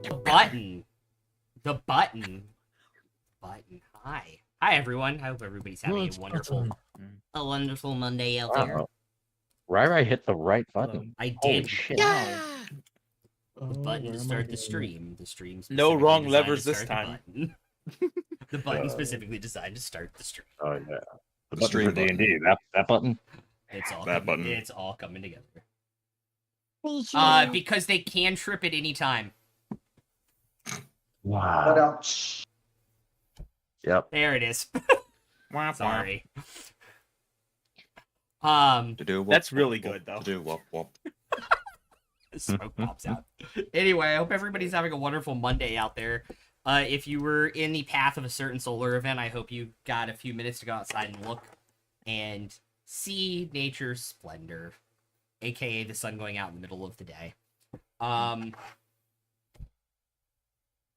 The button. The button. Button. Hi. Hi, everyone. I hope everybody's having a wonderful Monday out there. Wow. Rai hit the right button. I Holy did. shit. Yeah. The button to start the stream. The stream. No wrong specifically levers designed to this start time. The button. The button specifically designed to start the stream. Oh yeah. The The button stream for D&D. That button. It's all That coming, button. It's all coming together. Bullshit. Because they can trip at any time. Wow. What else? Yep. There it is. Wah, Sorry. To do That's really good, though. To do whoop whoop. Smoke pops out. Anyway, I hope everybody's having a wonderful Monday out there. If you were in the path of a certain solar event, I hope you got a few minutes to go outside and look and see nature's splendor, aka the sun going out in the middle of the day.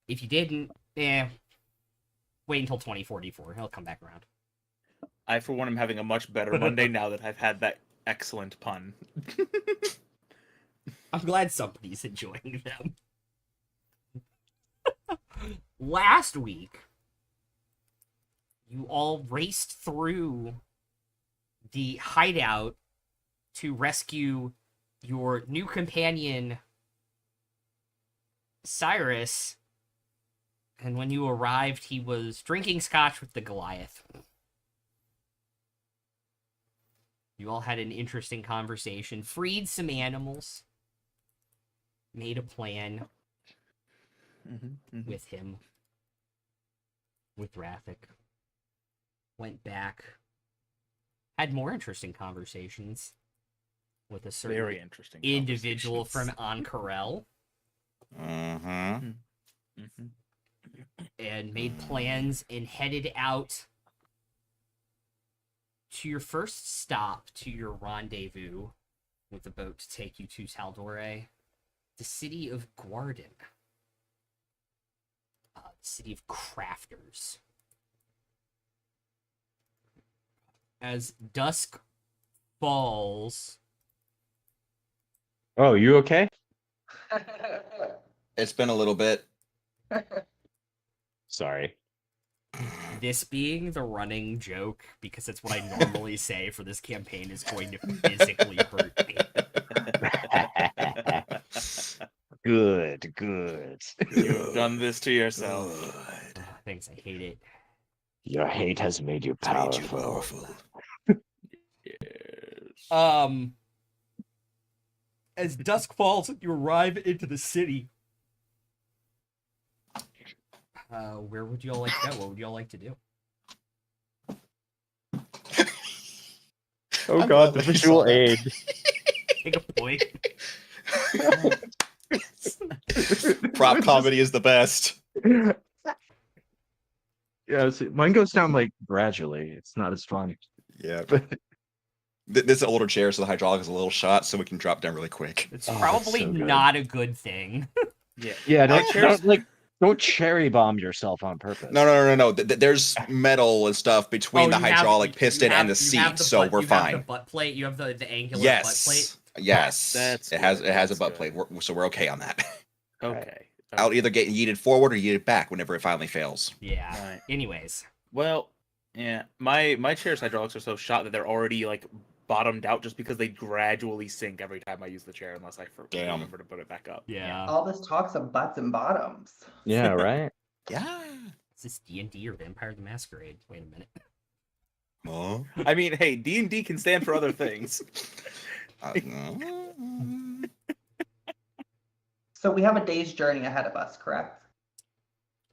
If you didn't, wait until 2044. He'll come back around. I, for one, am having a much better Monday now that I've had that excellent pun. I'm glad somebody's enjoying them. Last week, you all raced through the hideout to rescue your new companion, Cyrus. And when you arrived, he was drinking scotch with the Goliath. You all had an interesting conversation, freed some animals, made a plan with him, with Rathic, went back, had more interesting conversations with a certain Very interesting individual from conversations. Ankarel, Mm-hmm. and made plans and headed out to your first stop, to your rendezvous with the boat to take you to Tal'Dorei, the city of Gwardan. The city of crafters. As dusk falls, Oh, you okay? It's been a little bit. Sorry. this being the running joke, because it's what I normally say for this campaign, is going to physically hurt me. Good. You've done this to yourself. Thanks, I hate it. Your hate has made you powerful. Yes. As dusk falls, you arrive into the city. Where would you all like to go? What would you all like to do? Oh I god, love the that you visual saw that. aid. Take a point. Prop comedy is the best. Yeah, see, mine goes down like gradually. It's not as fun. Yeah. This older chair, so the hydraulic is a little shot, so we can drop down really quick. It's Oh, that's probably so good. not a good thing. Yeah, chairs- don't cherry bomb yourself on purpose. No. There's metal and stuff between the you have- hydraulic you piston have- and the you seat, have the so butt- we're you have fine. the butt plate. You have the angular butt plate. Yes. That's it has good, a that's butt good. plate, so we're okay on that. Okay. I'll either get yeeted forward or yeeted back whenever it finally fails. Yeah. Right. Anyways, Well, yeah. My chair's hydraulics are so shot that they're already like bottomed out just because they gradually sink every time I use the chair unless I Damn. remember to put it back up. yeah. All this talks of butts and bottoms. Yeah, right? Yeah. Is this D&D or Vampire the Masquerade? Wait a minute. Oh. I mean, hey, D&D can stand for other things. So we have a day's journey ahead of us, correct?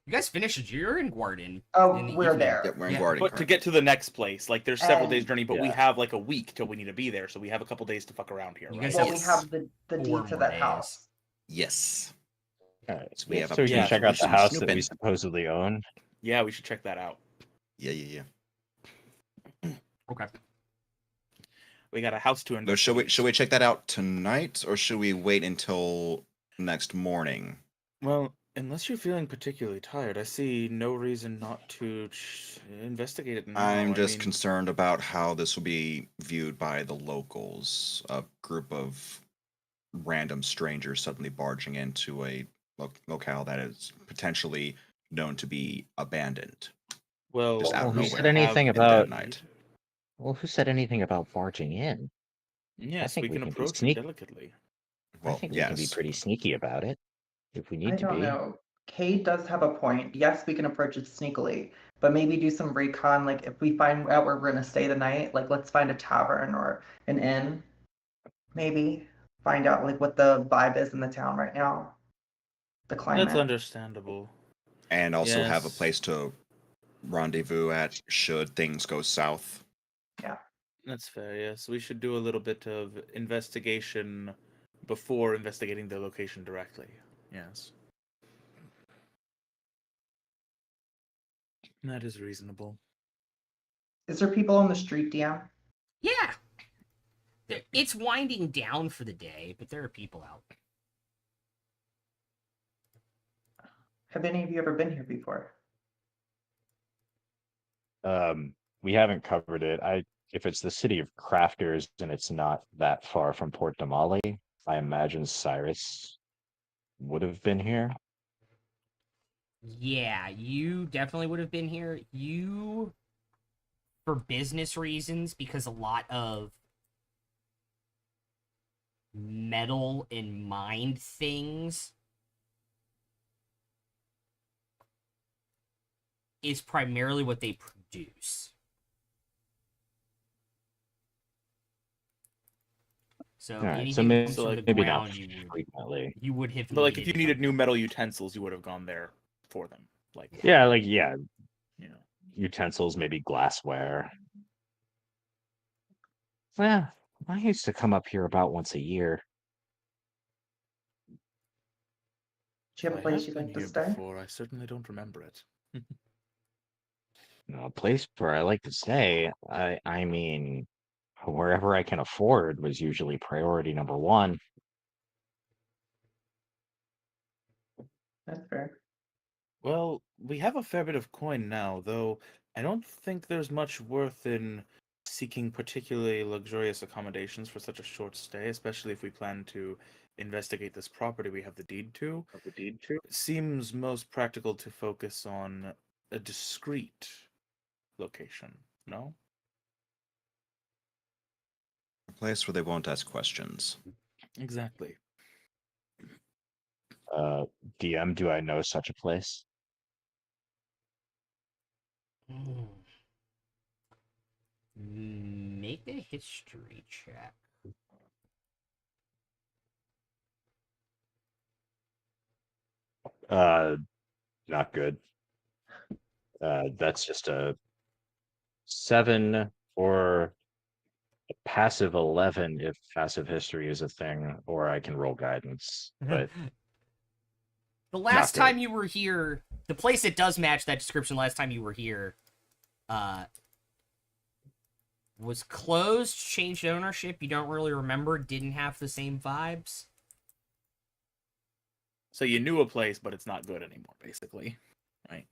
You guys finished. You're in Gwardan. Oh, In the we're evening. there. Yeah, we're in Yeah, Guardian. But to get to the next place, like there's several days journey, but we yeah. have like a week till we need to be there, so we have a couple days to fuck around here, You right? guys Well, Yes. we have the 4 deed to more that days. house. Yes. Alright, So we have so we yeah, can check we out the should be house that snooping. we supposedly own. Yeah, we should check that out. Yeah. Okay. We got a house to But should we check that out tonight, or should we wait until next morning? Well, unless you're feeling particularly tired, I see no reason not to investigate it now. I'm I just mean, concerned about how this will be viewed by the locals. A group of random strangers suddenly barging into a locale that is potentially known to be abandoned. Well, Just out of who nowhere. said anything in the dead about? of night. Well, who said anything about barging in? Yes, think we we can can be approach it sneak- delicately. I Well, think we can be yes. pretty sneaky about it if we I need to don't be. know. Kate does have a point. Yes, we can approach it sneakily, but maybe do some recon. Like if we find out where we're gonna stay the night, like let's find a tavern or an inn. Maybe find out like what the vibe is in the town right now. The That's climate. understandable. And also have a Yes. place to rendezvous at should things go south. That's fair, yes. We should do a little bit of investigation before investigating the location directly. Yes. That is reasonable. Is there people on the street, DM? Yeah. It's winding down for the day, but there are people out. Have any of you ever been here before? We haven't covered it. If it's the city of crafters and it's not that far from Port Damali, I imagine Cyrus would have been here. Yeah, you definitely would have been here. You, for business reasons, because a lot of metal and mined things is primarily what they produce. So All right, anything so that maybe, comes So, from like, the maybe not ground, frequently. you would have. But like, if you needed from new them. metal utensils, you would have gone there for them. Like, Yeah, you know. utensils, maybe glassware. Well, I used to come up here about once a year. Do you have a I place have you'd been like to here stay? before. I certainly don't remember it. A place where I like to stay. I mean, wherever I can afford was usually priority number one. That's fair. Well, we have a fair bit of coin now, though I don't think there's much worth in seeking particularly luxurious accommodations for such a short stay, especially if we plan to investigate this property we have the deed to. It seems most practical to focus on a discreet location, no? A place where they won't ask questions. Exactly. DM, do I know such a place? Make a history check. Not good. That's just a 7 or a passive 11 if passive history is a thing, or I can roll guidance. But The last good. time you were here, the place that does match that description last time you were here, was closed, changed ownership, you don't really remember, didn't have the same vibes. So you knew a place, but it's not good anymore, basically. Right?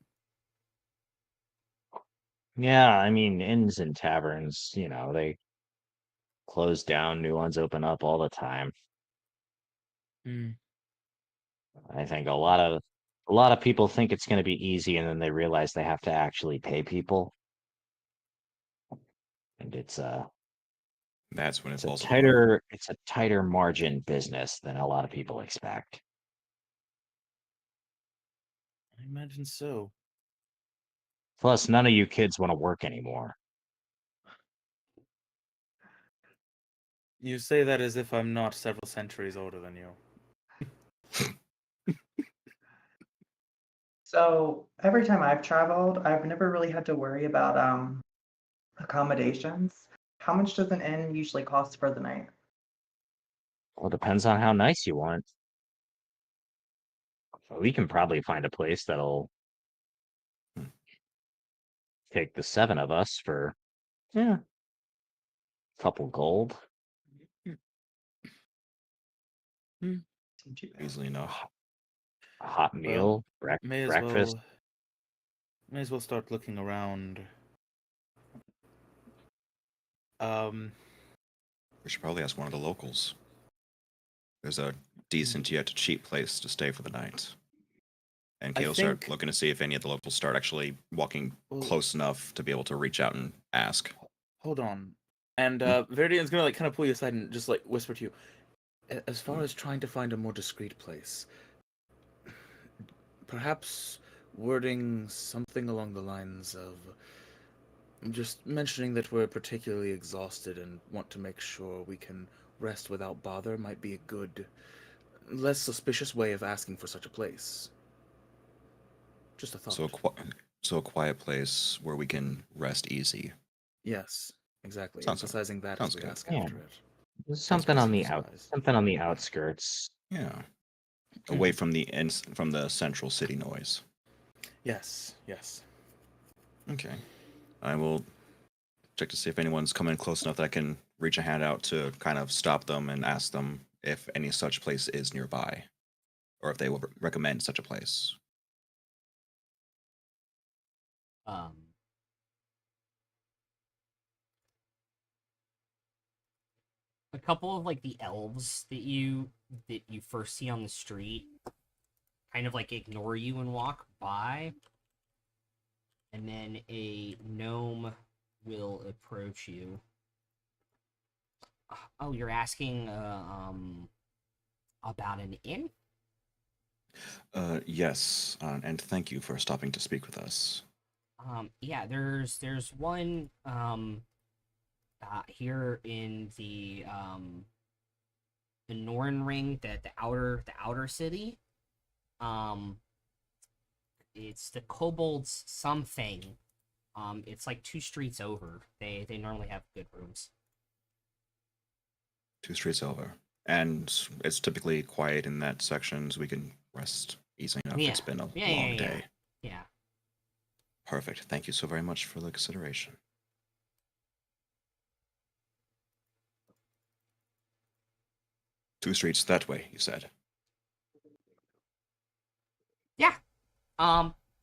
yeah, I mean, inns and taverns, they close down, new ones open up all the time. I think a lot of people think it's going to be easy, and then they realize they have to actually pay people, and it's That's when it it's a falls apart. tighter margin business than a lot of people expect. I imagine so. Plus, none of you kids want to work anymore. You say that as if I'm not several centuries older than you. So every time I've traveled, I've never really had to worry about accommodations. How much does an inn usually cost for the night? Well, it depends on how nice you want. We can probably find a place that'll take the 7 of us for a couple gold. Easily enough. A hot meal, May as breakfast. well start looking around. We should probably ask one of the locals. There's a decent yet cheap place to stay for the night. And I Kale start think- looking to see if any of the locals start actually walking Well- close enough to be able to reach out and ask. Hold on. And Veridian's gonna like kind of pull you aside and just like whisper to you. As far as trying to find a more discreet place, perhaps wording something along the lines of just mentioning that we're particularly exhausted and want to make sure we can rest without bother might be a good, less suspicious way of asking for such a place. Just a thought. So a quiet place where we can rest easy. Yes, exactly. Sounds- Emphasizing that sounds as we good. ask Yeah. after it. Something on the specific size. something on the outskirts. Yeah. Away from the central city noise. Yes, yes. Okay. I will check to see if anyone's coming close enough that I can reach a hand out to kind of stop them and ask them if any such place is nearby, or if they will recommend such a place. A couple of like the elves that you first see on the street kind of like ignore you and walk by, and then a gnome will approach you. Oh, you're asking about an inn? Yes, and thank you for stopping to speak with us. Yeah, there's one here in the Norn Ring, the outer city. It's the Kobolds something. It's like 2 streets over. They normally have good rooms. 2 streets over. And it's typically quiet in that section, so we can rest easily enough. Yeah. It's been a Yeah, long yeah. day. Yeah. Perfect. Thank you so very much for the consideration. Two streets that way, you said.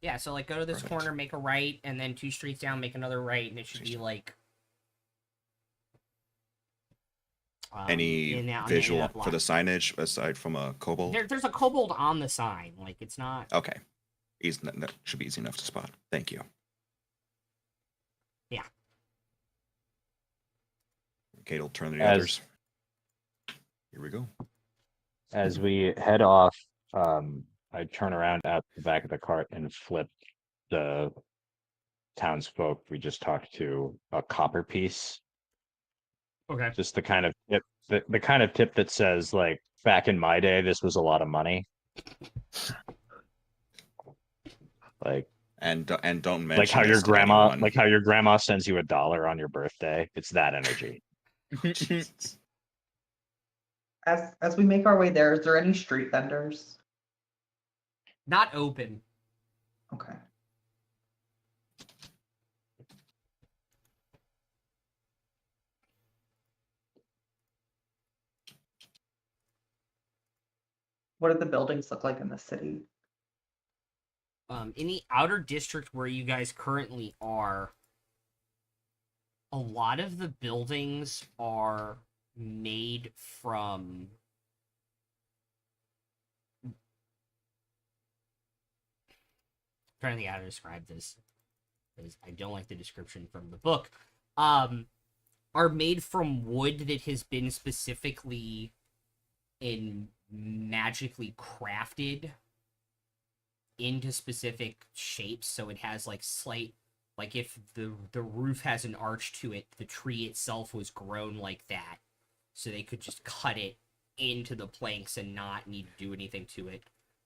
Yeah, so like go to this Perfect. corner, make a right, and then 2 streets down, make another right, and it should be like Any in that visual block. for the signage aside from a kobold? There's a kobold on the sign. Like it's not. Okay. Easy, that should be easy enough to spot. Thank you. Yeah. Kate will turn to the As- others. Here we go. As we head off, I turn around at the back of the cart and flip the townsfolk we just talked to a copper piece. Okay. Just the kind of tip, the kind of tip that says, like, back in my day, this was a lot of money. Like And don't mention like how this your to grandma anyone. like how your grandma sends you $1 on your birthday. It's that energy. Jesus. As we make our way there, is there any street vendors? Not open. Okay. What do the buildings look like in the city? In the outer district where you guys currently are, a lot of the buildings are made from trying to think how to describe this because I don't like the description from the book. Are made from wood that has been specifically and magically crafted into specific shapes, so it has like slight, like if the roof has an arch to it, the tree itself was grown like that, so they could just cut it into the planks and not need to do anything to it.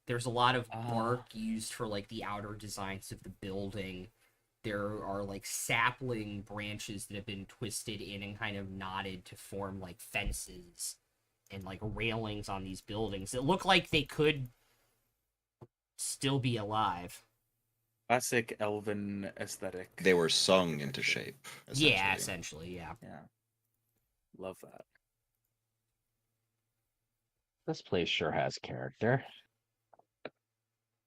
There's a lot of bark used for like the outer designs of the building. There are like sapling branches that have been twisted in and kind of knotted to form like fences and like railings on these buildings that look like they could still be alive. Classic elven aesthetic. They were sung into shape. Yeah, essentially, yeah. Yeah. Love that. This place sure has character.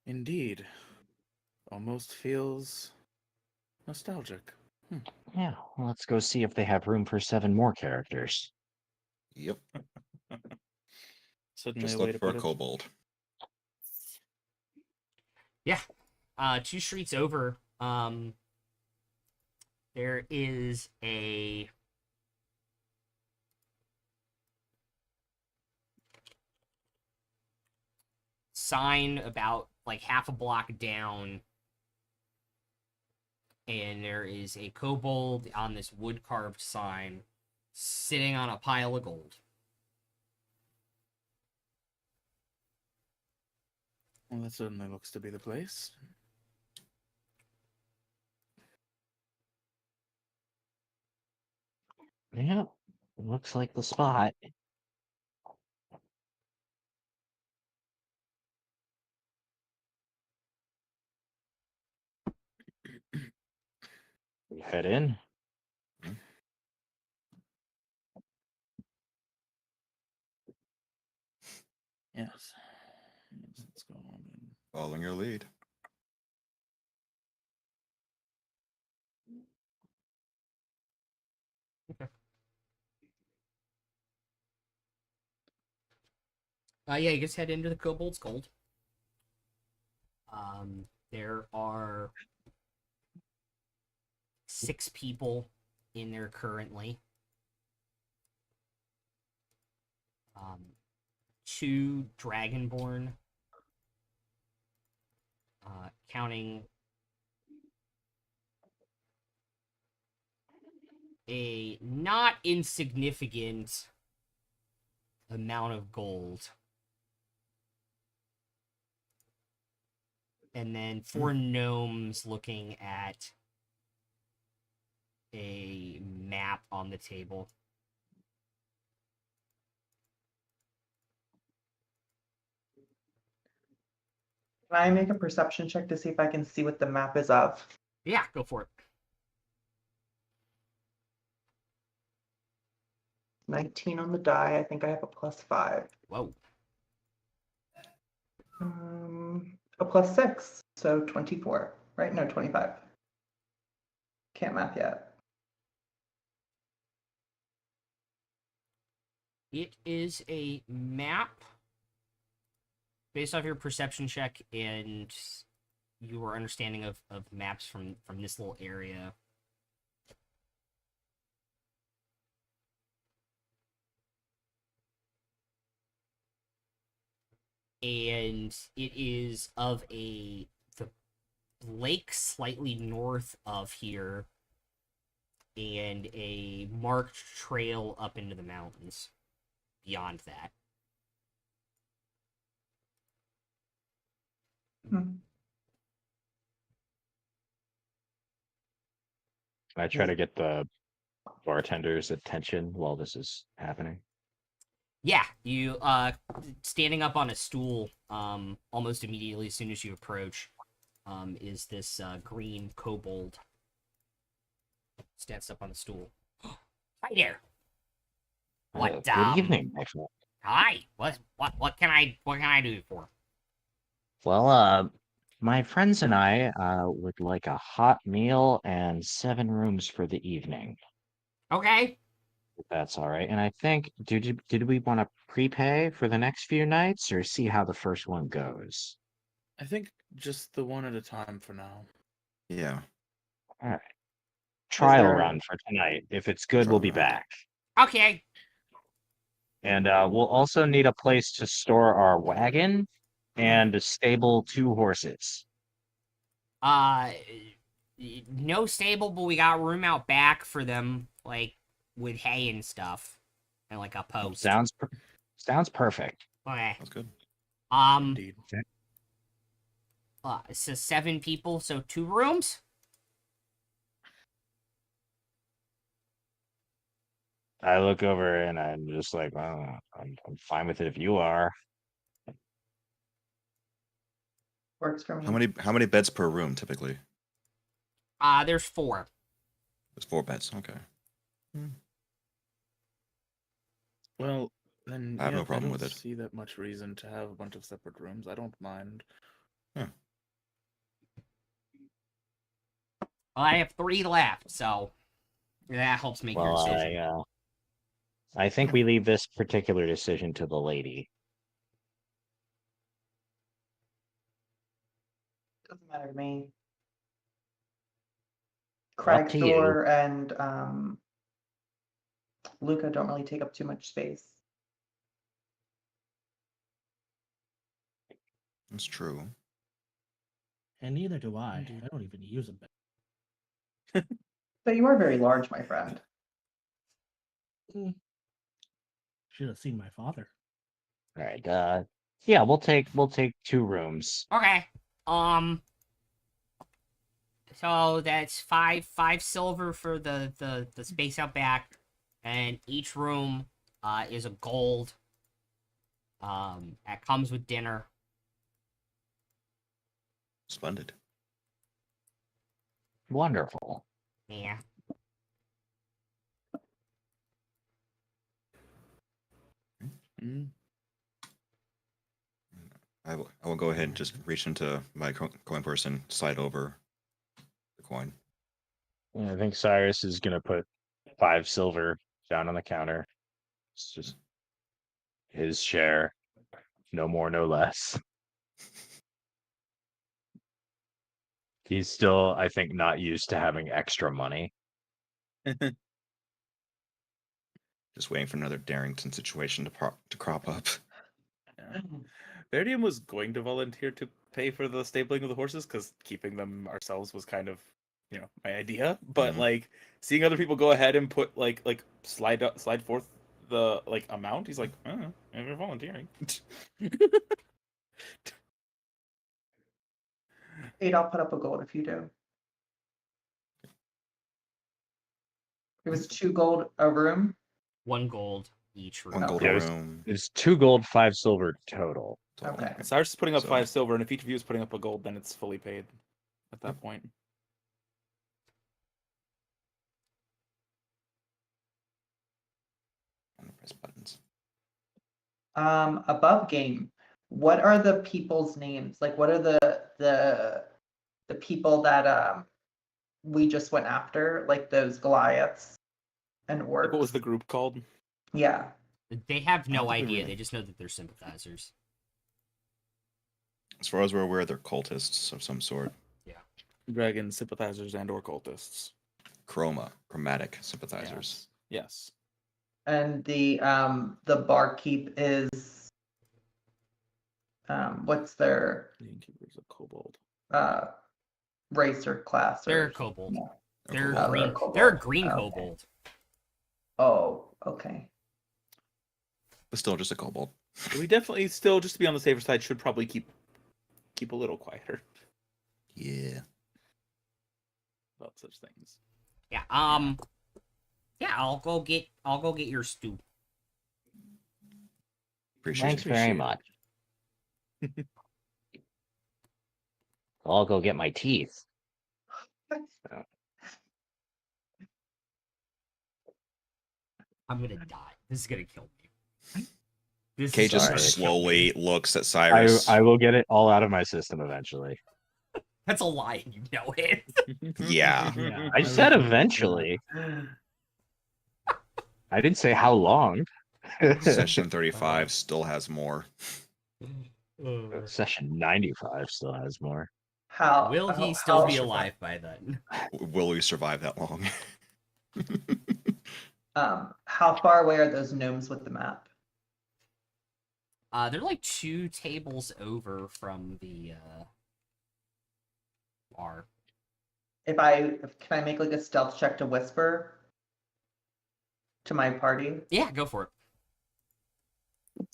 Indeed. Almost feels nostalgic. Yeah, well, let's go see if they have room for 7 more characters. Yep. Certainly Just a way look to for a put it. kobold. Yeah. 2 streets over, there is a sign about like half a block down, and there is a kobold on this wood carved sign sitting on a pile of gold. Well, that certainly looks to be the place. Yeah, looks like the spot. We head in. Yes. Let's go on in. Following your lead. Yeah, you just head into the Kobold's Gold. There are 6 people in there currently. 2 Dragonborn, counting a not insignificant amount of gold. And then 4 gnomes looking at a map on the table. Can I make a perception check to see if I can see what the map is of? Yeah, go for it. 19 on the die. I think I have a +5. Whoa. A +6, so 24. Right? No, 25. Can't math yet. It is a map based off your perception check and your understanding of maps from this little area. And it is of the lake slightly north of here and a marked trail up into the mountains beyond that. I try to get the bartender's attention while this is happening. Yeah, you standing up on a stool almost immediately as soon as you approach is this green kobold. Stands up on the stool. Hi there. What Good evening, my friend. Hi. What can I do for? Well, my friends and I would like a hot meal and 7 rooms for the evening. Okay. If that's all right. And I think did we want to prepay for the next few nights or see how the first one goes? I think just the one at a time for now. Yeah. All right. Trial there- run for tonight. If it's good, we'll be Trial run. back. Okay. And we'll also need a place to store our wagon and to stable 2 horses. No stable, but we got room out back for them, like with hay and stuff, and like a post. Sounds perfect. Okay. That's good. Indeed. So 7 people, so 2 rooms. I look over and I'm just like, oh, I'm fine with it if you are. Works for me. How many beds per room typically? There's 4. There's 4 beds. Okay. Well, then I have no yeah, problem don't with it. see that much reason to have a bunch of separate rooms. I don't mind. Well, I have 3 left, so that helps make your Well, decision. I think we leave this particular decision to the lady. Doesn't matter to me. Up to you. Cragthor and Luca don't really take up too much space. That's true. And neither do I. I don't even use them. But you are very large, my friend. Should have seen my father. All right. Yeah, we'll take 2 rooms. Okay. So that's five silver for the space out back, and each room is a gold. That comes with dinner. Splendid. Wonderful. Yeah. Mm. I will go ahead and just reach into my coin purse and slide over the coin. Yeah, I think Cyrus is gonna put 5 silver down on the counter. It's just his share, no more, no less. He's still, I think, not used to having extra money. Just waiting for another Darrington situation to crop up. Yeah. Verdium was going to volunteer to pay for the stabling of the horses because keeping them ourselves was kind of, my idea. But Mhm. like seeing other people go ahead and put like slide forth the amount, he's like, oh, you're volunteering. 8, I'll put up a gold if you do. It was 2 gold a room. 1 gold each room. One gold Yeah, a it was- room. It's 2 gold, 5 silver total. total. Okay. Cyrus is putting up So- 5 silver, and if each of you is putting up a gold, then it's fully paid at that point. I'm gonna press buttons. Above game, what are the people's names? Like, what are the people that we just went after? Like those Goliaths and orcs. What was the group called? Yeah. They have I no don't think we idea. really- They just know that they're sympathizers. As far as we're aware, they're cultists of some sort. Dragon sympathizers and or cultists. Chromatic sympathizers. Yes. And the barkeep is what's their The innkeeper's a kobold. race or class? They're Or a kobold. no. They're kobold. Oh, green. they're a kobold. They're a green Okay. kobold. Oh, okay. But still just a kobold. We definitely still, just to be on the safer side, should probably keep a little quieter Yeah. about such things. Yeah. Yeah. I'll go get your stew. Appreciate Thanks it. very much. I'll go get my teeth. I'm gonna die. This is gonna kill me. This Kay is just gonna kill slowly me. looks at Cyrus. I will get it all out of my system eventually. That's a lie, and you know it. Yeah. Yeah, I said eventually. I didn't say how long. Session 35 still has more. Session 95 still has more. How Will he how- still how- be alive by then? Will we survive that long? How far away are those gnomes with the map? They're like 2 tables over from the bar. Can I make like a stealth check to whisper to my party? Yeah, go for it. –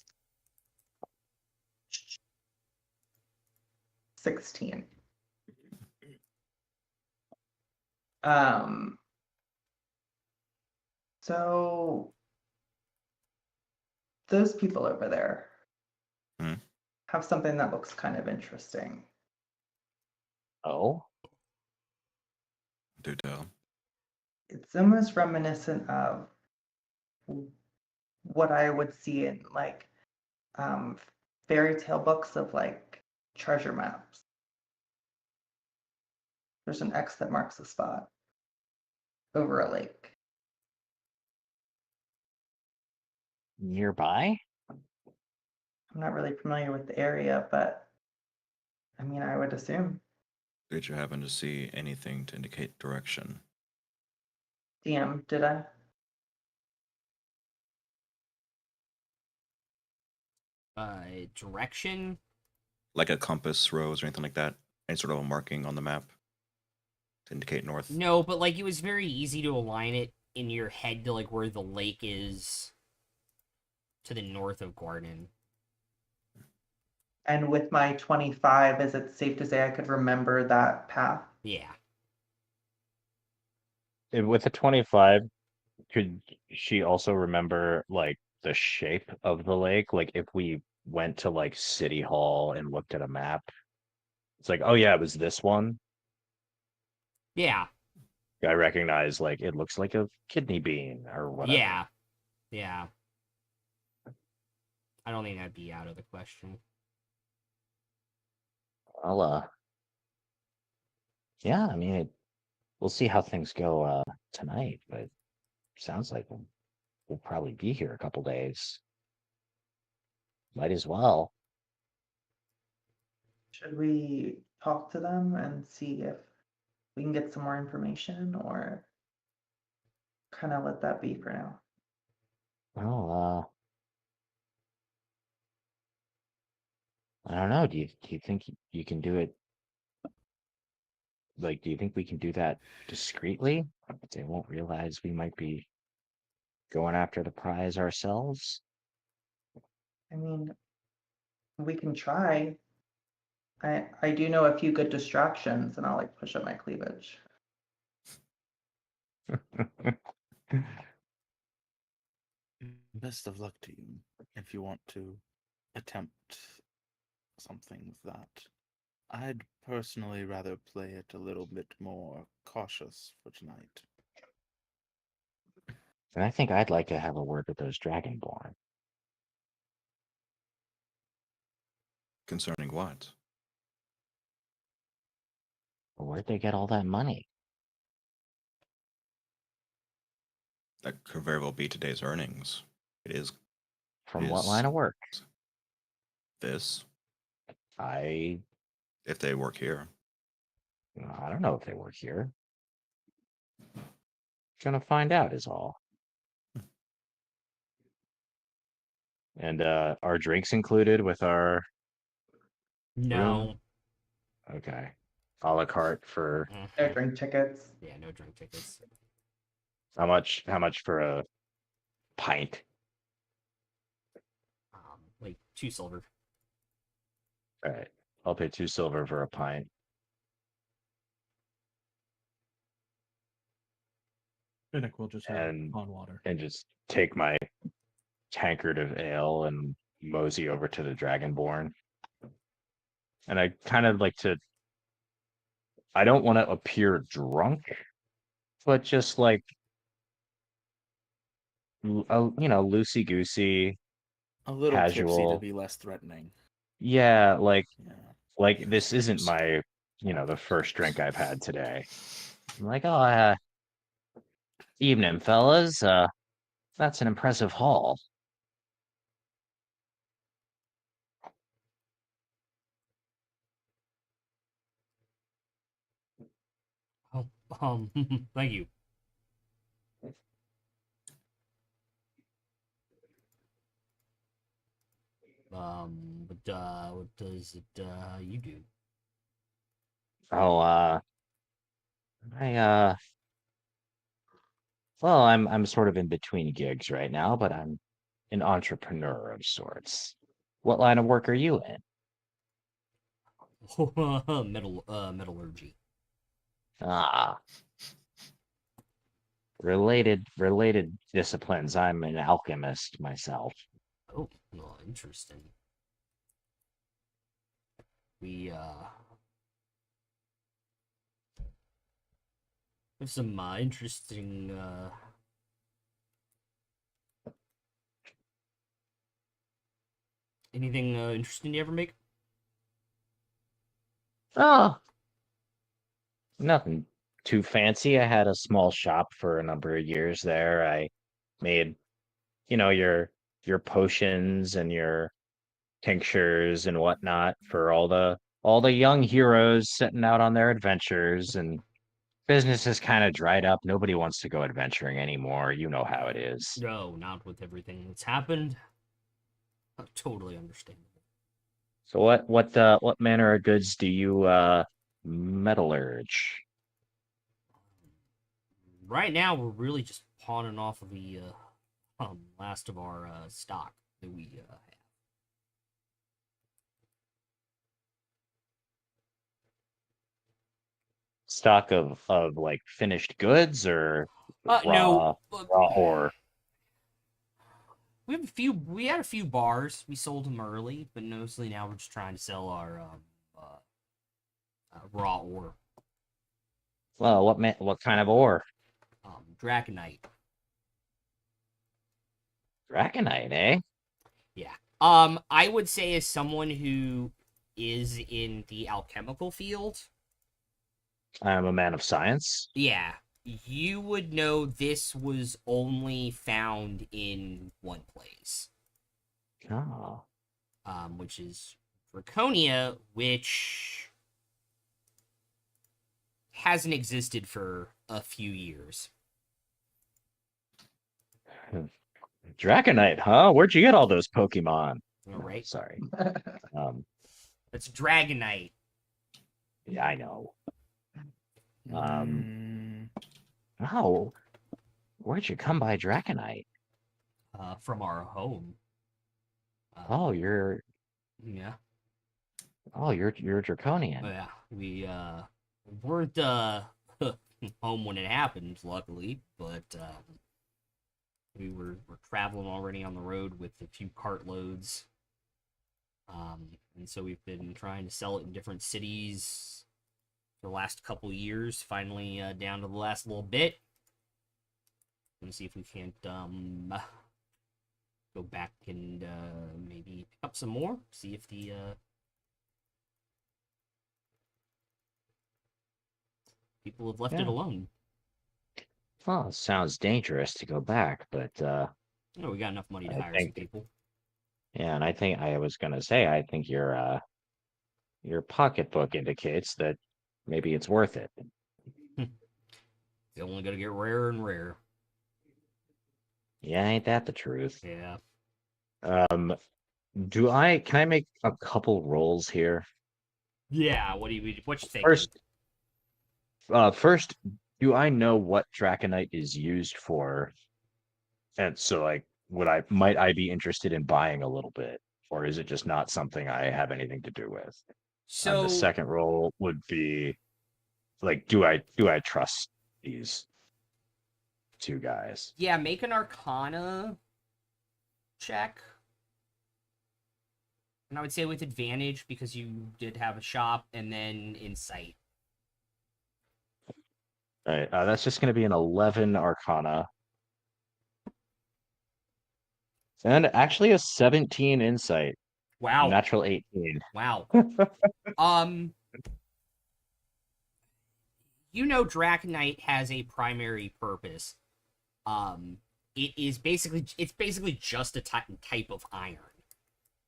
16. So those people over there Hmm. have something that looks kind of interesting. Oh, Do tell. It's almost reminiscent of what I would see in like fairy tale books of like treasure maps. There's an X that marks a spot over a lake. nearby? I'm not really familiar with the area, but I mean, I would assume. Did you happen to see anything to indicate direction? DM, did I? Direction? Like a compass rose or anything like that? Any sort of a marking on the map to indicate north? No, but like it was very easy to align it in your head to like where the lake is to the north of Gwardan. And with my 25, is it safe to say I could remember that path? Yeah. With a 25, could she also remember like the shape of the lake? Like if we went to like City Hall and looked at a map, it's like, oh yeah, it was this one. Yeah. I recognize like it looks like a kidney bean or whatever. Yeah. Yeah. I don't think that'd be out of the question. I'll yeah, I mean we'll see how things go tonight, but sounds like we'll probably be here a couple days. Might as well. Should we talk to them and see if we can get some more information, or kind of let that be for now? Well, I don't know. Do you think you can do it? Like, do you think we can do that discreetly? They won't realize we might be going after the prize ourselves. I mean, we can try. I do know a few good distractions, and I'll like push up my cleavage. Best of luck to you if you want to attempt something with that. I'd personally rather play it a little bit more cautious for tonight. And I think I'd like to have a word with those Dragonborn. Concerning what? Where'd they get all that money? That could very well be today's earnings. It is From what Is- line of work? this, I if they work here. don't know if they work here. Gonna find out is all. And are drinks included with our No. okay. A la carte for No Mhm. drink tickets. Yeah, no drink tickets. how much for a pint? Like 2 silver. All right. I'll pay 2 silver for a pint. Finnick will just have And- on water. And just take my tankard of ale and mosey over to the Dragonborn. And I kind of like to I don't want to appear drunk, but just like loosey goosey, A little tipsy to casual. be less threatening. Yeah, Yeah. like this isn't my, the first drink I've had today. I'm like, evening, fellas. That's an impressive haul. Oh, thank you. But what does it you do? Oh, well, I'm sort of in between gigs right now, but I'm an entrepreneur of sorts. What line of work are you in? Metallurgy. Ah, related disciplines. I'm an alchemist myself. Oh, well, interesting. We have some interesting anything interesting you ever make? Oh, nothing too fancy. I had a small shop for a number of years there. I made, your potions and your tinctures and whatnot for all the all the young heroes setting out on their adventures, and business has kind of dried up. Nobody wants to go adventuring anymore. You know how it is. No, not with everything that's happened. Totally understandable. So what manner of goods do you metallurge? Right now, we're really just pawning off of the last of our stock that we have. Stock of like finished goods or No, raw ore? we have a few. We had a few bars. We sold them early, but mostly now we're just trying to sell our raw ore. Well, what kind of ore? Draconite. Draconite, eh? Yeah. I would say as someone who is in the alchemical field, I'm a man of science. yeah, you would know this was only found in one place. Oh. Which is Draconia, which hasn't existed for a few years. Draconite, huh? Where'd you get all those Pokemon? All right. Sorry. It's Dragonite. Yeah, I know. Mm, Oh, where'd you come by Draconite? From our home. Oh, you're Yeah. Draconian. Yeah. We weren't home when it happened, luckily, but we're traveling already on the road with a few cartloads. And so we've been trying to sell it in different cities for the last couple years, finally down to the last little bit. Let's see if we can't go back and maybe pick up some more, see if the people have left it Yeah. alone. Well, it sounds dangerous to go back, but Oh, we got enough money to I hire some think- people. yeah, and I think I was gonna say I think your pocketbook indicates that maybe it's worth it. It's only gonna get rarer and rarer. Yeah, ain't that the truth? Yeah. Can I make a couple rolls here? Yeah. What you thinking? First, do I know what Draconite is used for? And so, like, might I be interested in buying a little bit, or is it just not something I have anything to do with? So The second roll would be, like, do I trust these two guys? yeah, make an Arcana check. And I would say with advantage because you did have a shop, and then insight. All right, that's just going to be an 11 Arcana, and actually a 17 Insight. Wow. Natural 18. Wow. You know Draconite has a primary purpose. It's basically just a type of iron.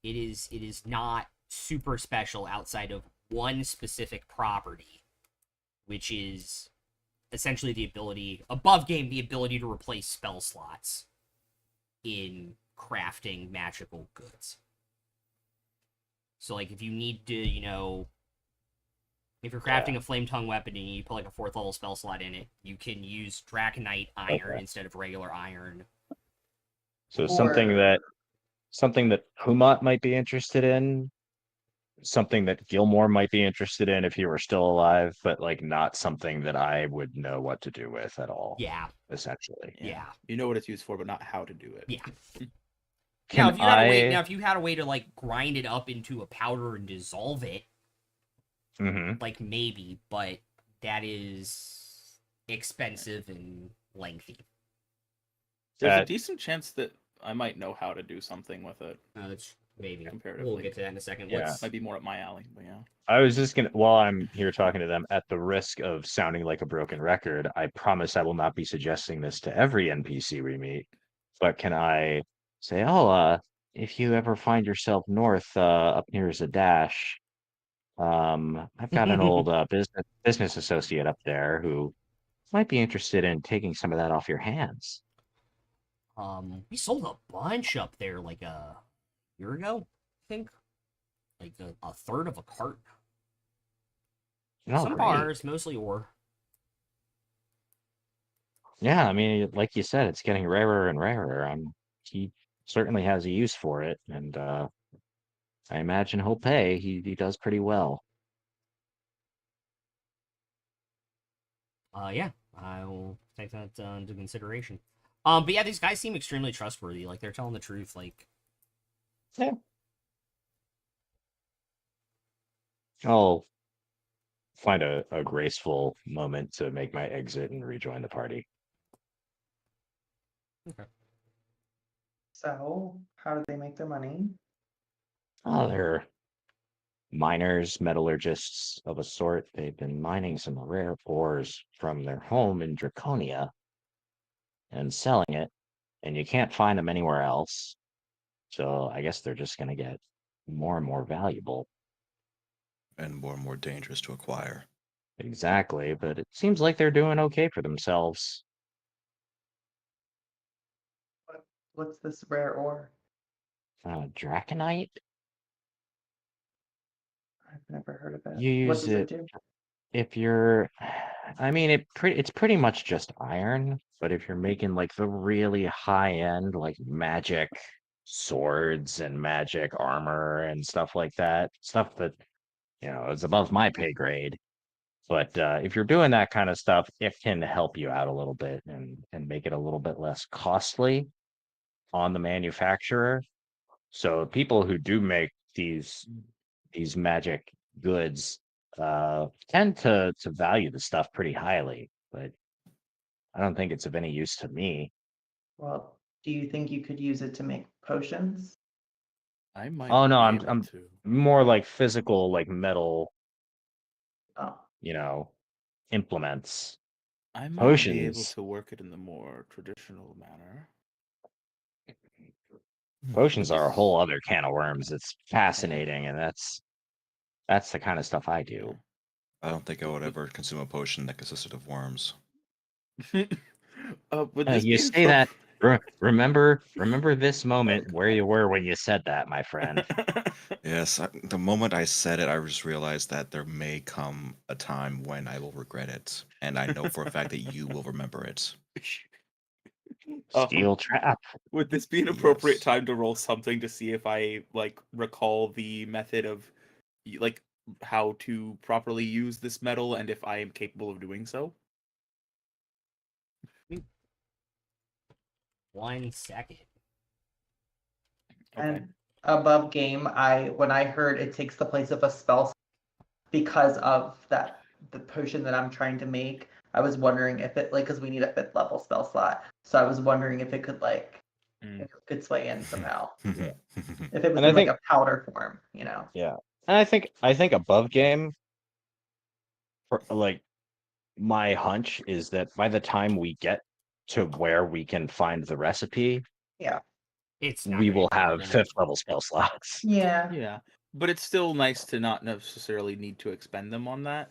It is not super special outside of one specific property, which is essentially the ability to replace spell slots in crafting magical goods. So, like, if you need to, if you're crafting a flame tongue weapon and you put like a 4th level spell slot in it, you can use Draconite iron instead of regular iron. So something that Humat might be interested in, something that Gilmore might be interested in if he were still alive, but like not something that I would know what to do with at all. Yeah. Essentially. Yeah. You know what it's used for, but not how to do it. Yeah. Can if you had a way to like grind it up into a powder and dissolve it, like maybe, but that is expensive and lengthy. There's a decent chance that I might know how to do something with it. It's maybe. Comparatively. We'll get to that in a second. Yeah. Might be more up my alley, but yeah. I was just gonna, while I'm here talking to them, at the risk of sounding like a broken record, I promise I will not be suggesting this to every NPC we meet. But can I say, if you ever find yourself north, up near Zadash, I've got an old business associate up there who might be interested in taking some of that off your hands. We sold a bunch up there like a year ago, I think. Like a third of a cart. Oh, Some great. bars, mostly ore. Yeah, I mean, like you said, it's getting rarer and rarer. He certainly has a use for it, and I imagine he'll pay. He does pretty well. Yeah, I will take that into consideration. But yeah, these guys seem extremely trustworthy. Like they're telling the truth. Like, Yeah. I'll find a graceful moment to make my exit and rejoin the party. okay. So, how do they make their money? Oh, they're miners, metallurgists of a sort. They've been mining some rare ores from their home in Draconia and selling it, and you can't find them anywhere else. So I guess they're just going to get more and more valuable. And more dangerous to acquire. Exactly, but it seems like they're doing okay for themselves. What's this rare ore? Draconite? I've never heard of it. You What use does it it do? if you're, I mean, it's pretty much just iron, but if you're making like the really high end, like magic swords and magic armor and stuff like that, stuff that, is above my pay grade. But if you're doing that kind of stuff, it can help you out a little bit and make it a little bit less costly on the manufacturer. So people who do make these magic goods tend to value the stuff pretty highly, but I don't think it's of any use to me. Well, do you think you could use it to make potions? I might Oh no, be I'm able I'm to. more like physical, like metal, Oh, implements. I might be able Potions. to work it in the more traditional manner. Potions are a Yes. whole other can of worms. It's fascinating, and that's the kind of stuff I do. I don't think I would ever consume a potion that consisted of worms. But this You being say that. Remember this moment where you were when you said that, my friend. Yes, the moment I said it, I just realized that there may come a time when I will regret it, and I know for a fact that you will remember it. Steel trap. Would this be an appropriate Yes. time to roll something to see if I recall the method of like how to properly use this metal and if I am capable of doing so? 1 second. Okay. and above game, when I heard it takes the place of a spell because of the potion that I'm trying to make, I was wondering if it because we need a 5th level spell slot. So I was wondering if it could if it could sway in somehow. If it was And I in think a powder form, Yeah. And I think above game, like my hunch is that by the time we get to where we can find the recipe, Yeah. It's not we gonna be will have available. 5th level spell slots. Yeah. Yeah. But it's still nice to not necessarily need to expend them on that.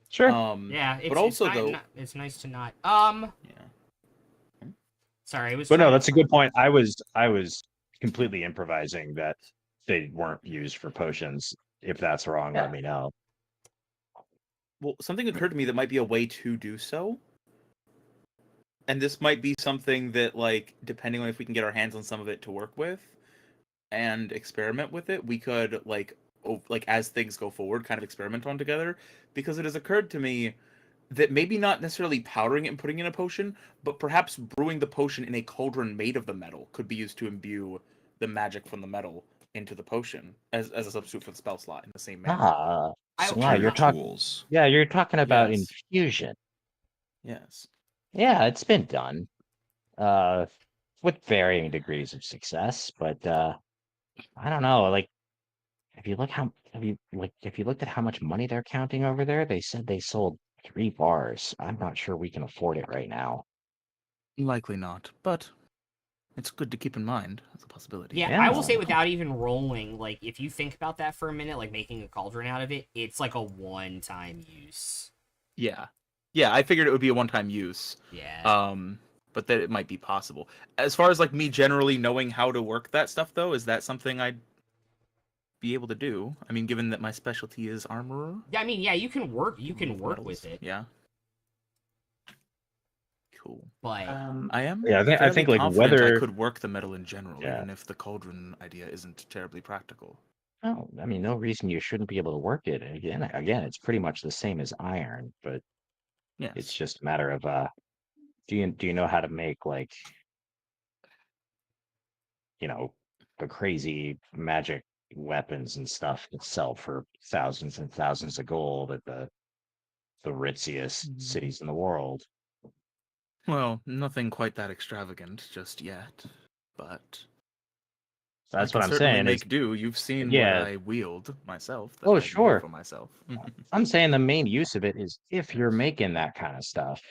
Sure. Yeah, but also though, it's nice to not. yeah. Sorry, I was. But no, trying that's to... a good point. I was completely improvising that they weren't used for potions. If that's wrong, Yeah. let me know. Well, something occurred to me that might be a way to do so. And this might be something that, depending on if we can get our hands on some of it to work with and experiment with it, we could, as things go forward, kind of experiment on together. Because it has occurred to me that maybe not necessarily powdering it and putting in a potion, but perhaps brewing the potion in a cauldron made of the metal could be used to imbue the magic from the metal into the potion as a substitute for the spell slot in the same manner. Ah, Superior you're talking. tools. Yeah, you're talking about Yes. infusion. Yes. Yeah, it's been done. With varying degrees of success, but I don't know. Like, if you looked at how much money they're counting over there, they said they sold 3 bars. I'm not sure we can afford it right now. Likely not, but It's good to keep in mind as a possibility. Yeah, I will say Yeah. without even rolling, like, if you think about that for a minute, like making a cauldron out of it, it's like a one-time use. Yeah. Yeah, I figured it would be a one-time use. Yeah. But that it might be possible. As far as like me generally knowing how to work that stuff though, is that something I'd be able to do? I mean, given that my specialty is armorer. Yeah, I mean, yeah, you can work Move with metals. it, Yeah. Cool. but I am Yeah, I fairly think like confident whether I could work the metal in general, Yeah. even if the cauldron idea isn't terribly practical. oh, I mean, no reason you shouldn't be able to work it. Again, it's pretty much the same as iron, but Yes. it's just a matter of do you know how to make like the crazy magic weapons and stuff that sell for thousands and thousands of gold at the ritziest cities in the world? Well, nothing quite that extravagant just yet, but That's I what can I'm certainly saying. make do. You've seen Yeah. what I wield myself. That Oh, I wield sure. For myself. I'm saying the main use of it is if you're making that kind of stuff.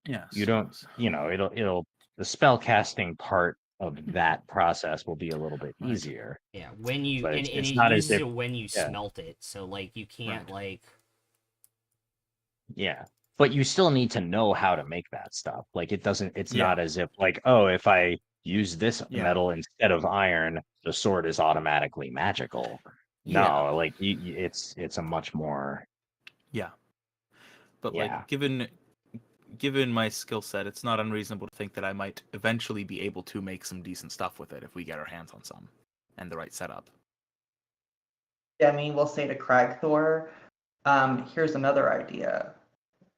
Yes. You don't, it'll the spell casting part of that process will be a little bit Right. easier. yeah, when you But and it's it not as uses if- it when you yeah. smelt it, so like you can't Right. Yeah. But you still need to know how to make that stuff. Like it's Yeah. not as if like, oh, if I use this Yeah. metal instead of iron, the sword is automatically magical. Yeah. No, like it's a much more Yeah. But Yeah. like given my skill set, it's not unreasonable to think that I might eventually be able to make some decent stuff with it if we get our hands on some and the right setup. Yeah, I mean, we'll say to Cragthor, here's another idea.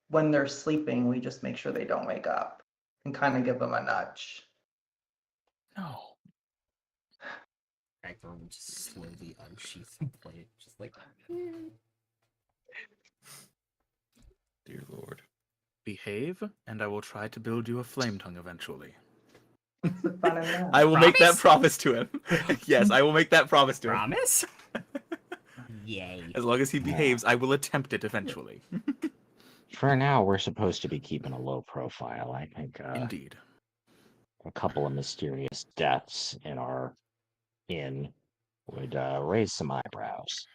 When they're sleeping, we just make sure they don't wake up and kind of give them a nudge. No. Ragnar will just slowly unsheath and play it, just like. Dear Lord. Behave, and I will try to build you a flame tongue eventually. What's the fun in that? I will make that Promise? promise to him. Yes, I will make that promise to him. Promise? Yay. As long as he behaves, I will attempt it eventually. For now, we're supposed to be keeping a low profile. I think Indeed. a couple of mysterious deaths in our inn would raise some eyebrows.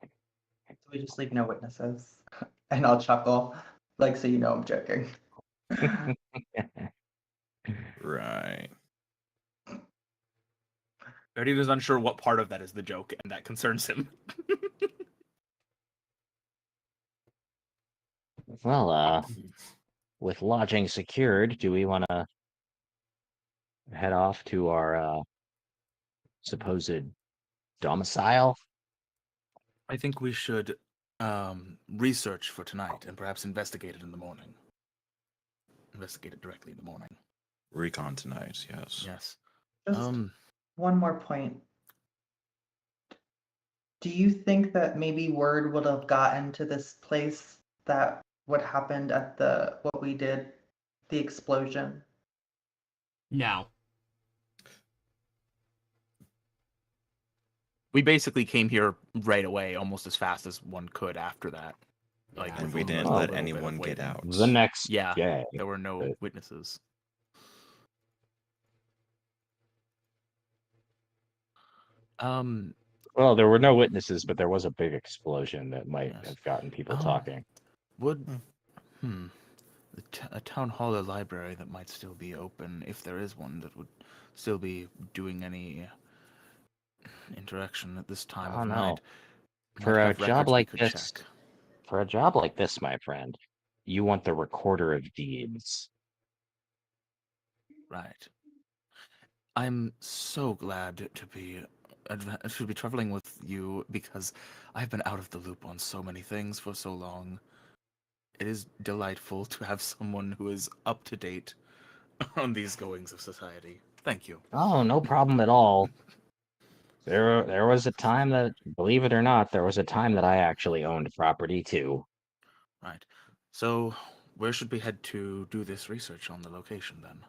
So we just leave no witnesses. And I'll chuckle, like, so you know I'm joking. Right. Betty is unsure what part of that is the joke, and that concerns him. Well, with lodging secured, do we want to head off to our supposed domicile? I think we should research for tonight and perhaps investigate it in the morning. Investigate it directly in the morning. Recon tonight, yes. Yes. Just one more point. Do you think that maybe word would have gotten to this place that what happened at what we did, the explosion? No. We basically came here right away, almost as fast as one could after that. Like, Yeah. And with we a didn't little let bit of anyone get waiting. out. The next Yeah, day. there were no but- witnesses. Well, there were no witnesses, but there was a big explosion that might Yes. have gotten people Oh. talking. Would a town hall or library that might still be open, if there is one that would still be doing any interaction at this time Oh, of no. night? For might a have job records we like could this, check. for a job like this, my friend, you want the recorder of deeds. Right. I'm so glad to be traveling with you because I've been out of the loop on so many things for so long. It is delightful to have someone who is up to date on these goings of society. Thank you. Oh, no problem at all. There was a time that, believe it or not, there was a time that I actually owned property too. Right. So, where should we head to do this research on the location then?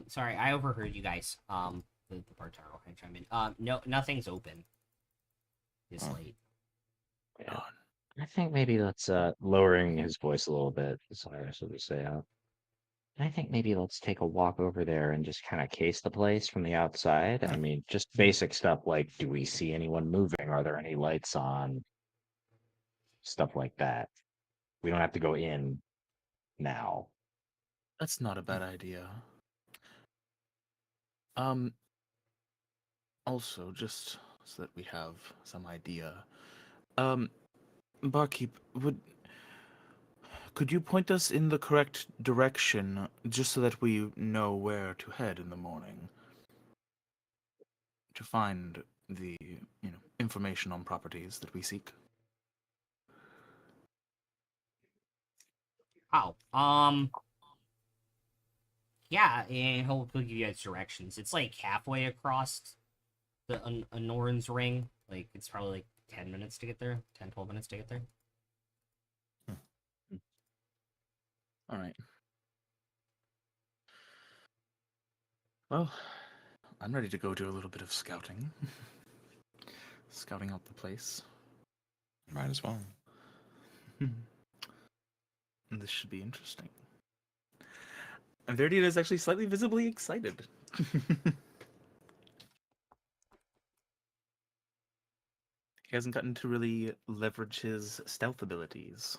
Sorry, I overheard you guys. The Bartaro can chime in. No, nothing's open this Oh. late. Yeah. I think maybe let's lowering his voice a little bit. Cyrus will just say, I think maybe let's take a walk over there and just kind of case the place from the outside. I mean, just basic stuff like, do we see anyone moving? Are there any lights on? Stuff like that. We don't have to go in now. That's not a bad idea. Um. Also, just so that we have some idea, barkeep, could you point us in the correct direction, just so that we know where to head in the morning to find the, information on properties that we seek? Oh, yeah, and he'll give you guys directions. It's like halfway across the Anoran's ring. Like, it's probably like 10 minutes to get there. 10, 12 minutes to get there. All right. Well, I'm ready to go do a little bit of scouting. Scouting out the place. Might as well. And this should be interesting. And Verdian is actually slightly visibly excited. He hasn't gotten to really leverage his stealth abilities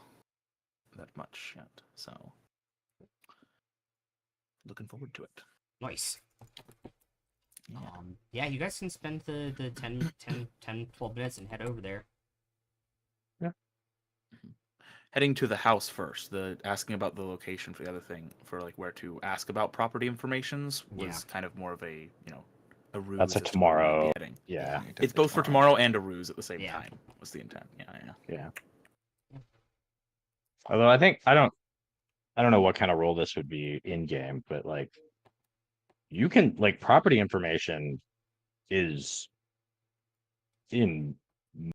that much yet, so looking forward to it. Nice. Yeah. Yeah, you guys can spend the 10, 12 minutes and head over there. Heading to the house first, asking about the location for the other thing, for like where to ask about property informations was kind of more of a, a ruse. That's a as to where we might be tomorrow. heading. Yeah. It's both for tomorrow and a ruse at the same time. Was the intent? Yeah. Although I think I don't know what kind of role this would be in game, but like you can like property information is in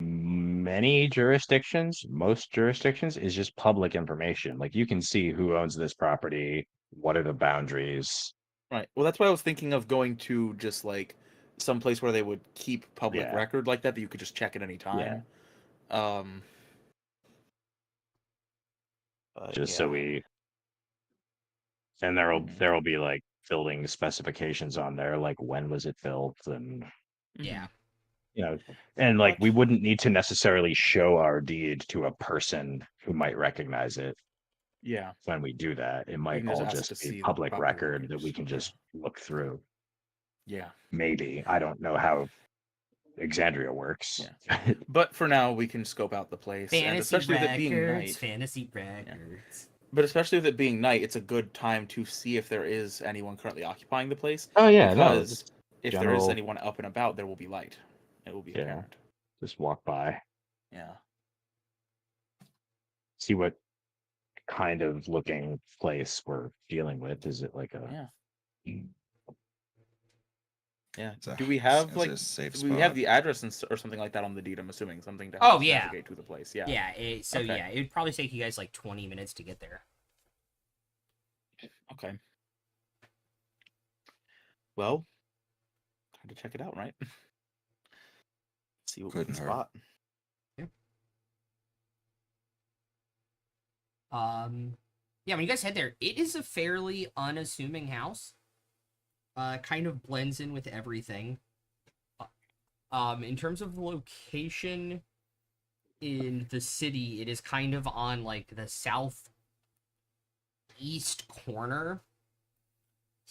many jurisdictions, most jurisdictions is just public information. Like you can see who owns this property, what are the boundaries. Right. Well, that's why I was thinking of going to just like some place where they would keep public record like that you could just check at any time. Just so we, and there'll be like building specifications on there, like when was it built and and like we wouldn't need to necessarily show our deed to a person who might recognize it. Yeah. When we do that, it might all just be public record that we can just look through. Yeah. Maybe. I don't know how Exandria works. Yeah. But for now, we can scope out the place. Fantasy and especially records, with it being night. Fantasy records. Yeah. But especially with it being night, it's a good time to see if there is anyone currently occupying the place. Oh, yeah. Because if there is anyone up and about, there will be light. It will be apparent. Just walk by. Yeah. See what kind of looking place we're dealing with. Is it like a Do we have like safe we have the address or something like that on the deed? I'm assuming something to help navigate to the place. Yeah. Yeah. It would probably take you guys like 20 minutes to get there. Okay. Well, time to check it out, right? See what we can spot. Yeah. Yeah, when you guys head there, it is a fairly unassuming house. Kind of blends in with everything. In terms of location in the city, it is kind of on like the southeast corner.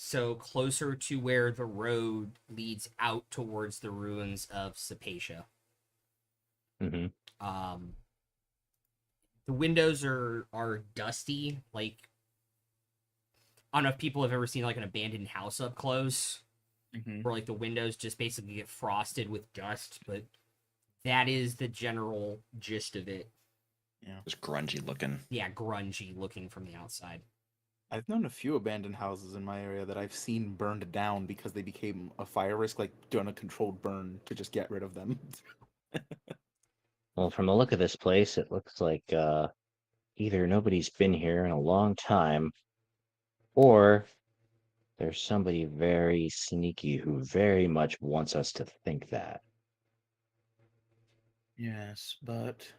So closer to where the road leads out towards the ruins of Sapatia. Mm-hmm. The windows are dusty. Like, I don't know if people have ever seen like an abandoned house up close, where like the windows just basically get frosted with dust. But that is the general gist of it. Yeah, just grungy looking. Yeah, grungy looking from the outside. I've known a few abandoned houses in my area that I've seen burned down because they became a fire risk, like doing a controlled burn to just get rid of them. Well, from the look of this place, it looks like either nobody's been here in a long time, or there's somebody very sneaky who very much wants us to think that. Yes, but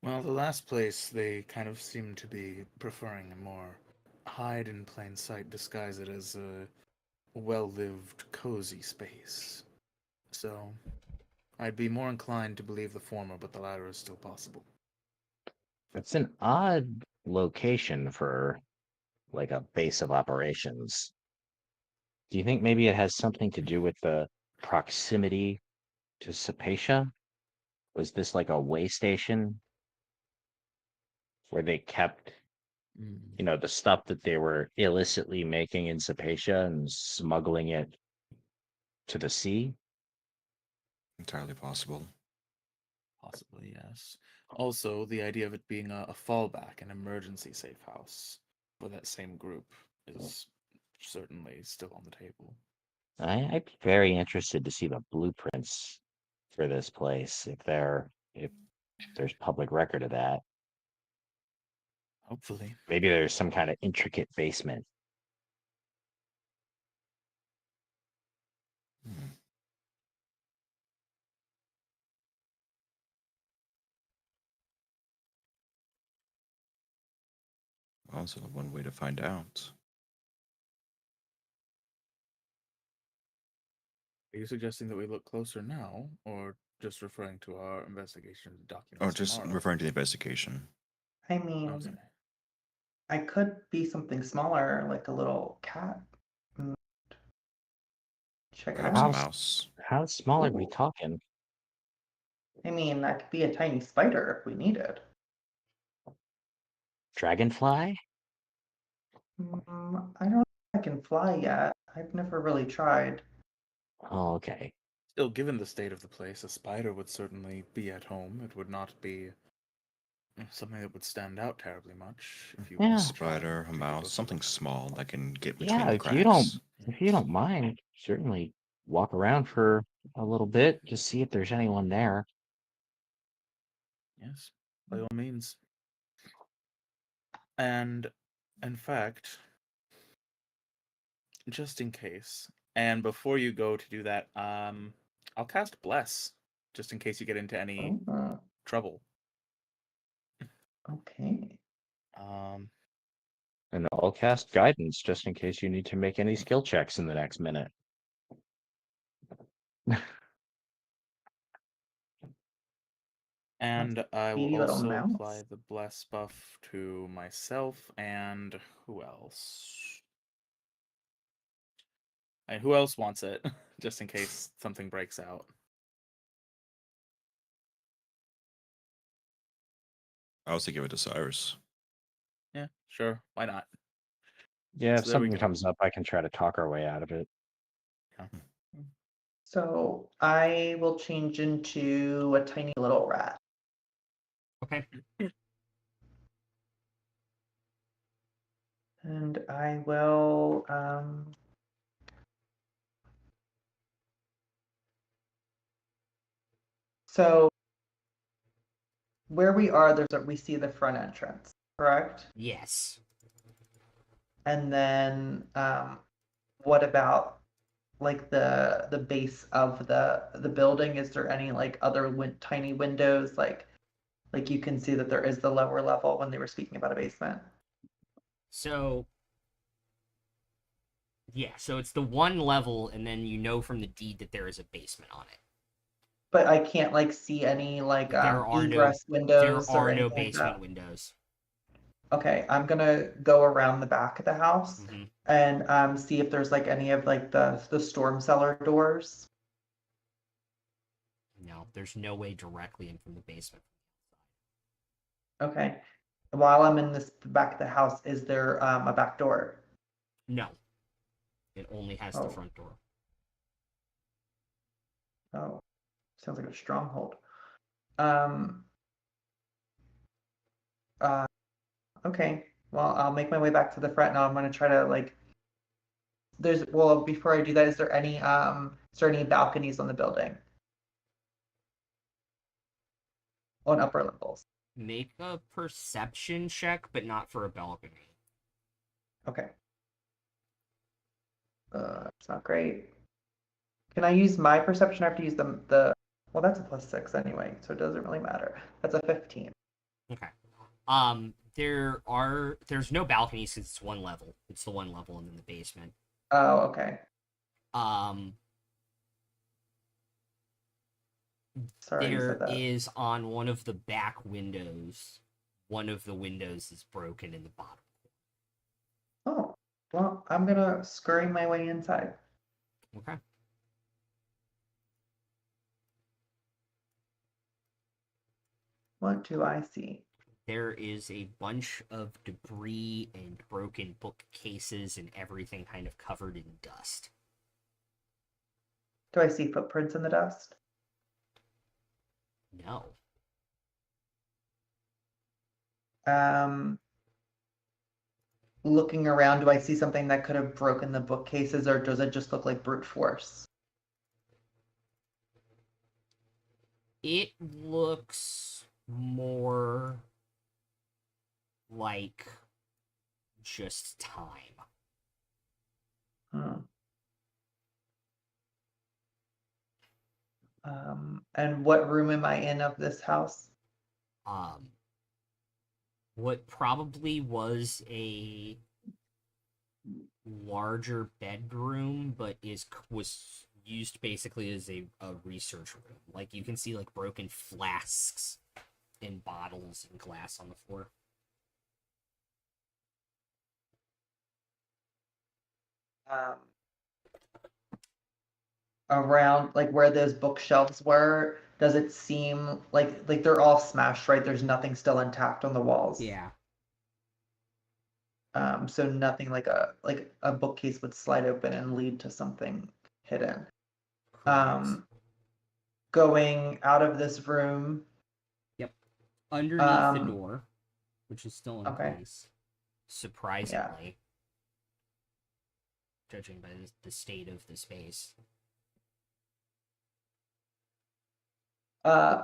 Well, the last place, they kind of seem to be preferring a more hide in plain sight, disguise it as a well-lived, cozy space. So, I'd be more inclined to believe the former, but the latter is still possible. It's an odd location for like a base of operations. Do you think maybe it has something to do with the proximity to Sapatia? Was this like a way station where they kept, Mm. the stuff that they were illicitly making in Sapatia and smuggling it to the sea? Entirely possible. Possibly, yes. Also, the idea of it being a fallback, an emergency safe house for that same group is certainly still on the table. I'd be very interested to see the blueprints for this place if there's public record of that. Hopefully. Maybe there's some kind of intricate basement. Hmm. Also, one way to find out. Are you suggesting that we look closer now, or just referring to our investigation Or documents just tomorrow? referring to the investigation. I mean, Okay. I could be something smaller, like a little cat. Mm, Check it Perhaps a out. mouse. How small are we Ooh. talking? I mean, that could be a tiny spider if we needed. Dragonfly? I don't know if I can fly yet. I've never really tried. Oh, okay. Still, given the state of the place, a spider would certainly be at home. It would not be something that would stand out terribly much if you Yeah. wanted to try Spider, a and take mouse, closer something look. small that can get between Yeah, the if you don't cracks. if you don't mind, certainly walk around for a little bit, just see if there's anyone there. Yes, by all means. And in fact, just in case, and before you go to do that, I'll cast Bless, just in case you get into any trouble. Okay. Um, And I'll cast guidance just in case you need to make any skill checks in the next minute. and I will speedy little also mouse. apply the Bless buff to myself and who else? And who else wants it, just in case something breaks out? I also give it to Cyrus. Yeah, sure. Why not? Yeah, if So there we something go. comes up, I can try to talk our way out of it. Yeah. So I will change into a tiny little rat. Okay. And I will so where we are, we see the front entrance, correct? Yes. And then what about like the base of the building? Is there any like other tiny windows like you can see that there is the lower level when they were speaking about a basement? So yeah, so it's the one level, and then you know from the deed that there is a basement on it. But I can't like see any like There are egress there windows or are no anything like basement that. windows. Okay, I'm gonna go around the back of the house Hmm. and see if there's like any of like the storm cellar doors. No, there's no way directly in from the basement. Okay. While I'm in the back of the house, is there a back door? No, it only has the Oh. front door. Oh, sounds like a stronghold. Um. Okay. Well, I'll make my way back to the front now. I'm gonna try to like. Before I do that, is there any balconies on the building? On upper levels. Make a perception check, but not for a balcony. Okay. It's not great. Can I use my perception? I have to use the well, that's a +6 anyway, so it doesn't really matter. That's a 15. Okay. There's no balconies since it's one level. It's the one level and then the basement. Oh, okay. Sorry, you There said that. is on one of the back windows. One of the windows is broken in the bottom. Oh, well, I'm gonna scurry my way inside. Okay. What do I see? There is a bunch of debris and broken bookcases and everything kind of covered in dust. Do I see footprints in the dust? No. Looking around, do I see something that could have broken the bookcases, or does it just look like brute force? It looks more like just time. Hmm. And what room am I in of this house? What probably was a larger bedroom, but was used basically as a research room. Like you can see like broken flasks and bottles and glass on the floor. Around like where those bookshelves were, does it seem like they're all smashed, right? There's nothing still intact on the walls. Yeah. So nothing like a bookcase would slide open and lead to something hidden. Correct. Going out of this room. Yep. Underneath the Um, door, which is still in okay. place. Surprisingly. Judging by the state of the space.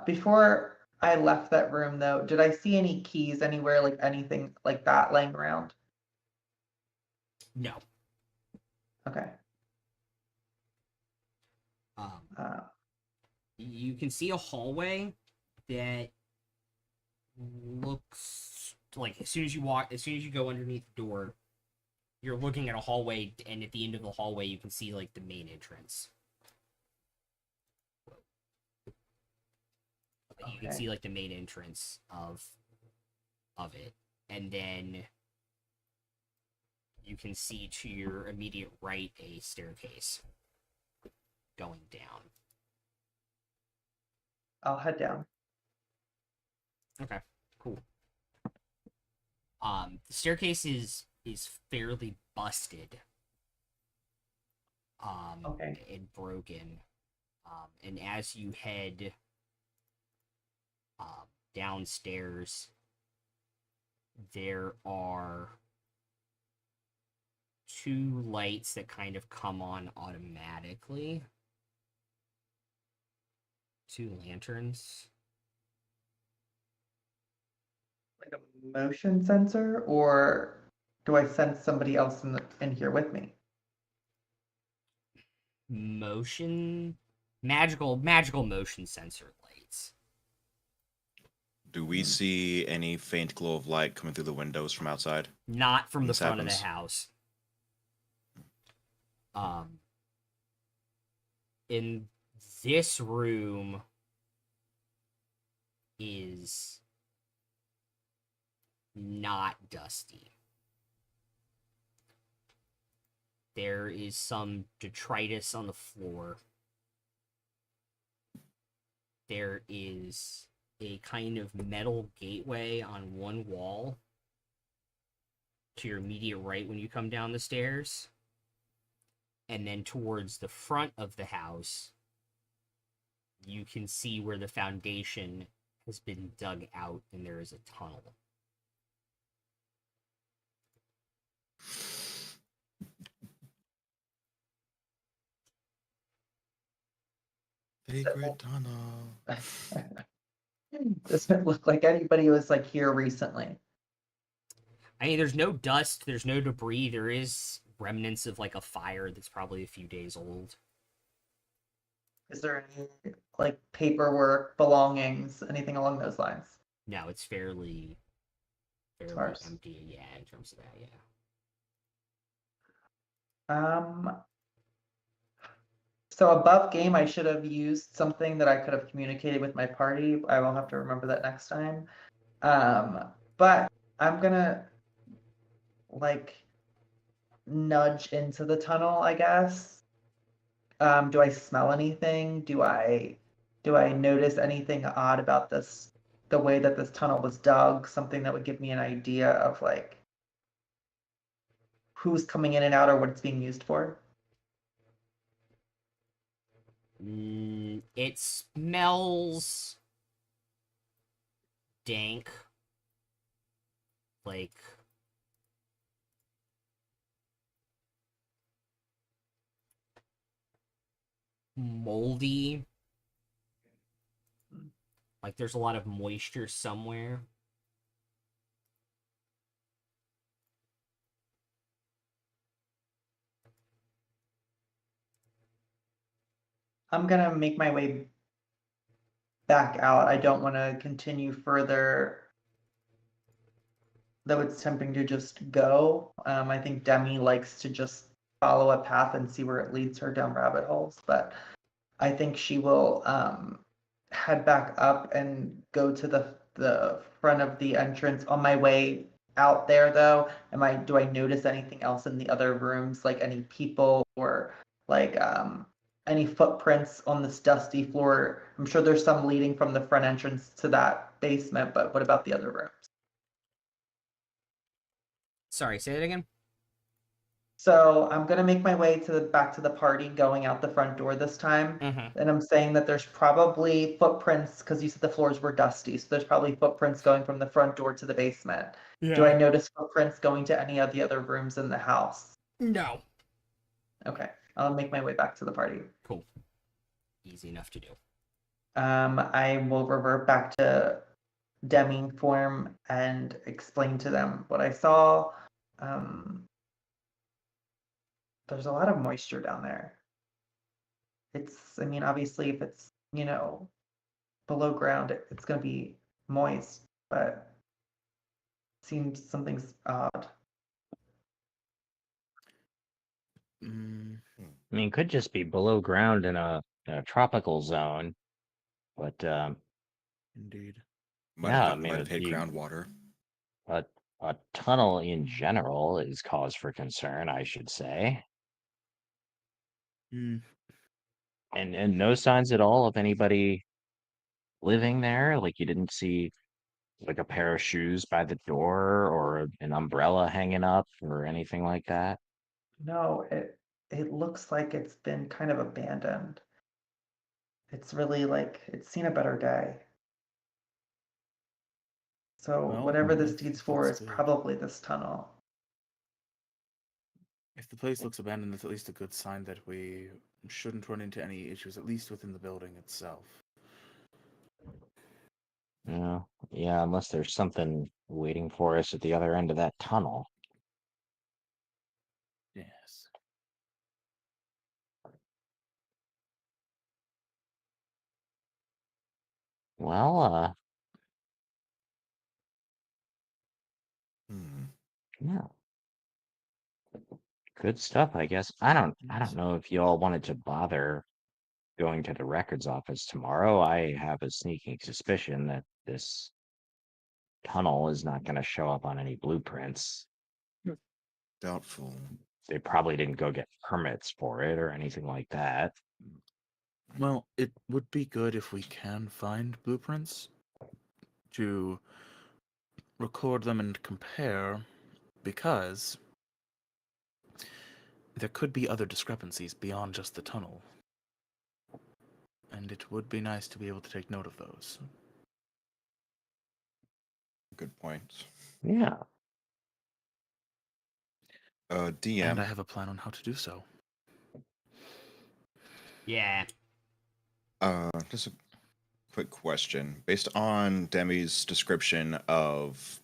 Before I left that room though, did I see any keys anywhere, like anything like that laying around? No. Okay. You can see a hallway that looks like as soon as you go underneath the door, you're looking at a hallway, and at the end of the hallway, you can see like the main entrance. You can see like the main entrance of it, and then you can see to your immediate right a staircase going down. I'll head down. Okay, cool. The staircase is fairly busted. And broken. And as you head downstairs, there are two lights that kind of come on automatically. Two lanterns. Like a motion sensor, or do I sense somebody else in here with me? Magical motion sensor lights. Do we see any faint glow of light coming through the windows from outside? Not from When the this front of happens? the house. In this room is not dusty. There is some detritus on the floor. There is a kind of metal gateway on one wall to your immediate right when you come down the stairs. And then towards the front of the house, you can see where the foundation has been dug out and there is a tunnel. Secret tunnel. Doesn't look like anybody was like here recently. I mean, there's no dust, there's no debris, there is remnants of like a fire that's probably a few days old. Is there any like paperwork, belongings, anything along those lines? No, it's fairly Sparse. empty. Yeah, in terms of that, yeah. So above game, I should have used something that I could have communicated with my party. I will have to remember that next time. But I'm gonna like nudge into the tunnel, I guess. Do I smell anything? Do I notice anything odd about this, the way that this tunnel was dug? Something that would give me an idea of like who's coming in and out or what it's being used for? It smells dank. Like moldy. Like there's a lot of moisture somewhere. I'm gonna make my way back out. I don't want to continue further. Though it's tempting to just go. I think Demi likes to just follow a path and see where it leads her down rabbit holes, but I think she will head back up and go to the front of the entrance. On my way out there, though, do I notice anything else in the other rooms, like any people or like any footprints on this dusty floor? I'm sure there's some leading from the front entrance to that basement, but what about the other rooms? Sorry, say it again. So I'm gonna make my way back to the party, going out the front door this time. Mm-hmm. And I'm saying that there's probably footprints because you said the floors were dusty, so there's probably footprints going from the front door to the basement. Yeah. Do I notice footprints going to any of the other rooms in the house? No. Okay, I'll make my way back to the party. Cool. Easy enough to do. I will revert back to Demi form and explain to them what I saw. There's a lot of moisture down there. I mean, obviously, if it's, below ground, it's going to be moist, but seems something's odd. Mm, I mean, could just be below ground in a tropical zone, but indeed. Yeah, I Might mean, have hit groundwater. a a tunnel in general is cause for concern, I should say, Mm, and no signs at all of anybody living there. Like you didn't see like a pair of shoes by the door or an umbrella hanging up or anything like that. No, it looks like it's been kind of abandoned. It's really like it's seen a better day. So Well, whatever this if deed's for that's is the- probably this tunnel. If the place looks abandoned, that's at least a good sign that we shouldn't run into any issues, at least within the building itself. Yeah, unless there's something waiting for us at the other end of that tunnel. Yes. Well, Hmm. yeah. Good stuff, I guess. I don't know if you all wanted to bother going to the records office tomorrow. I have a sneaking suspicion that this tunnel is not going to show up on any blueprints. Doubtful. They probably didn't go get permits for it or anything like that. Well, it would be good if we can find blueprints to record them and compare, because there could be other discrepancies beyond just the tunnel. And it would be nice to be able to take note of those. Good point. Yeah. DM. And I have a plan on how to do so. Yeah. Just a quick question. Based on Demi's description of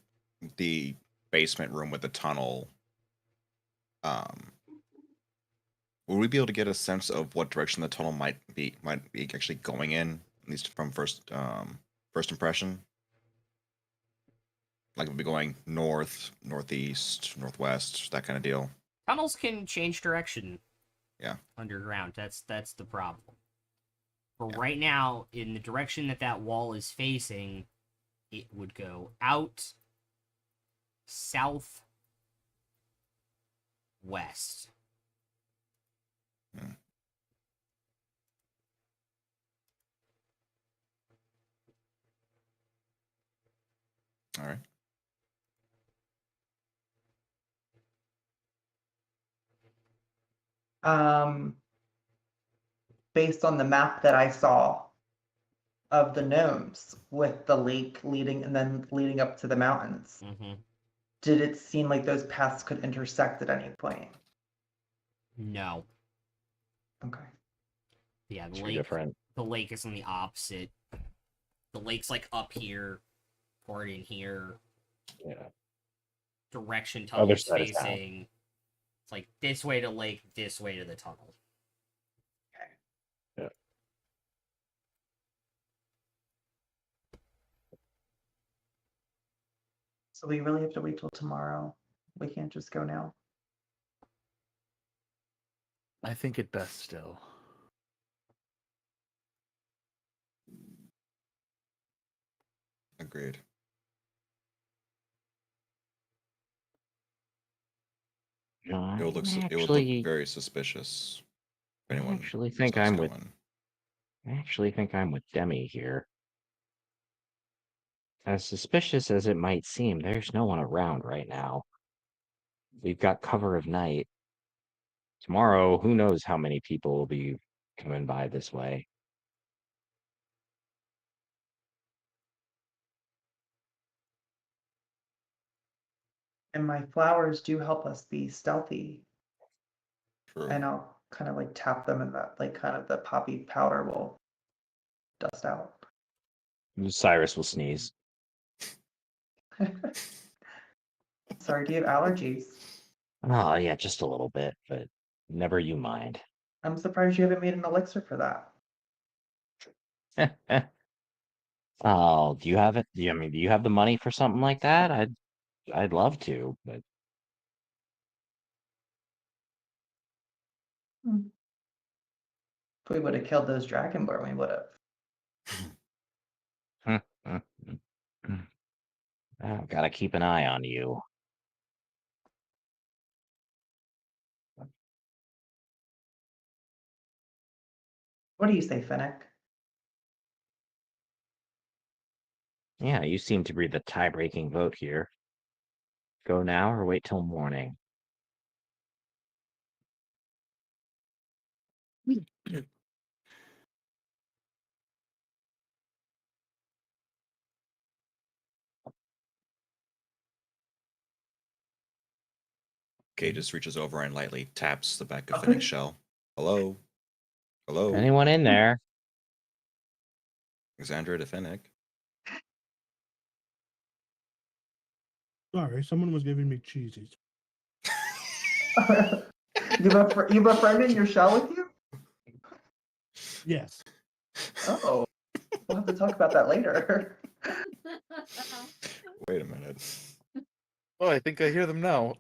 the basement room with the tunnel, will we be able to get a sense of what direction the tunnel might be actually going in, at least from first impression? Like we'll be going north, northeast, northwest, that kind of deal. Tunnels can change direction. Yeah. Underground. That's the problem. But Yeah. right now, in the direction that wall is facing, it would go out south west. All right. Based on the map that I saw of the gnomes with the lake leading and then leading up to the mountains, Mm-hmm. did it seem like those paths could intersect at any point? No. Okay. Yeah, the Two lake. different. The lake is on the opposite. The lake's like up here, or in here. Yeah. Direction Other tunnel's side is down. facing. It's like this way to lake, this way to the tunnel. So we really have to wait till tomorrow. We can't just go now. I think it best still. Agreed. No, It would look actually, very suspicious. If I anyone actually think starts I'm with. going. I actually think I'm with Demi here. As suspicious as it might seem, there's no one around right now. We've got cover of night. Tomorrow, who knows how many people will be coming by this way. And my flowers do help us be stealthy. True. And I'll kind of like tap them and that like kind of the poppy powder will dust out. Cyrus will sneeze. Sorry, do you have allergies? Oh, yeah, just a little bit, but never you mind. I'm surprised you haven't made an elixir for that. Oh, do you have it? Do you have the money for something like that? I'd love to, but If we would have killed those dragonborn, we would have. I've got to keep an eye on you. What do you say, Finnick? Yeah, you seem to be the tie-breaking vote here. Go now or wait till morning? Kay just reaches over and lightly taps the back of Okay. Finnick's shell. Hello? Hello? Anyone in there? Alexandra to Finnick. Sorry, someone was giving me cheesies. You have a friend in your shell with you? Yes. Oh, we'll have to talk about that later. Wait a minute. Oh, I think I hear them now.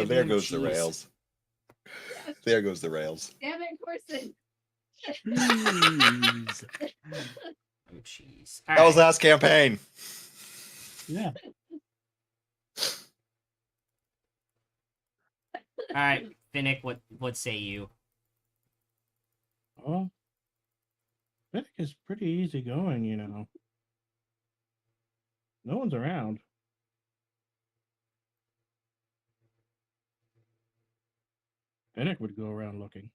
giving There him goes the cheese. rails. There goes the rails. Damn it, Corson. Cheese. Oh, jeez. That was last campaign. Yeah. All right, Finnick, what say you? Oh. I think it's pretty easy going, you know. No one's around. Finnick would go around looking.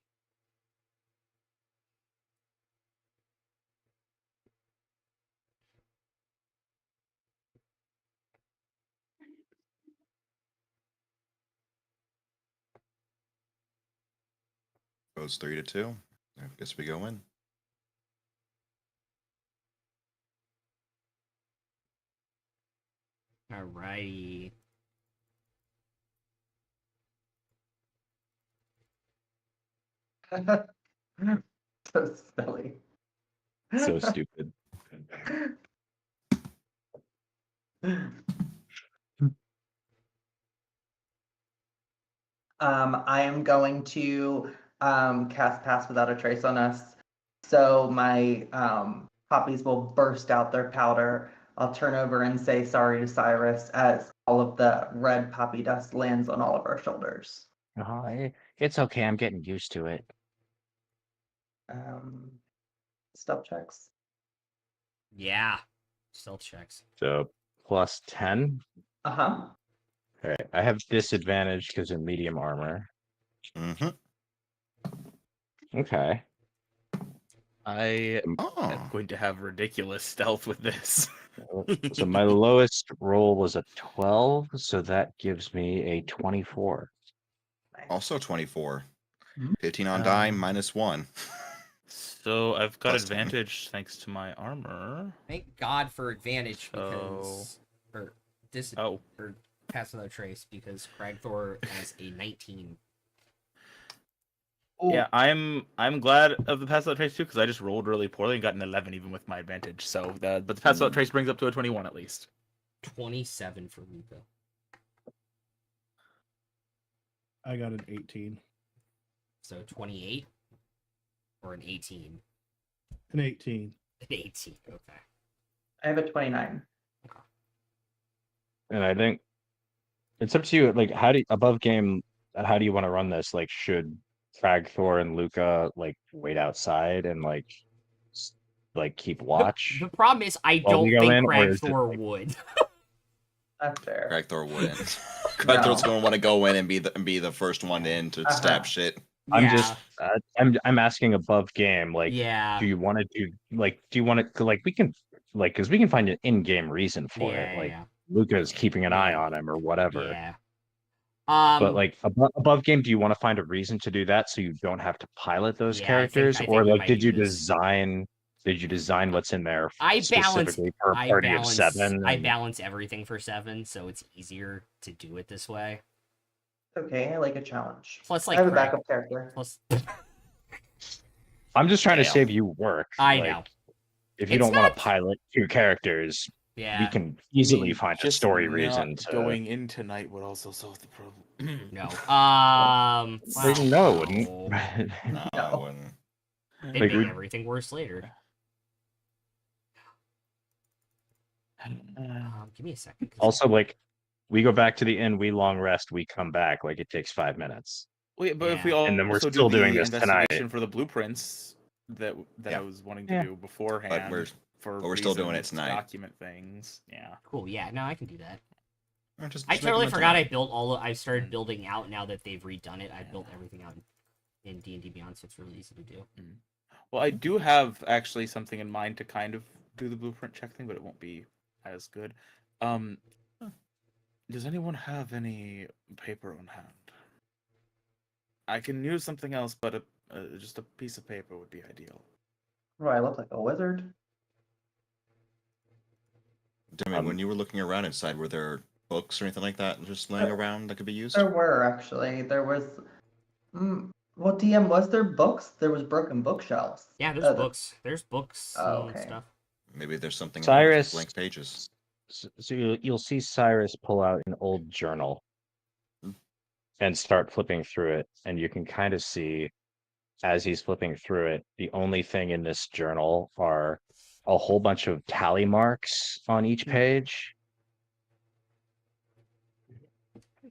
Goes 3-2. I guess we go in. Alrighty. So silly. So stupid. I am going to cast Pass Without a Trace on us. So my poppies will burst out their powder. I'll turn over and say sorry to Cyrus as all of the red poppy dust lands on all of our shoulders. It's okay. I'm getting used to it. Um, stealth checks. Yeah. Stealth checks. So plus 10. Uh-huh. Okay. I have disadvantage because of medium armor. Mm-hmm. Okay. I am Oh. going to have ridiculous stealth with this. So my lowest roll was a 12, so that gives me a 24. Also 24. Hmm? 15 on die, Um, -1. So I've got Plus 10. advantage thanks to my armor. Thank God for advantage So- because or Oh, or Pass Without Trace because Cragthor has a 19. yeah, I'm glad of the pass without trace too because I just rolled really poorly and got an 11 even with my advantage. So but the pass without trace brings up to a 21 at least. 27 for Luca. I got an 18. So 28 or an 18. An 18. An 18. Okay. I have a 29. And I think it's up to you. Like, how do you, above game? How do you want to run this? Like, should Cragthor and Luca like wait outside and like keep watch The problem is I while we don't go think in, or is it Cragthor like, would. That's fair. Cragthor wouldn't. Cragthor's going to want to go in and be the first one in to Uh-huh. stab shit. I'm just I'm asking above game. Like, Yeah. do you want to do you want to like we can like because we can find an in-game reason for it. Like Yeah. Luca's keeping an eye Maybe. on him or whatever. Yeah. But like above game, do you want to find a reason to do that so you don't have to pilot those Yeah, characters, I think or we like might did do you this. design what's in there I specifically for a party of 7? I and- balance everything for 7, so it's easier to do it this way. Okay, I like a challenge. Plus, I like have a Crag, backup character. plus I'm just trying to Damn. save you work. I like, know. If you It's don't want not- to pilot 2 characters, we Yeah. can easily Me find a just story not reason to. going in tonight would also solve the problem. No. Like, no, it wouldn't. No, I No. wouldn't. They Like, make we- everything worse later. Give me a second. 'cause Also, like, we go back to the inn, we long rest, we come back. Like, it takes 5 minutes. Wait, but if we Yeah. all And then we're also still do the doing this tonight. investigation for the blueprints that Yeah. I was wanting to Yeah. do beforehand, But we're still doing it reasons to tonight. document things. Yeah. cool. Yeah. No, I can do that. Just I make totally them forgot I tonight. built all. I started building out now that they've redone it. I built everything out in D&D Beyond, so it's really easy to do. Well, I do have actually something in mind to kind of do the blueprint check thing, but it won't be as good. Does anyone have any paper on hand? I can use something else, but just a piece of paper would be ideal. Do I look like a wizard? Demi, when you were looking around inside, were there books or anything like that just laying around that could be used? There were actually. There was. Well, DM, was there books? There was broken bookshelves. Yeah, there's Oh, books. There's books Oh, and okay. stuff. Maybe there's something in Cyrus- those blank pages. So you'll see Cyrus pull out an old journal Hmm. and start flipping through it, and you can kind of see as he's flipping through it, the only thing in this journal are a whole bunch of tally marks on each page.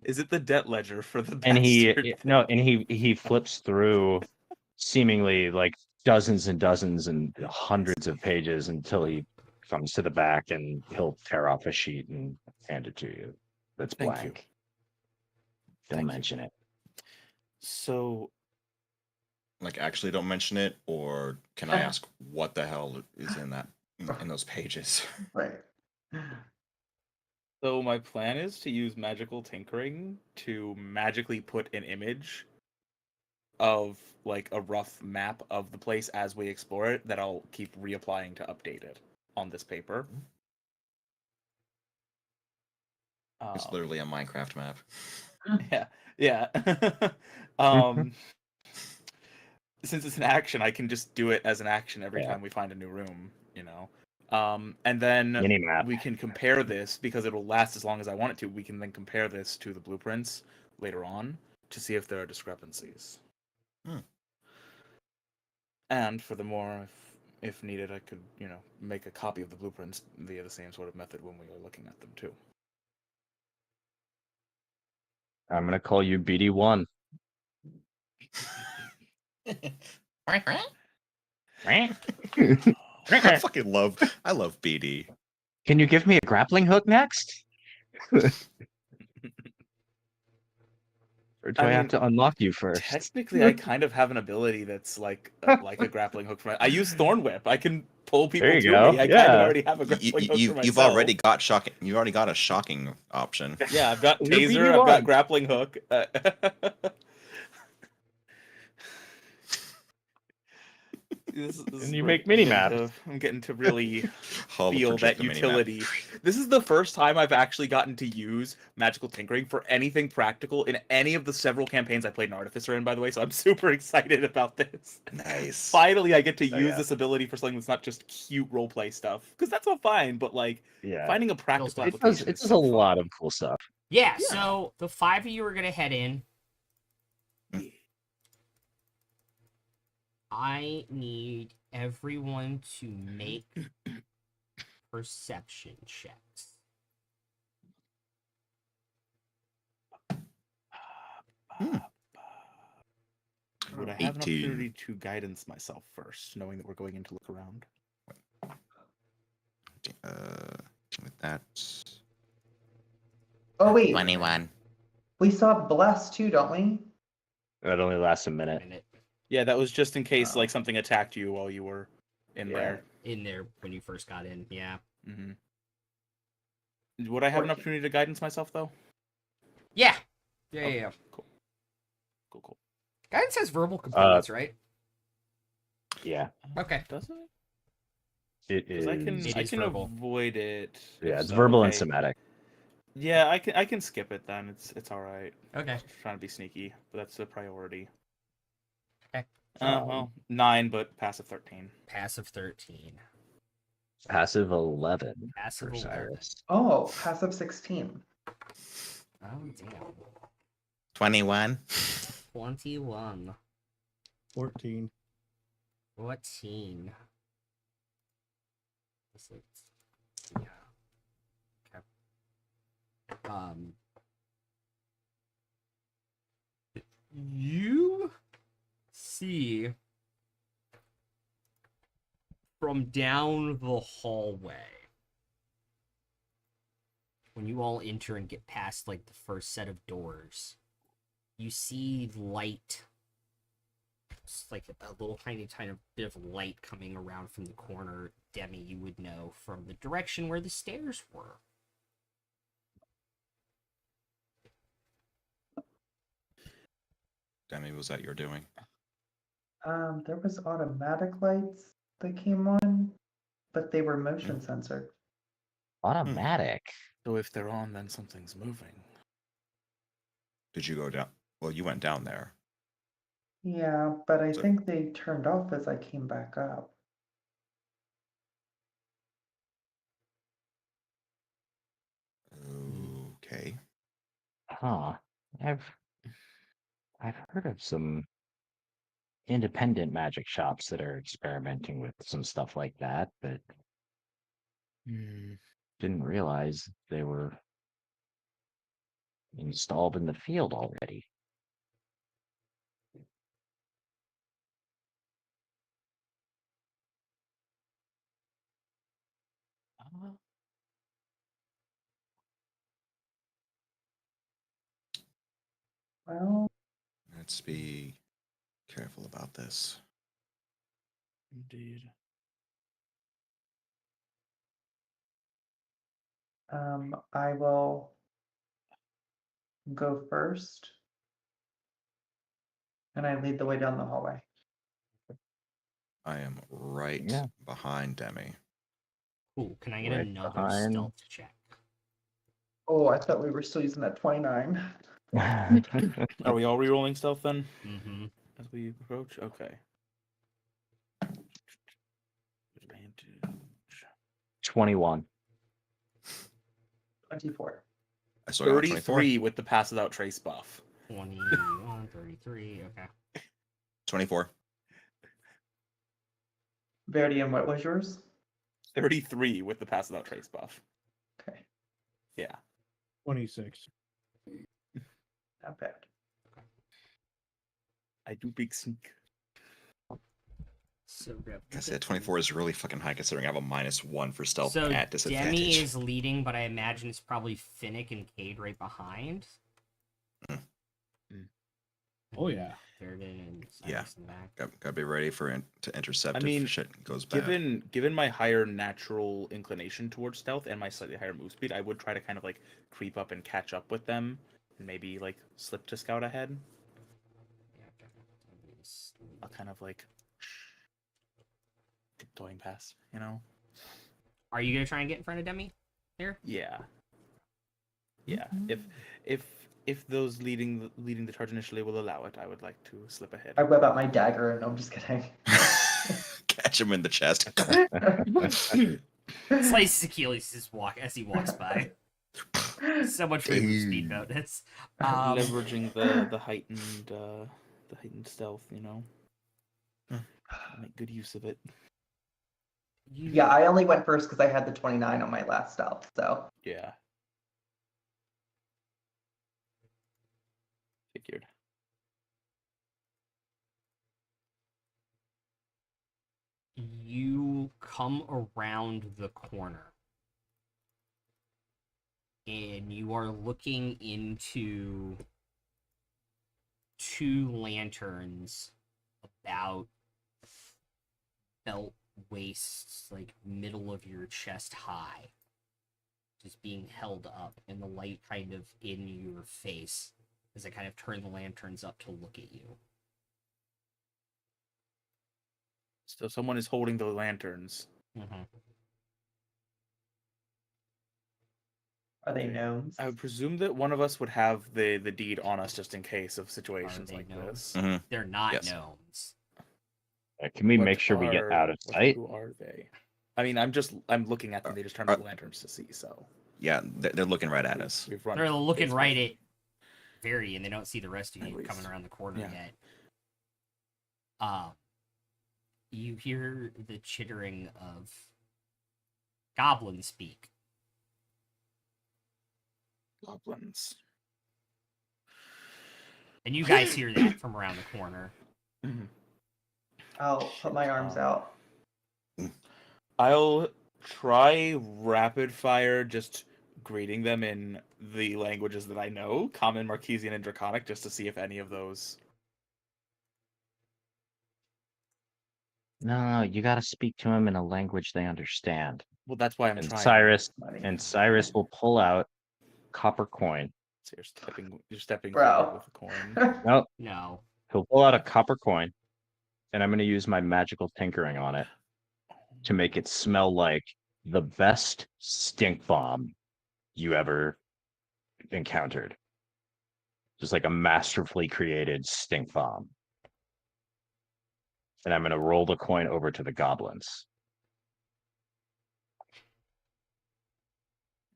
Is it the debt ledger for the And bastard? he flips through seemingly like dozens and dozens and hundreds of pages until he comes to the back and he'll tear off a sheet and hand it to you. That's Thank you. blank. Don't Thank you. mention it. So Like, actually don't mention it, or can I ask what the hell is in that in those pages? Right. So my plan is to use magical tinkering to magically put an image of like a rough map of the place as we explore it that I'll keep reapplying to update it on this paper. It's literally a Minecraft map. Yeah. um, since it's an action, I can just do it as an action every Yeah. time we find a new room, you know. And then Mini map. we can compare this because it'll last as long as I want it to. We can then compare this to the blueprints later on to see if there are discrepancies. Hmm. And furthermore, if needed, I could, make a copy of the blueprints via the same sort of method when we are looking at them too. I'm gonna call you BD1. I love BD. Can you give me a grappling hook next? Or do I have to unlock you first? Technically, I kind of have an ability that's like a grappling hook. I use Thorn Whip. I can pull people There you to go, me. I kind yeah. of already have a grappling hook for myself. You've already got shocking. You've already got a shocking option. Yeah, I've got You're taser. I've got BD1. grappling hook. And you make mini maps. I'm getting to really Hall of feel that Projecta minimap. utility. This is the first time I've actually gotten to use magical tinkering for anything practical in any of the several campaigns I played an artificer in, by the way, so I'm super excited about this. Nice. Finally, I get to use yeah. this ability for something that's not just cute roleplay stuff, because that's all fine, but like Yeah. finding a practical It application does is a so lot fun. of cool stuff. Yeah, Yeah. so the 5 of you are gonna head in. I need everyone to make perception checks. Would I have an 18. opportunity to guidance myself first, knowing that we're going in to look around? With that. Oh wait, 21. we saw Bless too, don't we? That only lasts a minute. Yeah, that was just in case Oh. like something attacked you while you were in Yeah. there. In there when you first got in, yeah. Mm-hmm. Would I have an 14. opportunity to guidance myself though? Yeah. Yeah, Okay, yeah. Cool. Guidance has verbal components, right? Yeah. Okay. Does it? It Because is. I is can verbal. avoid it. Yeah, if it's so. verbal and Okay. somatic. Yeah, I can skip it then. It's all right. Okay. Just trying to be sneaky, but that's the priority. Okay. Well, 9, but passive 13. Passive 13. Passive 11 Passive for 11. Cyrus. Oh, passive 16. Oh, damn. 21. 21. 14. 14. Is it? Yeah. Okay. You see from down the hallway when you all enter and get past like the first set of doors, you see light. It's like a little tiny bit of light coming around from the corner. Demi, you would know from the direction where the stairs were. Demi, was that your doing? There was automatic lights that came on, but they were motion censored. Automatic. So if they're on, then something's moving. Did you go down? Well, you went down there. Yeah, but I So- think they turned off as I came back up. Okay. Huh. I've heard of some independent magic shops that are experimenting with some stuff like that, but didn't realize they were installed in the field already. Well, Let's be careful about this. Indeed. I will go first, and I lead the way down the hallway. I am right Yeah. behind Demi. Cool. Can I get Right another behind. stealth check? Oh, I thought we were still using that 29. Are we all rerolling stealth then? Mm-hmm. As we approach? Okay. Advantage. 21. 24. I still got 24. 33 with the pass without trace buff. 21, 33, okay. 24. Verity, and what was yours? 33 with the pass without trace buff. Okay, Yeah. 26. not bad. I do big sneak. So grab. I said 24 is really fucking high considering I have a -1 for stealth So at disadvantage. Demi is leading, but I imagine it's probably Finnick and Cade right behind. Oh, yeah. Third and Yeah. Cyrus in the back. Gotta be ready for to intercept I mean, if shit goes bad. Given my higher natural inclination towards stealth and my slightly higher move speed, I would try to kind of like creep up and catch up with them, and maybe like slip to scout ahead. Yeah, okay. I'll kind of like tiptoeing past, you know? Are you gonna try and get in front of Demi here? Yeah. Yeah. If those leading the charge initially will allow it, I would like to slip ahead. I whip out my dagger and I'm just kidding. Catch him in the chest. Slices Achilles as he walks by. So much for the speed bonus. Leveraging the heightened stealth, you know. I'll make good use of it. Yeah, I only went first because I had the 29 on my last stealth, so. Yeah. Figured. You come around the corner. And you are looking into 2 lanterns about belt waists, like middle of your chest high, just being held up, and the light kind of in your face as I kind of turn the lanterns up to look at you. So someone is holding the lanterns. Mm-hmm. Are they Okay. gnomes? I would presume that one of us would have the deed on us just in case of situations they like gnomes? this. Mhm. They're not Yes. gnomes. Can we What make sure we get are- out of what- sight? Who are they? I mean, I'm looking at them. They just turned on the lanterns to see. So Yeah, they're looking right at us. we've run. They're looking basically- right at Verity, and they don't see the rest of you Anyways, coming around the corner yeah. yet. You hear the chittering of goblin speak. goblins. And you guys hear that from around the corner. I'll put my arms out. I'll try rapid fire, just greeting them in the languages that I know, Common, Marquesian, and Draconic, just to see if any of those. No, you got to speak to him in a language they understand. Well, that's why I'm And trying. Cyrus will pull out copper coin. So you're stepping Bro. forward with a coin. No, No. he'll pull out a copper coin, and I'm going to use my magical tinkering on it to make it smell like the best stink bomb you ever encountered. Just like a masterfully created stink bomb. And I'm going to roll the coin over to the goblins.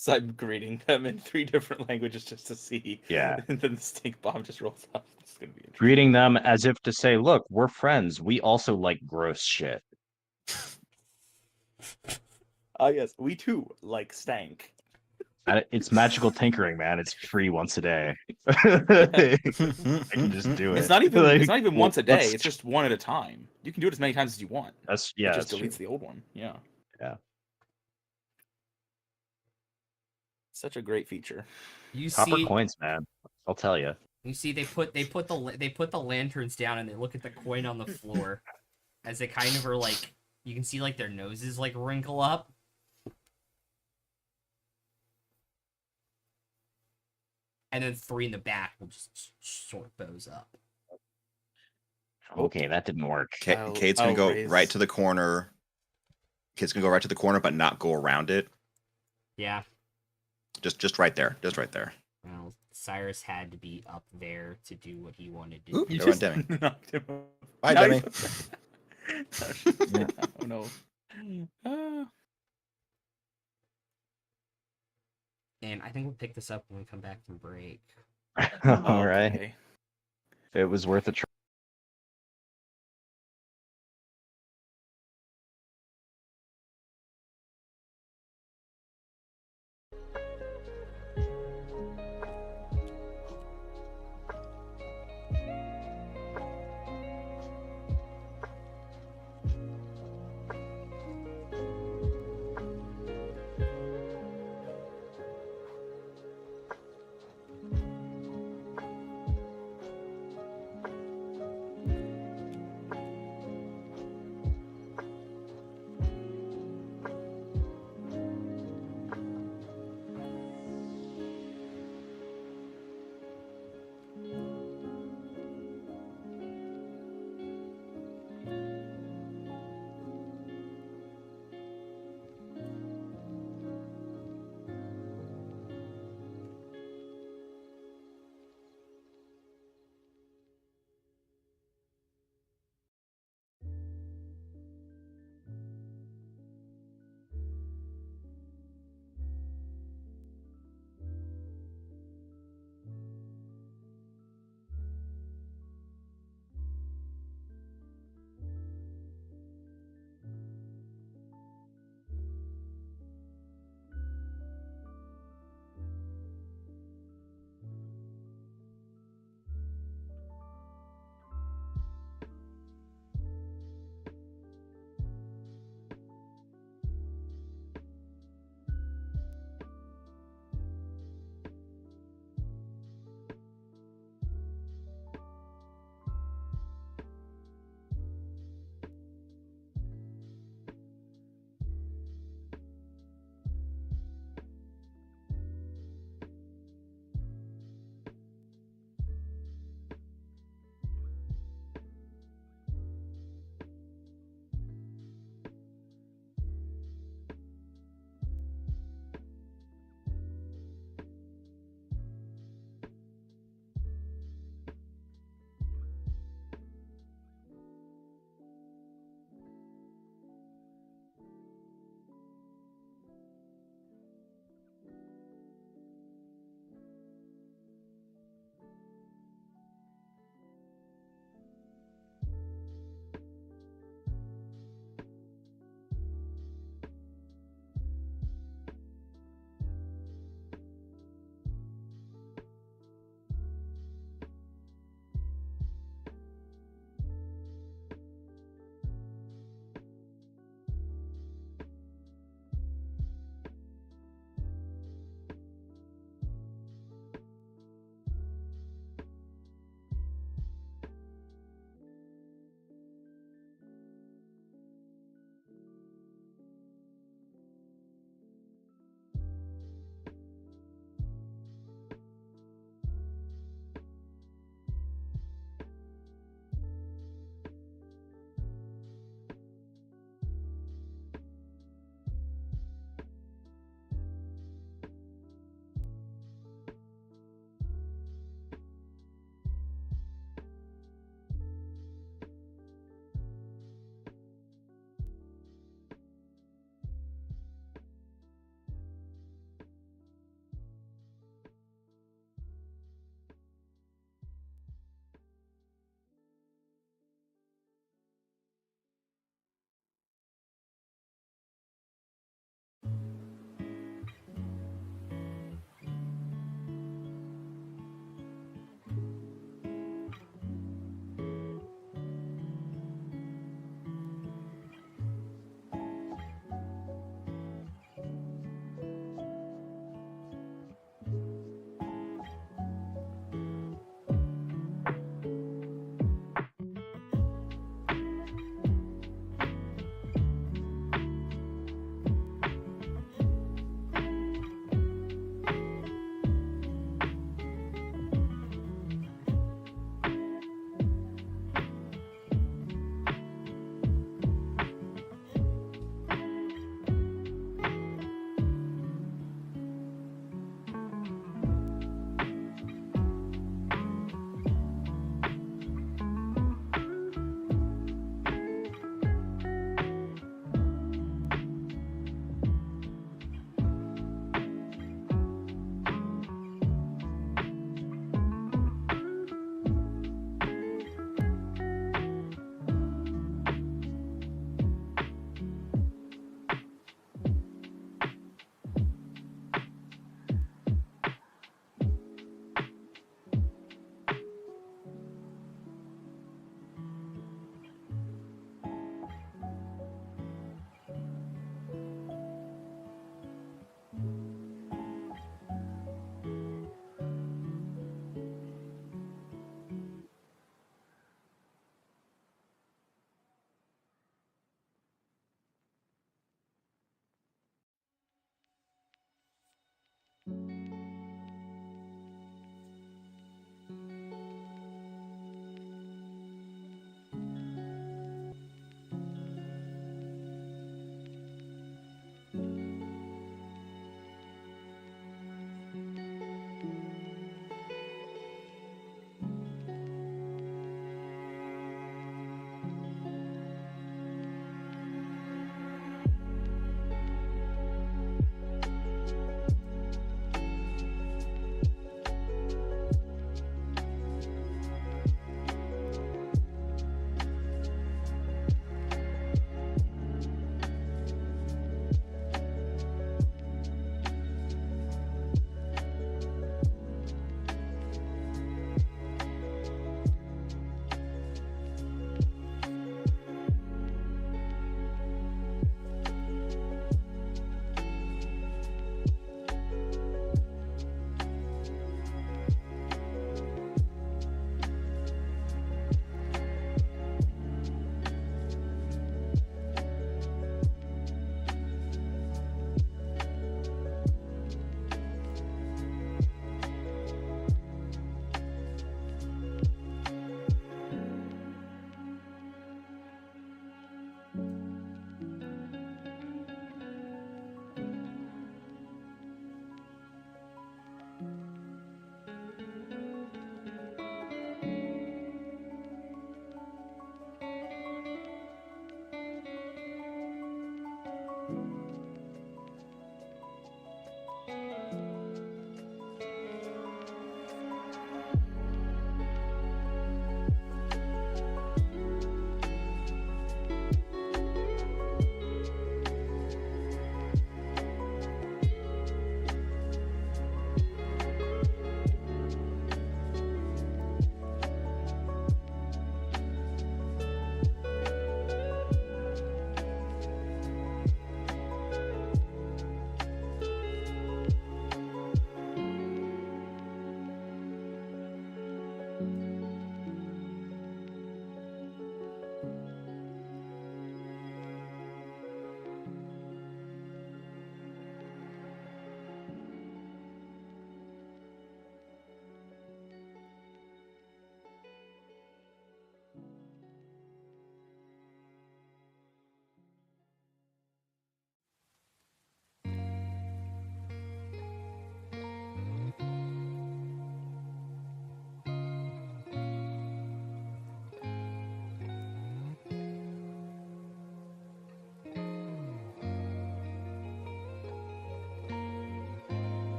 So I'm greeting them in 3 different languages just to see. Yeah. And then the stink bomb just rolls off. This is gonna be interesting. Greeting them as if to say, look, we're friends. We also like gross shit. Yes, we too like stank. It's magical tinkering, man. It's free once a day. I can just do it. It's not even. Like, It's not even well, once a day. let's- It's just one at a time. You can do it as many times as you want. That's It yeah. just That's deletes true. the old one. Yeah. Yeah. Such a great feature. You Copper see, coins, man. I'll tell you. you see, they put the lanterns down and they look at the coin on the floor, as they kind of are like, you can see like their noses like wrinkle up. And then 3 in the back will just sort those up. Okay, that didn't work. Cade's gonna I'll go raise- right to the corner. Cade's gonna go right to the corner, but not go around it. Yeah. Just right there. Just right there. Well, Cyrus had to be up there to do what he wanted to Oop, do. You there went just Demi. knocked him. Bye, No, Demi. Oh no. And I think we'll pick this up when we come back from break. All right. Okay. It was worth a try.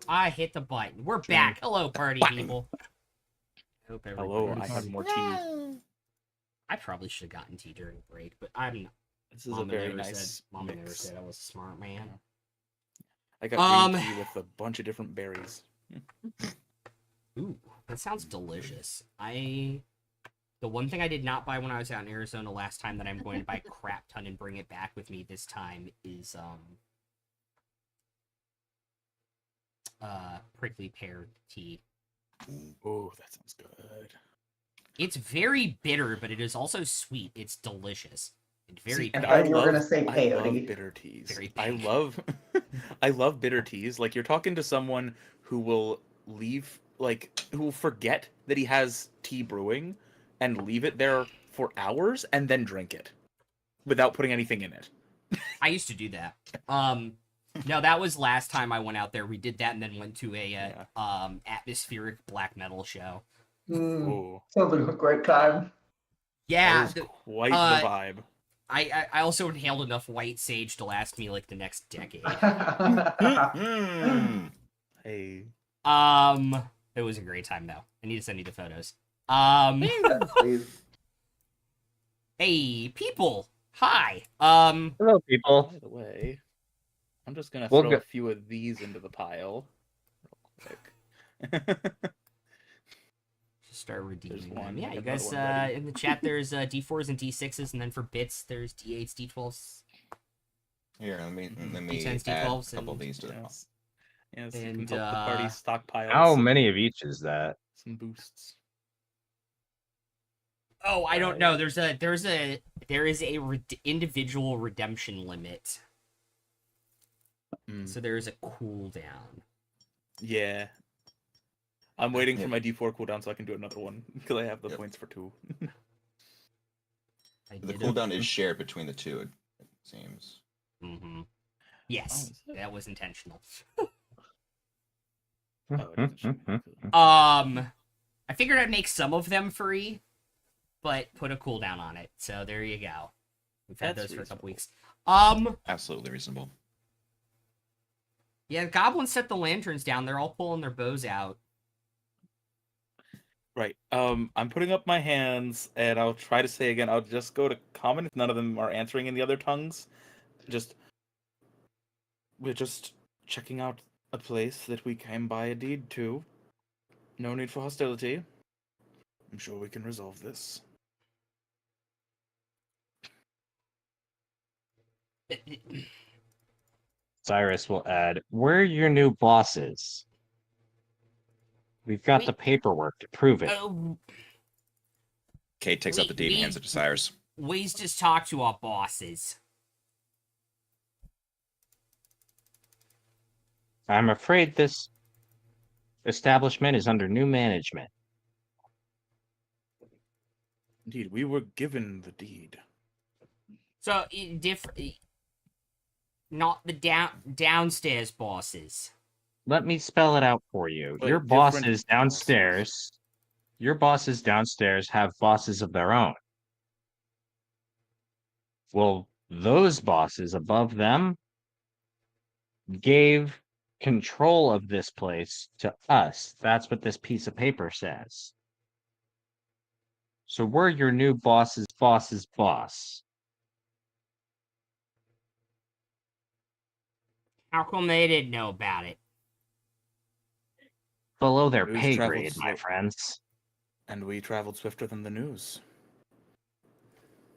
I hit the button. We're back. Hello, party people. Hope everybody. Hello, I have more tea. I probably should have gotten tea during break, but I'm not. This is a very nice Mama never mix. said I was a smart man. I got green tea with a bunch of different berries. Ooh, that sounds delicious. The one thing I did not buy when I was out in Arizona last time that I'm going to buy a crap ton and bring it back with me this time is prickly pear tea. Oh, that sounds good. It's very bitter, but it is also sweet. It's delicious. And very and I thought you were gonna say I peyote. love bitter teas. Very I pink. love I love bitter teas. Like, you're talking to someone who will who will forget that he has tea brewing and leave it there for hours and then drink it without putting anything in it. I used to do that. No, that was last time I went out there. We did that and then went to a atmospheric black metal show. Oh, Sounds like a great time. Yeah, that is quite the vibe. I also inhaled enough white sage to last me like the next decade. Hey. It was a great time though. I need to send you the photos. Please. Hey, people. Hi. Hello, people. By the way, I'm just gonna We'll throw go- a few of these into the pile real quick. Just start redeeming There's them. one. Yeah, I you got another guys. one ready. In the chat, there's D4s and D6s, and then for bits, there's D8s, D12s. Here, let me D10s, add a D12s, couple of and- these to the Yes. Yes, you And, can help the party stockpile How some, many of each is that? some boosts. Oh, I don't know. There is a individual redemption limit. Mm. So there is a cooldown. Yeah. I'm waiting for Yep. my D4 cooldown so I can do another one because I have the Yep. points for 2. The cooldown is shared between the two, it seems. Mm-hmm. Yes, is it? that was intentional. Oh, it doesn't show me. I figured I'd make some of them free, but put a cooldown on it. So there you go. We've had That's those for a couple reasonable. weeks. Absolutely reasonable. Yeah, the goblins set the lanterns down. They're all pulling their bows out. Right. I'm putting up my hands, and I'll try to say again. I'll just go to common if none of them are answering in the other tongues. We're just checking out a place that we came by a deed to. No need for hostility. I'm sure we can resolve this. Cyrus will add, "We're your new bosses. We've got Wait. the paperwork to prove it." Kate takes out the deed and hands it to Cyrus. We just talk to our bosses. I'm afraid this establishment is under new management. Indeed, we were given the deed. So not the downstairs bosses. Let me spell it out for you. But Your different bosses downstairs, your bosses downstairs have bosses of their own. Well, those bosses above them gave control of this place to us. That's what this piece of paper says. So we're your new boss's boss's boss. How come they didn't know about it? Below their News pay traveled grade, my slow. friends. And we traveled swifter than the news.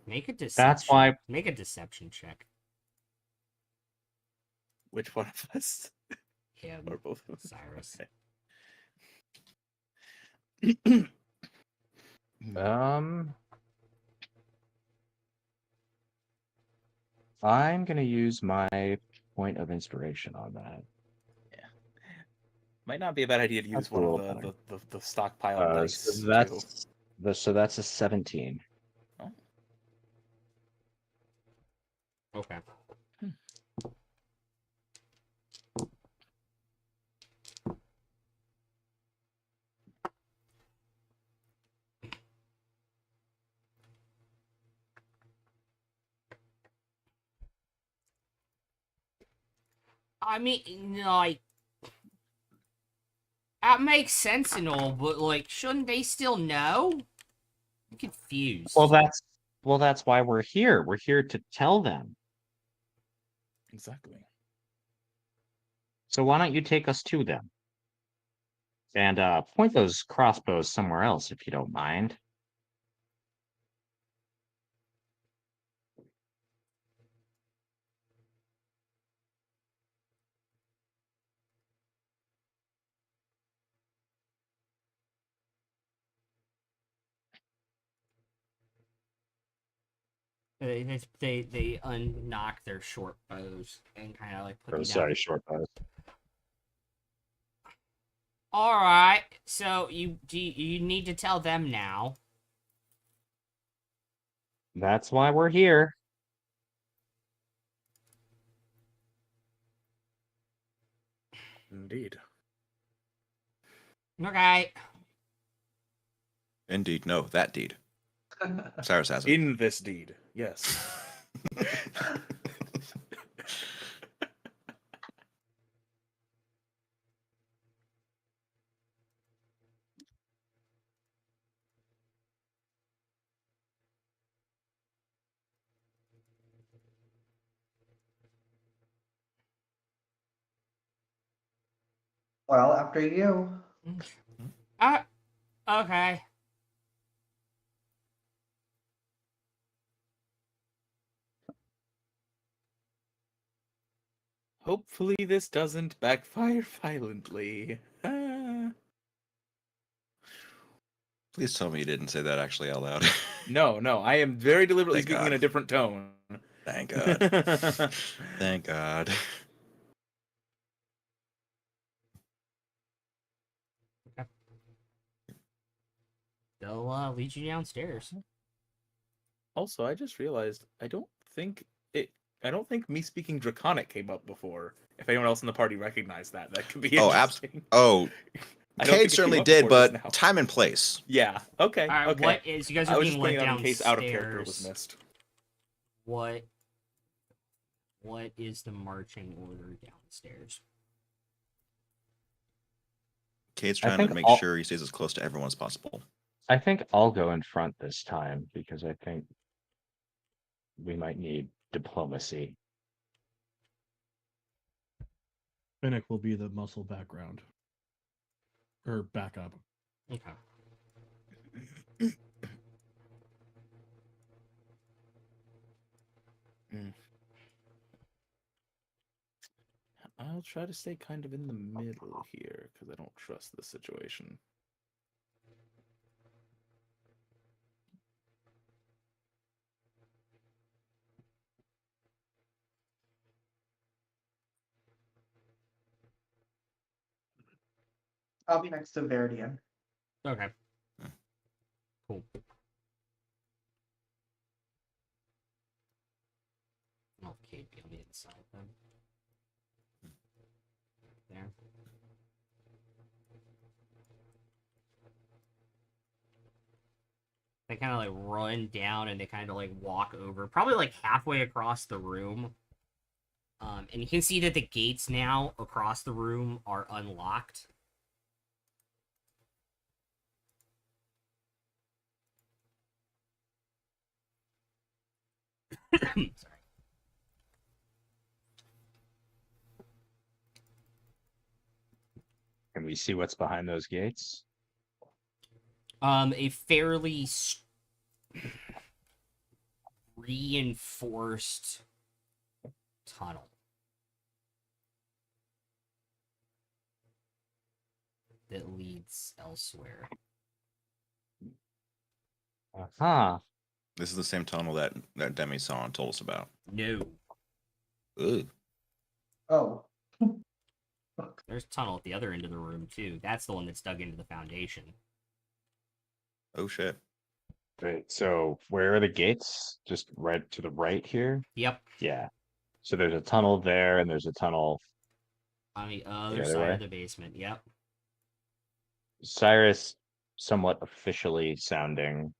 Make a deception. That's why Make a deception check. Which one of us? Him, Or both of us? Cyrus. Okay. I'm gonna use my point of inspiration on that. Might not be a bad idea to use That's a one of little the stockpile dice. So too. that's a 17. Okay. I mean, like, That makes sense and all, but like, shouldn't they still know? I'm confused. Well, that's why we're here. We're here to tell them. Exactly. So why don't you take us to them? And point those crossbows somewhere else if you don't mind. They unknock their short bows and kind of like put Oh, them sorry, down. short bows. All right, so you need to tell them now. That's why we're here. Indeed. Okay. Indeed, no, that deed. Cyrus has it. In this deed, yes. Well, after you. Okay. Hopefully this doesn't backfire violently. Please tell me you didn't say that actually out loud. No, I am very deliberately Thank speaking in God. a different tone. Thank God. Thank God. They'll lead you downstairs. Also, I just realized I don't think me speaking Draconic came up before. If anyone else in the party recognized that, that could be Oh, interesting. Oh, I don't think Cade it certainly came up did, before just but now. time and place. Yeah. Okay. All right. Okay. What is you guys I are was being just led bringing it up in case out of downstairs? character was missed. What is the marching order downstairs? Cade's I trying to think make all- sure he stays as close to everyone as possible. I think I'll go in front this time because I think we might need diplomacy. Finnick will be the muscle background. Or backup. Okay. I'll try to stay kind of in the middle here because I don't trust the situation. I'll be next to Veridian. Okay. Cool. Oh, Kate be on the inside then. There. They kind of like run down and they kind of like walk over, probably like halfway across the room. And you can see that the gates now across the room are unlocked. Sorry. Can we see what's behind those gates? A fairly reinforced tunnel that leads elsewhere. Uh-huh. This is the same tunnel that Demi saw and told us about. No. Ugh. Oh. There's a tunnel at the other end of the room, too. That's the one that's dug into the foundation. Oh shit. Wait, so where are the gates? Just right to the right here? Yep. Yeah. So there's a tunnel there and there's a tunnel. On the other The other side way? of the basement. Yep. Cyrus, somewhat officially sounding,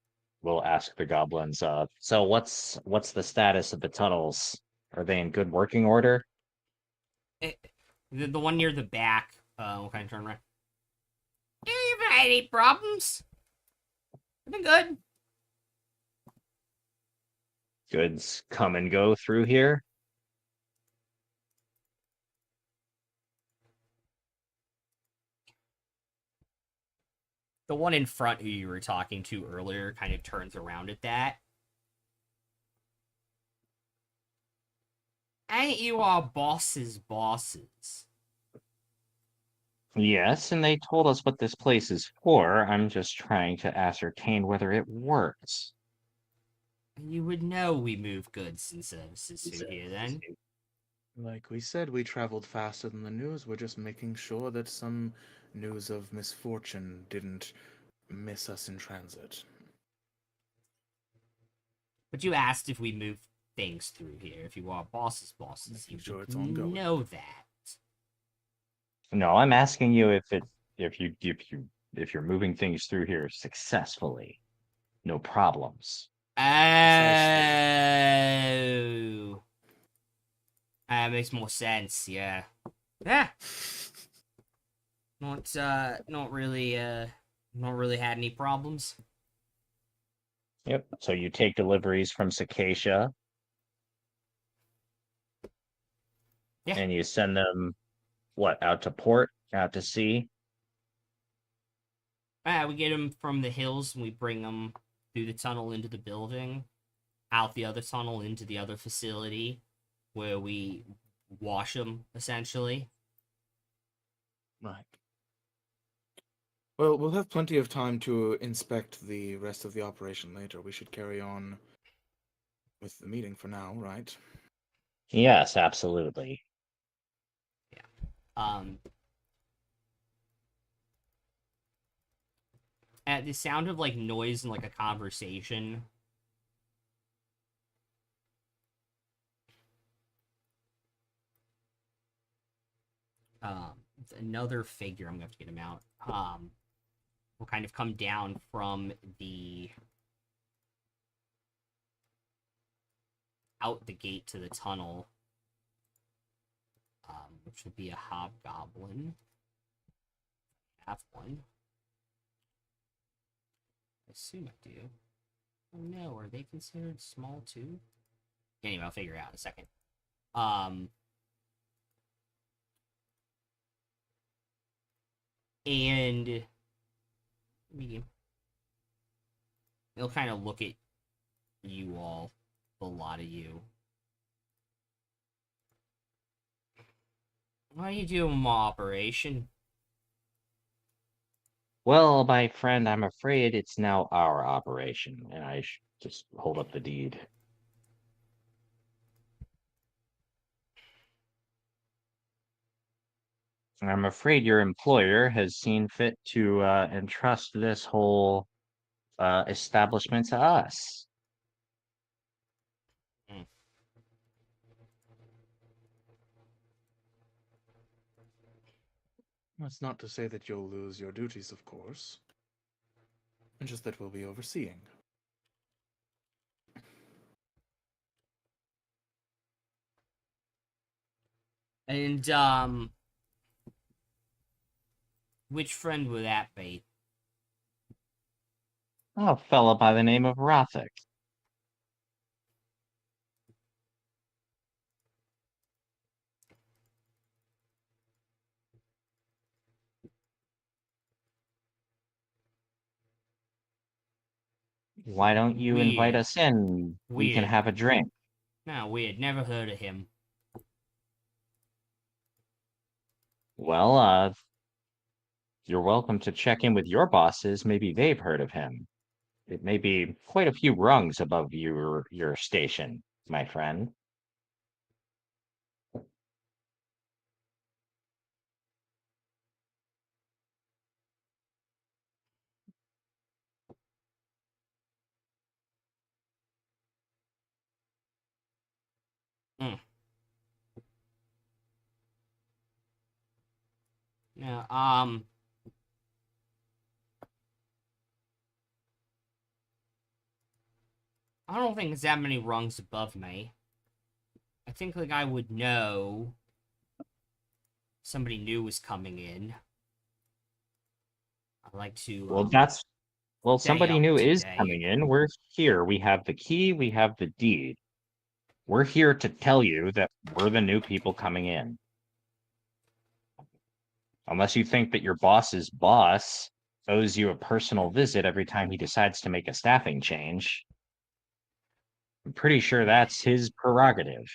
will ask the goblins, so what's the status of the tunnels? Are they in good working order? The one near the back. What kind of turn right? had any problems. I've been good. Goods come and go through here. The one in front who you were talking to earlier kind of turns around at that. Ain't you our boss's bosses? Yes, and they told us what this place is for. I'm just trying to ascertain whether it works. You would know we move goods and services through here then. Like we said, we traveled faster than the news. We're just making sure that some news of misfortune didn't miss us in transit. But you asked if we move things through here. If you are boss's bosses, Making you sure would it's ongoing. know that. No, I'm asking you if you're moving things through here successfully. No problems. Oh. That makes more sense, yeah. Yeah. Not really had any problems. Yep. So you take deliveries from Cicacia. Yeah. And you send them what, out to port, out to sea? We get them from the hills and we bring them through the tunnel into the building, out the other tunnel into the other facility, where we wash them, essentially. Right. Well, we'll have plenty of time to inspect the rest of the operation later. We should carry on with the meeting for now, right? Yes, absolutely. At the sound of like noise and like a conversation, another figure, I'm gonna have to get him out, will kind of come down from the out the gate to the tunnel, which would be a hobgoblin. Have one. I assume I do. Oh no, are they considered small too? Anyway, I'll figure it out in a second. And medium. He'll kind of look at you all, a lot of you. What are you doing, my operation? Well, my friend, I'm afraid it's now our operation, and I just hold up the deed. I'm afraid your employer has seen fit to entrust this whole establishment to us. That's not to say that you'll lose your duties, of course. Just that we'll be overseeing. And, which friend would that be? Oh, a fella by the name of Rothic. Why don't you invite Weird. us in? We can Weird. have a drink. No, weird. Never heard of him. Well, you're welcome to check in with your bosses. Maybe they've heard of him. It may be quite a few rungs above your station, my friend. Yeah, I don't think there's that many rungs above me. I think the guy would know somebody new was coming in. I like to. Well, stay somebody up new is today. coming in. We're here. We have the key. We have the deed. We're here to tell you that we're the new people coming in. Unless you think that your boss's boss owes you a personal visit every time he decides to make a staffing change. I'm pretty sure that's his prerogative.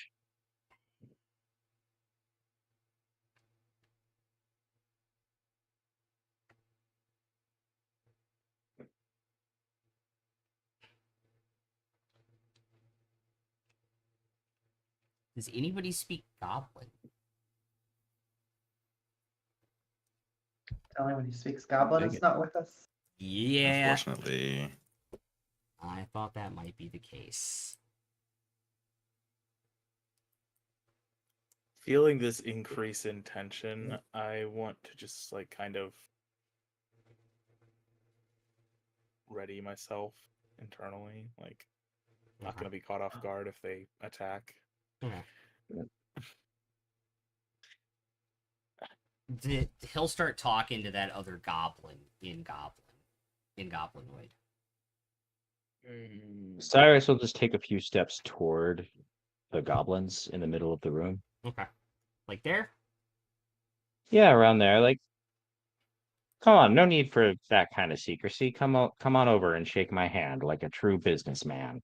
Does anybody speak Goblin? The only one who speaks Goblin Dig is it. not with us. Yeah. Unfortunately. I thought that might be the case. Feeling this increase in tension, I want to just like kind of ready myself internally. Like, not gonna be caught off guard if they attack. He'll start talking to that other goblin in Goblinoid. Cyrus will just take a few steps toward the goblins in the middle of the room. Okay. Like there? Yeah, around there. Like, come on, no need for that kind of secrecy. Come on over and shake my hand like a true businessman.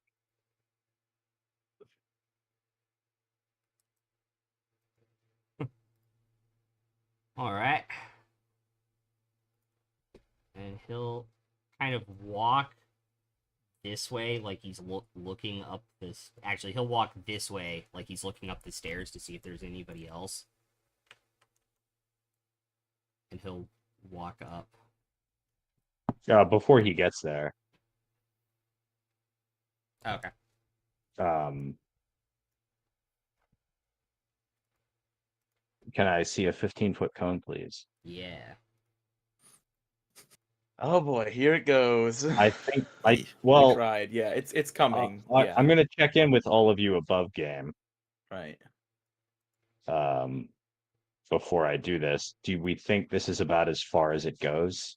All right. And he'll kind of walk this way like he's looking up this. Actually, he'll walk this way like he's looking up the stairs to see if there's anybody else. And he'll walk up. Before he gets there, Okay. can I see a 15-foot cone, please? Yeah. Oh boy, here it goes. I think We well, tried. Yeah, it's coming. Yeah, I'm gonna check in with all of you above game. right. Before I do this, do we think this is about as far as it goes?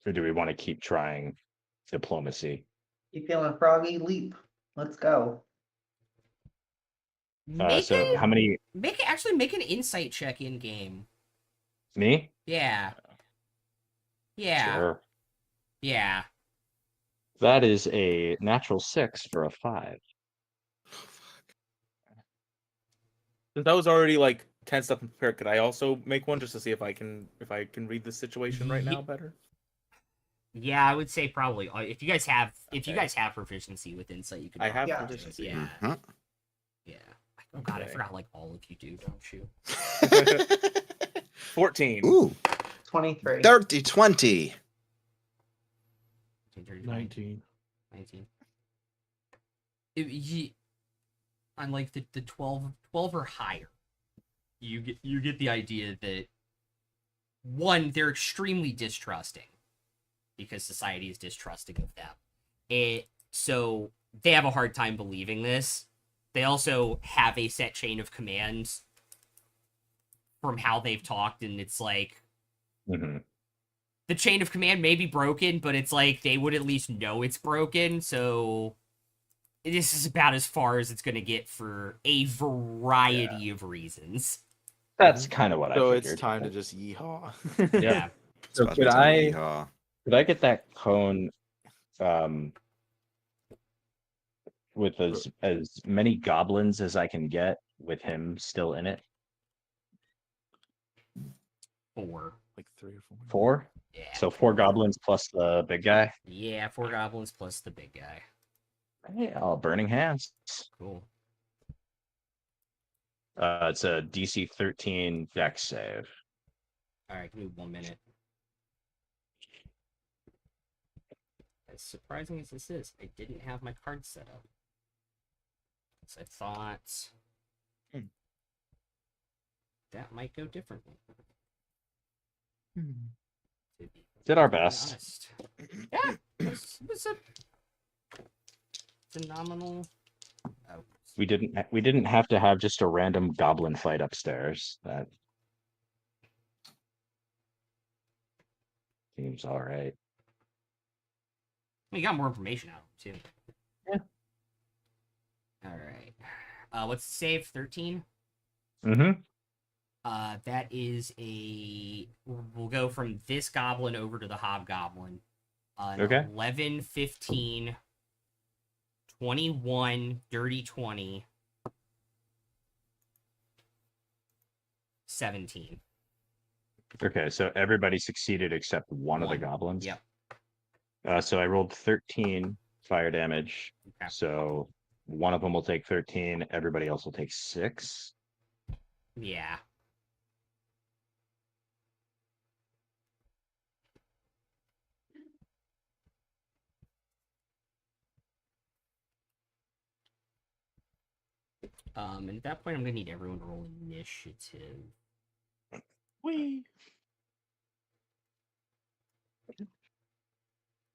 Or do we want to keep trying diplomacy? You feeling froggy? Leap. Let's go. So how many? Make an insight check in game. Me? Yeah. Yeah. Sure. Yeah. That is a natural 6 for a 5. Since I was already like tensed up and prepared, could I also make one just to see if I can read the situation right now better? Yeah, I would say probably if you guys have Okay. proficiency with insight, you could. I have Yeah. proficiency. Yeah. Mhm. Yeah. Oh god, I Okay. forgot like all of you do, don't you? 14. Ooh, 23. 30, 20. 19. 19. On like the 12 or higher, you get the idea that one, they're extremely distrusting because society is distrusting of them. So they have a hard time believing this. They also have a set chain of commands from how they've talked, and it's like Mm-hmm. the chain of command may be broken, but it's like they would at least know it's broken, so this is about as far as it's going to get for a variety of reasons. That's kind of what I So figured. it's time to just yeehaw. Yeah. It's So about to be could time to I yeehaw. could I get that cone with as many goblins as I can get with him still in it? 4. Like 3 or 4. 4? Yeah. So 4 goblins plus the big guy? Yeah, 4 goblins plus the big guy. Hey, burning hands. Cool. It's a DC 13 dex save. Alright, give me 1 minute. As surprising as this is, I didn't have my card set up. So I thought that might go differently. To be Did our completely best. honest. Yeah, it was a phenomenal. Oh, We didn't have to have just a random goblin fight upstairs. That Seems all right. We got more information out too. Yeah. All right. What's the save? 13. Mm-hmm. That is a. We'll go from this goblin over to the hobgoblin. Okay. 11, 15, 21, dirty 20, 17. Okay, so everybody succeeded except one of the One. goblins. Yep. So I rolled 13 fire damage. Okay. So one of them will take 13. Everybody else will take 6. Yeah. And at that point, I'm gonna need everyone to roll initiative. Whee!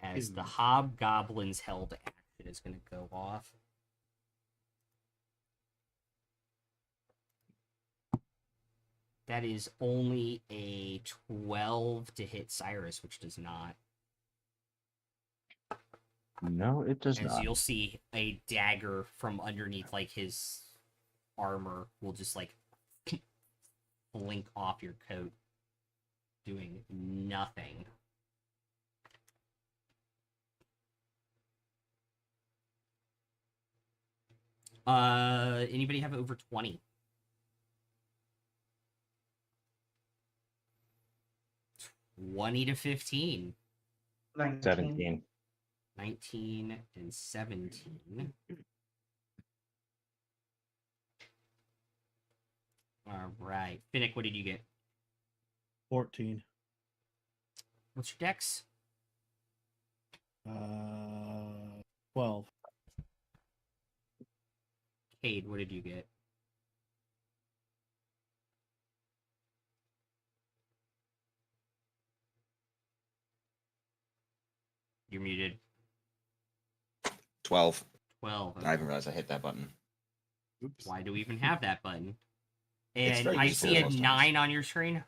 As the hobgoblin's held action is gonna go off. That is only a 12 to hit Cyrus, which does not. No, it does As not. you'll see, a dagger from underneath, like, his armor will just, like, blink off your coat, doing nothing. Anybody have over 20? $20 to 15. 19. 17. 19 and 17. All right. Finnick, what did you get? 14. What's your dex? 12. Cade, what did you get? You're muted. 12. 12. I didn't even realize I hit that button. Oops. Why do we even have that button? It's And very I useful see a most times. 9 on your screen.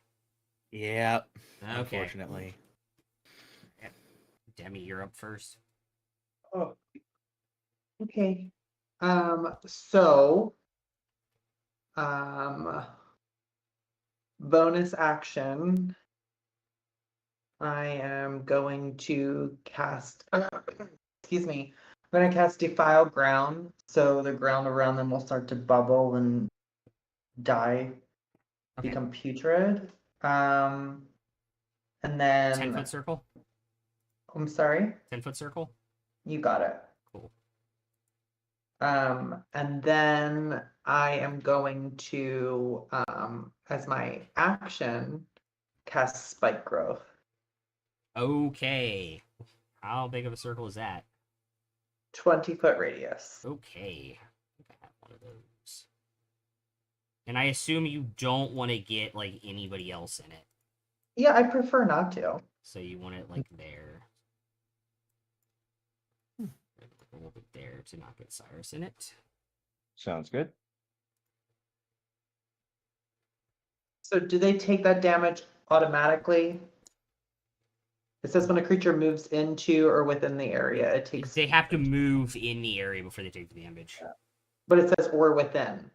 Yeah. Okay. Unfortunately. Demi, you're up first. Oh. Okay. So bonus action. I am going to cast excuse me. I'm gonna cast Defile Ground, so the ground around them will start to bubble and die, Okay. become putrid. And then 10-foot circle? I'm sorry, 10-foot circle? you got it. Cool. And then I am going to, as my action, cast Spike Growth. Okay. How big of a circle is that? 20-foot radius. Okay. I think I have one of those. And I assume you don't want to get, like, anybody else in it. Yeah, I prefer not to. So you want it, like, there. A little bit there to not get Cyrus in it. Sounds good. So do they take that damage automatically? It says when a creature moves into or within the area, it takes. They have to move in the area before they take the damage. But it says or within.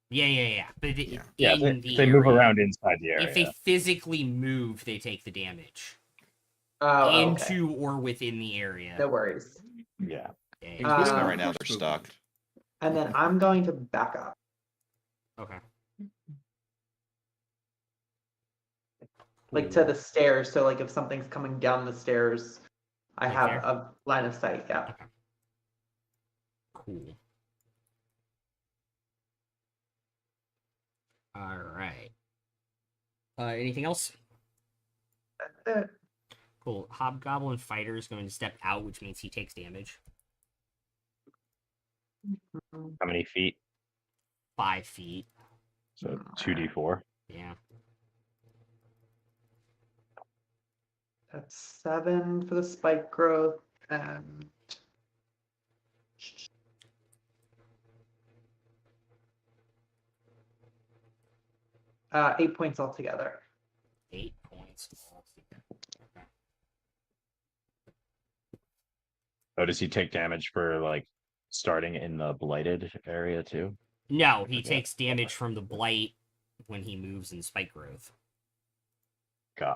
Yeah. But Yeah, in if they move area. around inside the area. If they physically move, they take the damage. Oh, okay. Into or within the area. No worries. Yeah. Okay. Including Uh, right now, they're stuck. And then I'm going to back up. Okay. Like to the stairs, so like if something's coming down the stairs, I Like have there? a line of sight. Yeah. Cool. All right. Anything else? That's it. Cool. Hobgoblin fighter is going to step out, which means he takes damage. How many feet? 5 feet. So 2d4. Yeah. That's 7 for the spike growth and 8 points altogether. 8 points altogether. Okay. Oh, does he take damage for like starting in the blighted area too? No, he forget. takes damage from the blight when he moves in spike growth.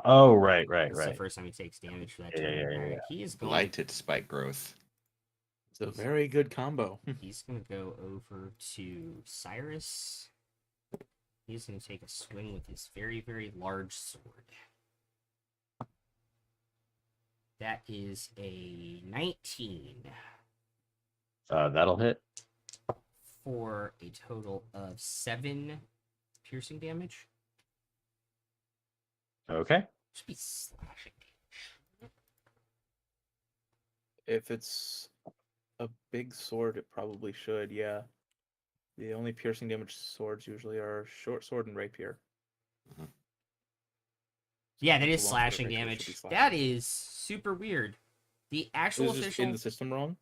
Oh, right, right, This is the right. first time he takes damage for that Yeah, turn. yeah, yeah, Alright, yeah. he is going. Blighted spike growth. It's a very good combo. He's gonna go over to Cyrus. He's gonna take a swing with his very, very large sword. That is a 19 That'll hit. for a total of 7 piercing damage. Okay. Should be slashing damage. If it's a big sword, it probably should, yeah. The only piercing damage swords usually are short sword and rapier. Yeah, that The is long sword slashing rapier should damage. be slashing. That is super weird. The actual This is just official in the system wrong?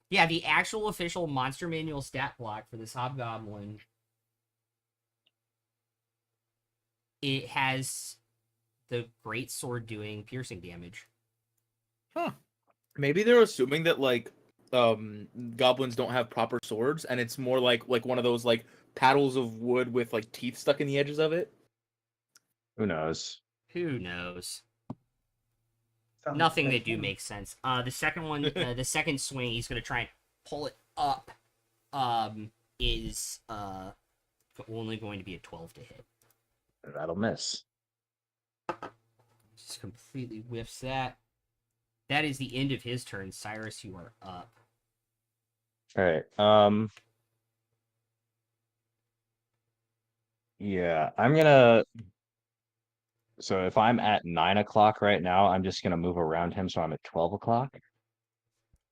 Yeah, the actual official monster manual stat block for this hobgoblin, it has the great sword doing piercing damage. Huh. Maybe they're assuming that like goblins don't have proper swords and it's more like one of those like paddles of wood with like teeth stuck in the edges of it. Who knows? Who knows? Sounds Nothing good they to do me. makes sense. The second one, the second swing, he's gonna try and pull it up. Is only going to be a 12 to hit. That'll miss. Just completely whiffs that. That is the end of his turn. Cyrus, you are up. All right. Yeah, I'm gonna. So if I'm at 9 o'clock right now, I'm just gonna move around him, so I'm at 12 o'clock,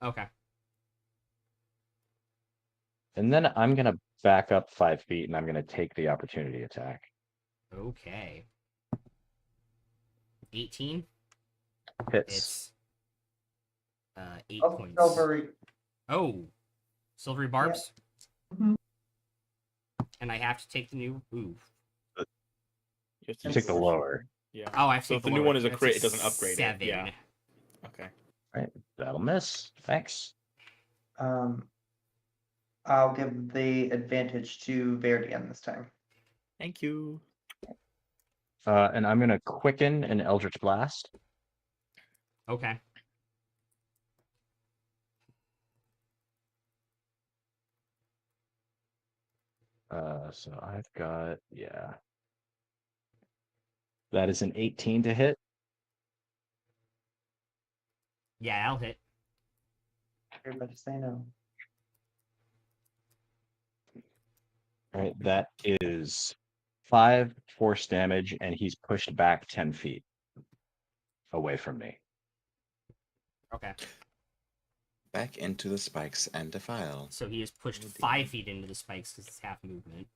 Okay. and then I'm gonna back up 5 feet, and I'm gonna take the opportunity attack. Okay. 18. Hits. It's 8 Oh, points. silvery. Oh, silvery barbs. Mhm. And I have to take the new. Ooh. You have to You do take the yours. lower. Yeah. Oh, I have to So take if the new lower. one is a That's crit, it doesn't upgrade 7. it. Yeah. Okay. Right. That'll miss. Thanks. I'll give the advantage to Verdian this time. Thank you. And I'm gonna quicken an Eldritch Blast. Okay. So I've got, yeah. That is an 18 to hit. Yeah, I'll hit. Everybody say no. All right, that is 5 force damage, and he's pushed back 10 feet away from me. Okay. Back into the spikes and defile. So he is pushed Oh, 5 damn. feet into the spikes because it's half movement.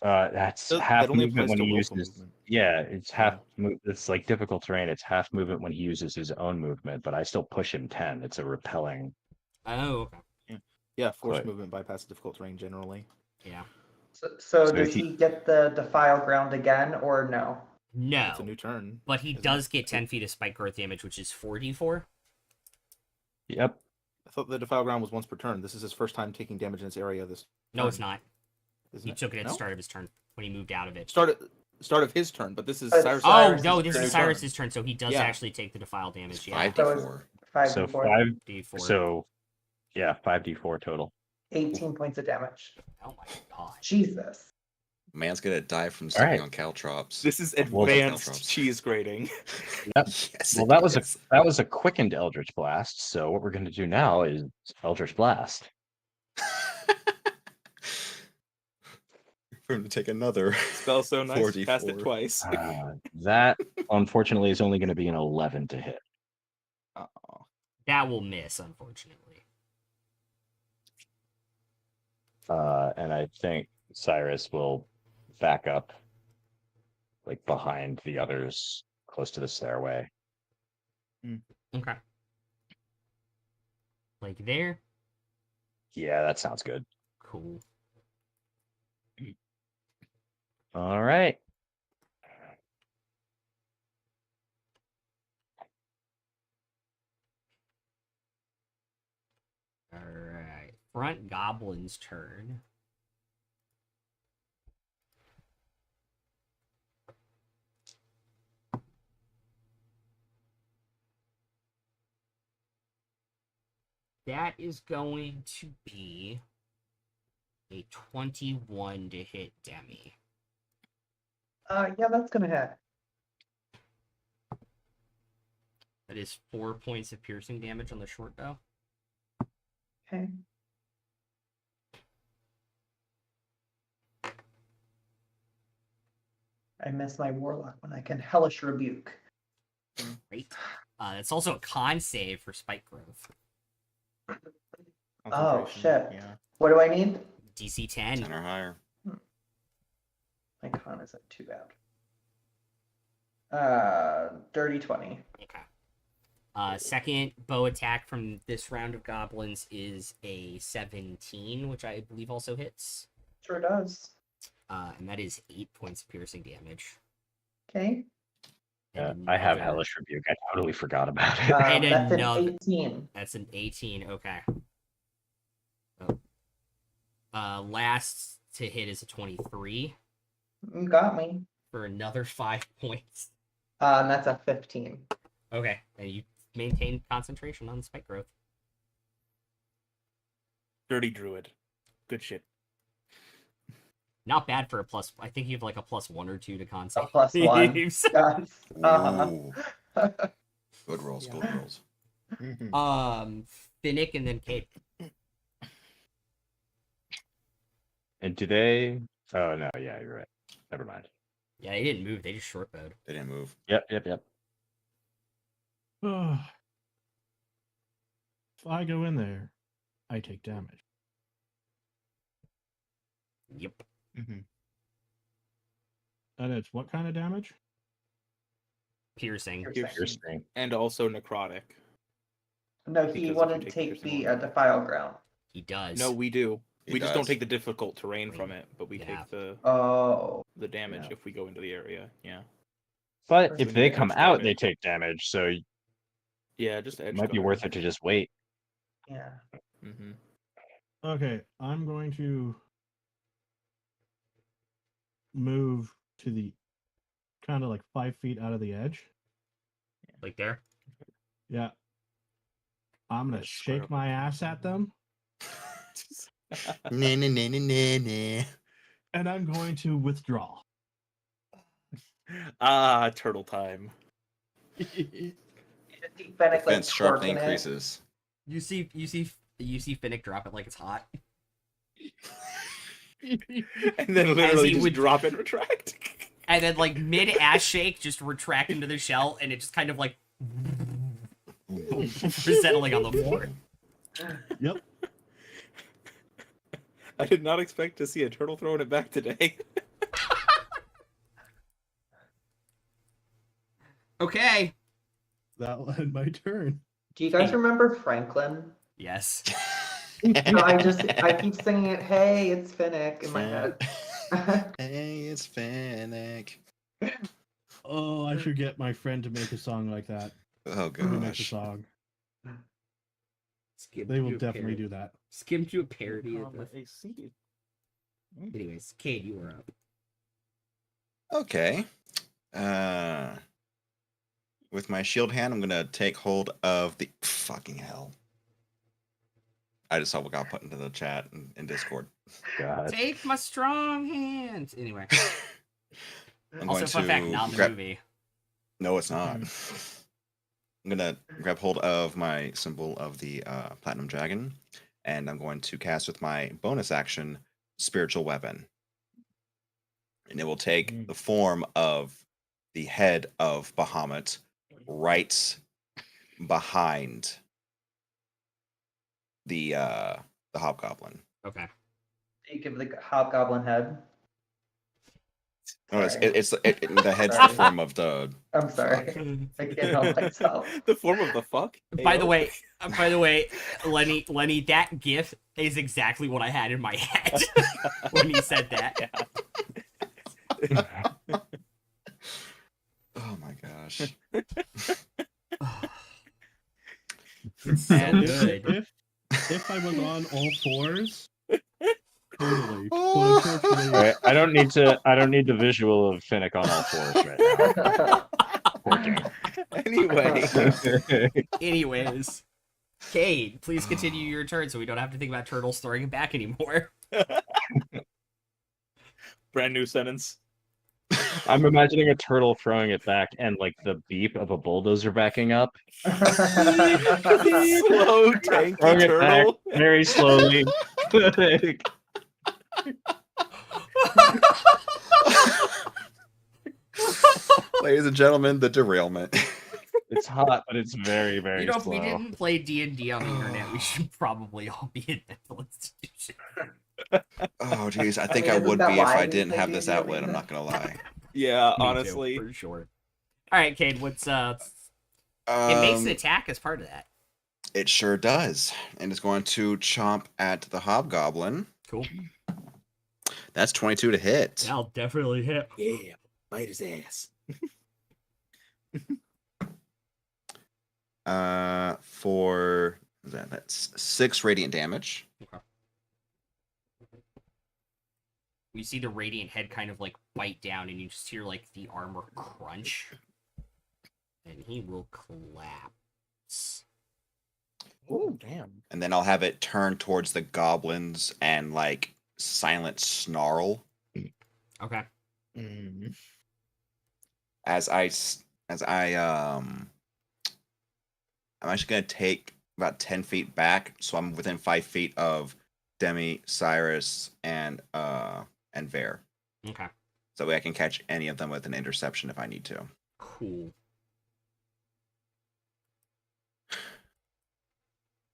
That's That half only movement applies when to he willful uses. movement. Yeah, it's half Yeah. move. It's like difficult terrain. It's half movement when he uses his own movement, but I still push him 10. It's a repelling. Oh, okay. Yeah, force Quite. movement bypass difficult terrain generally. Yeah. So So does he- he get the defile ground again or no? No. It's a new turn. But he isn't does it? get 10 feet of spike growth damage, which is 4d4. Yep. I thought the defile ground was once per turn. This is his first time taking damage in this area. This No, turn, it's not. isn't He it? took it at the No? start of his turn when he moved out of it. Start of his turn, but this is But Cyrus. Oh, Cyrus's no, this turn. is Cyrus's turn, so he does Yeah. actually take the defile damage. It's Yeah. 5d4. 5 So and 4. 5. 4. So yeah, 5d4 total. 18 points of damage. Oh my god. Jesus. Man's gonna die from All stepping right. on caltrops. This is Well, advanced caltrops. cheese grating. Yep. Yes, Well, it that was is. that was a quickened Eldritch Blast. So what we're going to do now is Eldritch Blast. For him to take another Spell so nice. 4d4. Cast it twice. That unfortunately is only going to be an 11 to hit. Uh-oh. That will miss, unfortunately. And I think Cyrus will back up, like behind the others, close to the stairway. Okay. Like there. Yeah, that sounds good. Cool. All right. front goblin's turn. That is going to be a 21 to hit Demi. Yeah, that's gonna hit. That is 4 points of piercing damage on the short bow. Okay. I miss my warlock when I can hellish rebuke. Great. It's also a con save for spike growth. Oh Concentration, shit. Yeah. What do I need? DC 10. 10 or higher. My con isn't too bad. Dirty 20. Okay. Second bow attack from this round of goblins is a 17, which I believe also hits. Sure does. And that is 8 points of piercing damage. Okay. Yeah, And I have another- hellish rebuke. I totally forgot about it. And That's an another- 18. That's an 18. Okay. Oh. Last to hit is a 23 You got me. for another 5 points. And that's a 15. Okay. And you maintain concentration on spike growth. Dirty druid. Good shit. Not bad for a plus. I think you have like a +1 or 2 to con save. A +1. Yes. Ooh. Good rolls, good rolls. Finnick and then Kate. And do they? Oh no, yeah, you're right. Never mind. Yeah, they didn't move. They just short bowed. They didn't move. Yep. If I go in there, I take damage. Yep. And it's what kind of damage? Piercing. Piercing. And also necrotic. No, Because he if wouldn't you take take the piercing defile ground. He does. No, we do. He We just don't does. take the difficult terrain from it, but we Yeah. take the Oh. damage Yeah. if we go into the area. Yeah. But When if you they edge come guard out, it. they take damage, so it Yeah, just edge might be guard. worth it to just wait. Yeah. Mm-hmm. Okay, I'm going to move to the kind of like 5 feet out of the edge. Like there. Yeah. I'm gonna Yeah, square shake up. my ass at them, Nah, nah, nah, nah, nah, nah. and I'm going to withdraw. Turtle time. You just see Fennec like Defense sharply twerking it. increases. You see Finnick drop it like it's hot. And then literally just drop and retract. And then like mid ass shake, just retract into the shell, and it just kind of like settling on the floor. Yep. I did not expect to see a turtle throwing it back today. Okay. That'll end my turn. Do you guys remember Franklin? Yes. No, I keep singing it. Hey, it's Finnick in my head. Hey, it's Fennec. Oh, I should get my friend to make a song like that. Oh Remake a gosh. song. Skip They will to a definitely parody. do that. Skip to a parody of the... AC. Anyways, Cade, you were up. Okay. With my shield hand, I'm gonna take hold of the fucking hell. I just saw what got put into the chat in Discord. God. Take my strong hands. Anyway. I'm Also, going fun to fact, not in the grab. movie. No, it's not. I'm gonna grab hold of my symbol of the platinum dragon, and I'm going to cast with my bonus action spiritual weapon, and it will take the form of the head of Bahamut right behind the hobgoblin. Okay. You give the hobgoblin head. No, Sorry. the head's the Sorry. form of the. I'm sorry. I can't help myself. The form of the fuck? By the Ayo. way, Lenny, that gif is exactly what I had in my head when he said that. Oh my gosh. It's so If- good. if I was on all fours, totally. Oh. But unfortunately, All right, I don't need the visual of Finnick on all fours right now. Working. Anyway, Anyways, Cade, please continue your turn so we don't have to think about turtles throwing it back anymore. Brand new sentence. I'm imagining a turtle throwing it back and like the beep of a bulldozer backing up, Slow tanky throwing it back turtle. very slowly. ladies and gentlemen, the derailment. It's hot, but it's very, very You know, if slow. we didn't play D&D on the internet, we should probably all be in mental institution. Oh, geez. I think mean, I isn't would that be if why I we didn't play have this D&D on the outlet. I'm internet? not going to lie. Yeah, Me too, honestly. for sure. All right, Cade, what's it makes an attack as part of that. It sure does. And it's going to chomp at the hobgoblin. Cool. That's 22 to hit. That'll definitely hit. Yeah, bite his ass. For that's 6 radiant damage. Okay. You see the radiant head kind of like bite down, and you just hear like the armor crunch, and he will collapse. Oh, damn. And then I'll have it turn towards the goblins and like silent snarl Okay. Mm. I'm actually going to take about 10 feet back, so I'm within 5 feet of Demi, Cyrus, and Vare. Okay. So that way I can catch any of them with an interception if I need to. Cool.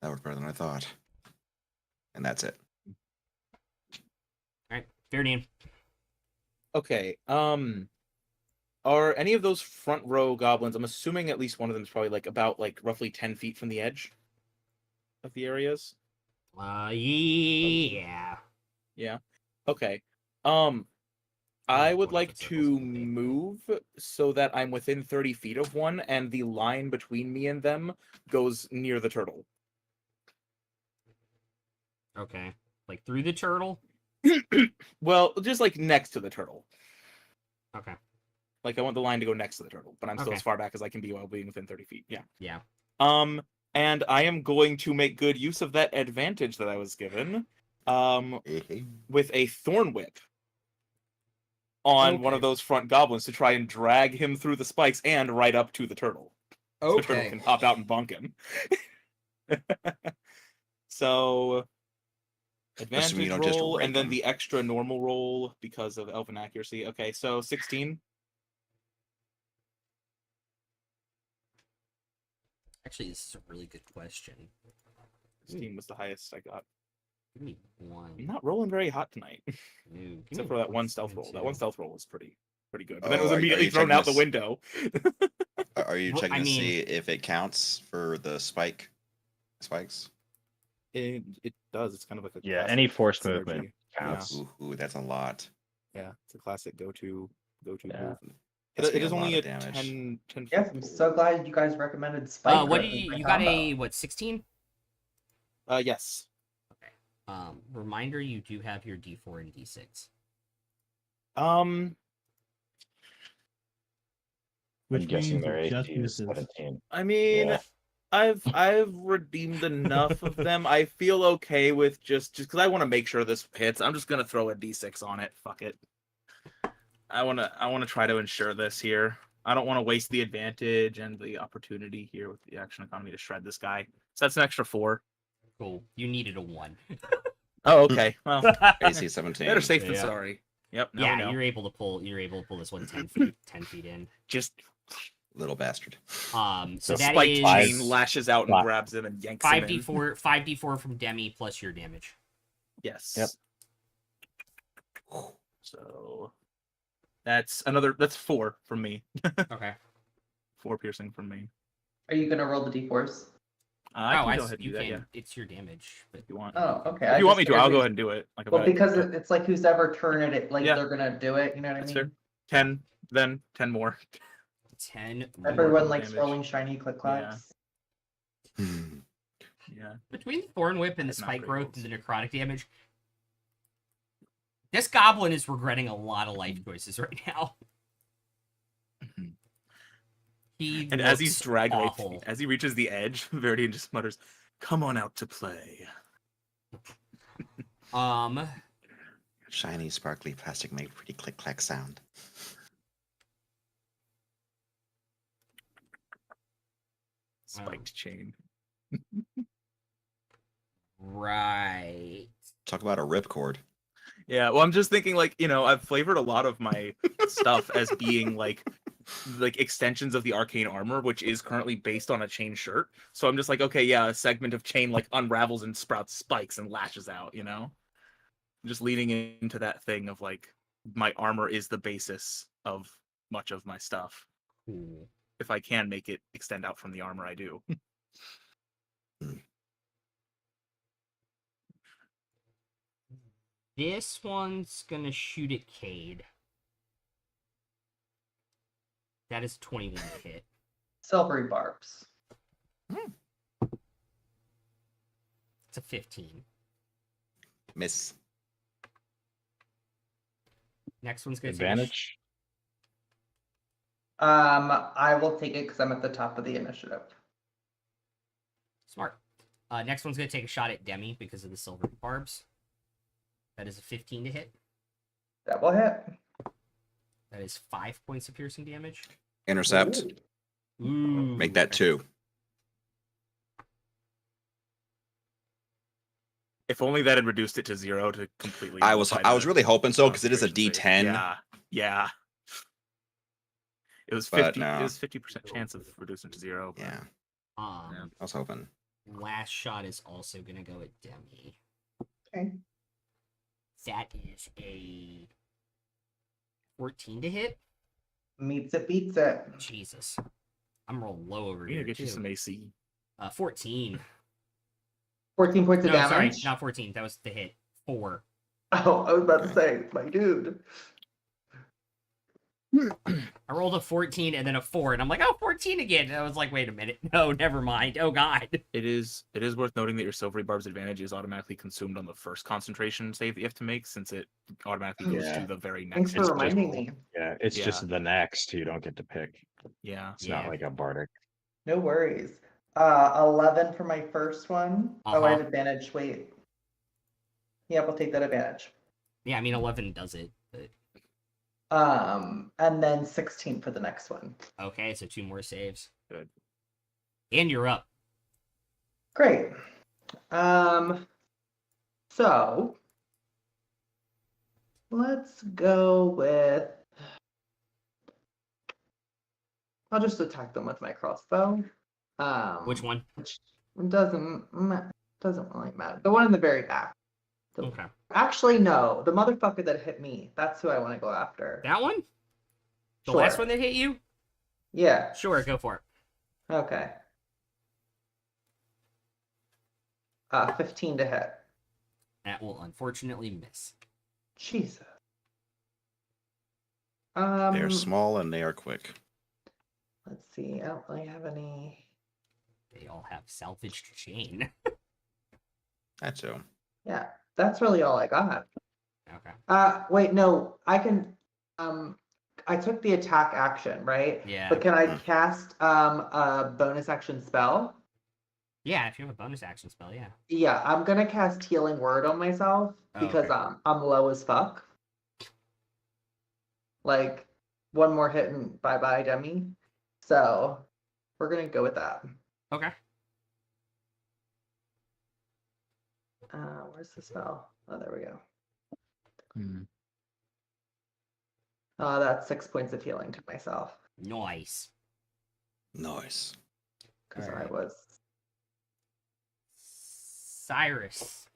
That worked better than I thought. And that's it. All right, Verdian. Okay. Are any of those front row goblins? I'm assuming at least one of them is probably like about like roughly 10 feet from the edge of the areas. Yeah. Yeah. Okay. I would like to move so that I'm within 30 feet of one, and the line between me and them goes near the turtle. Okay. Like through the turtle? Well, just like next to the turtle. Okay. Like I want the line to go next to the turtle, but I'm still Okay. as far back as I can be while being within 30 feet. Yeah. Yeah. And I am going to make good use of that advantage that I was given. With a thorn whip on one of those front goblins to try and drag him through the spikes and right up to the turtle. So the turtle can pop out and bonk him. So advantage don't just roll rape and then him. the extra normal roll because of elven accuracy. Okay, so 16. Actually, this is a really good question. 16 was the highest I got. Give me one. I'm not rolling very hot tonight, Ooh, give except me for that one one stealth roll. too. That one stealth roll was pretty good. But then it Oh, was are immediately you thrown checking out the this? window. Are you Well, checking I to mean- see if it counts for the spikes? It does. It's kind of like a Yeah, classic any force synergy. movement counts. Ooh, that's a lot. Yeah, it's a classic go-to Yeah. move. That's It gonna is be a lot only a of damage. 10 Yes, foot I'm roll. so glad you guys recommended Spike. What do Grip as my you got combo. a what, 16? Yes. Reminder, you do have your D4 and D6. which I'm guessing means their it just AC is misses. 17. I mean, Yeah. I've redeemed enough of them. I feel okay with just because I want to make sure this hits. I'm just gonna throw a D6 on it. Fuck it. I wanna try to ensure this here. I don't want to waste the advantage and the opportunity here with the action economy to shred this guy. So that's an extra 4. Cool. You needed a 1. Oh, okay. Well, AC 17. better safe than Yeah. sorry. Yep. Now we Yeah, know. you're able to pull this one 10 feet in. Just Little bastard. So So that spike is chain lashes out and Five. grabs him and yanks him in. 5d4 from Demi plus your damage. Yes. Yep. So that's 4 from me. Okay. 4 piercing from me. Are you gonna roll the d4s? I can I go s- ahead and you do that, can. yeah. It's your damage, but If you want. Oh, okay. If you want me to, I'll go ahead and do it. Like Well, about it. because it's like who's ever turn it, like Yeah. they're gonna do it. You know what That's I mean? fair. 10, then 10 more. 10. more Everyone double likes damage. rolling shiny click clacks. Yeah. Yeah. Between the Thorn Whip and the Not Spike great Growth rolls. and the necrotic damage, this goblin is regretting a lot of life choices right now. Mhm. He And as he's looks dragged away, awful. as he reaches the edge, Viridian just mutters, "Come on out to play." Shiny, sparkly plastic made pretty click clack sound. Spiked chain. Right. Talk about a ripcord. Yeah, well, I'm just thinking, like, I've flavored a lot of my stuff as being like extensions of the arcane armor, which is currently based on a chain shirt. So I'm just like, okay, yeah, a segment of chain like unravels and sprouts spikes and lashes out. I'm just leaning into that thing of like my armor is the basis of much of my stuff. Cool. If I can make it extend out from the armor, I do. This one's gonna shoot at Cade. That is 21 to hit. Silvery barbs. It's a 15. Miss. Next one's gonna Advantage. I will take it because I'm at the top of the initiative. Smart. Next one's gonna take a shot at Demi because of the silver barbs. That is a 15 to hit. That will hit. That is 5 points of piercing damage. Intercept. Ooh. Make that 2. If only that had reduced it to 0 to completely. I was nullify the really hoping so because it is a concentration save. D10. Yeah. It was But 50. no. It was 50% chance of reducing to 0. But Yeah, Um, I was hoping. last shot is also gonna go at Demi. Okay. That is a 14 to hit. Meets it, beats it. Jesus. I'm rolling low over we need here to get you too. some AC. 14. 14 points of No, sorry, damage. not 14. That was the hit. 4. Oh, I was about to say, my dude. I rolled a 14 and then a 4, and I'm like, oh, 14 again. And I was like, wait a minute. No, never mind. Oh, God. It is worth noting that your silvery barb's advantage is automatically consumed on the first concentration save that you have to make, since it automatically goes Yeah. to the very next. Thanks for It's reminding roll. me. Yeah, it's Yeah. just the next. You don't get to pick. Yeah. It's not like a bardic. No worries. 11 for my first one. Oh, I have advantage. Wait. Yeah, we'll take that advantage. Yeah, I mean, 11 does it. But... and then 16 for the next one. Okay, so 2 more saves. Good. And you're up. Great. So let's go with. I'll just attack them with my crossbow. Which one? Which doesn't really matter. The one in the very back. Okay. Actually, no. The motherfucker that hit me. That's who I want to go after. That one? The Sure. last one that hit you? Yeah. Sure, go for it. Okay. 15 to hit. That will unfortunately miss. Jesus. They are small and they are quick. Let's see. I don't really have any. They all have salvaged chain. That too. Yeah, that's really all I got. Okay. Wait, no, I can. I took the attack action, right? Yeah. But can I cast a bonus action spell? Yeah, if you have a bonus action spell, yeah. Yeah, I'm gonna cast Healing Word on myself because Okay. I'm low as fuck. Like, one more hit and bye bye, Demi. So we're gonna go with that. Okay. Where's the spell? Oh, there we go. Hmm. That's 6 points of healing to myself Nice. Nice. because I Alright. was. Cyrus.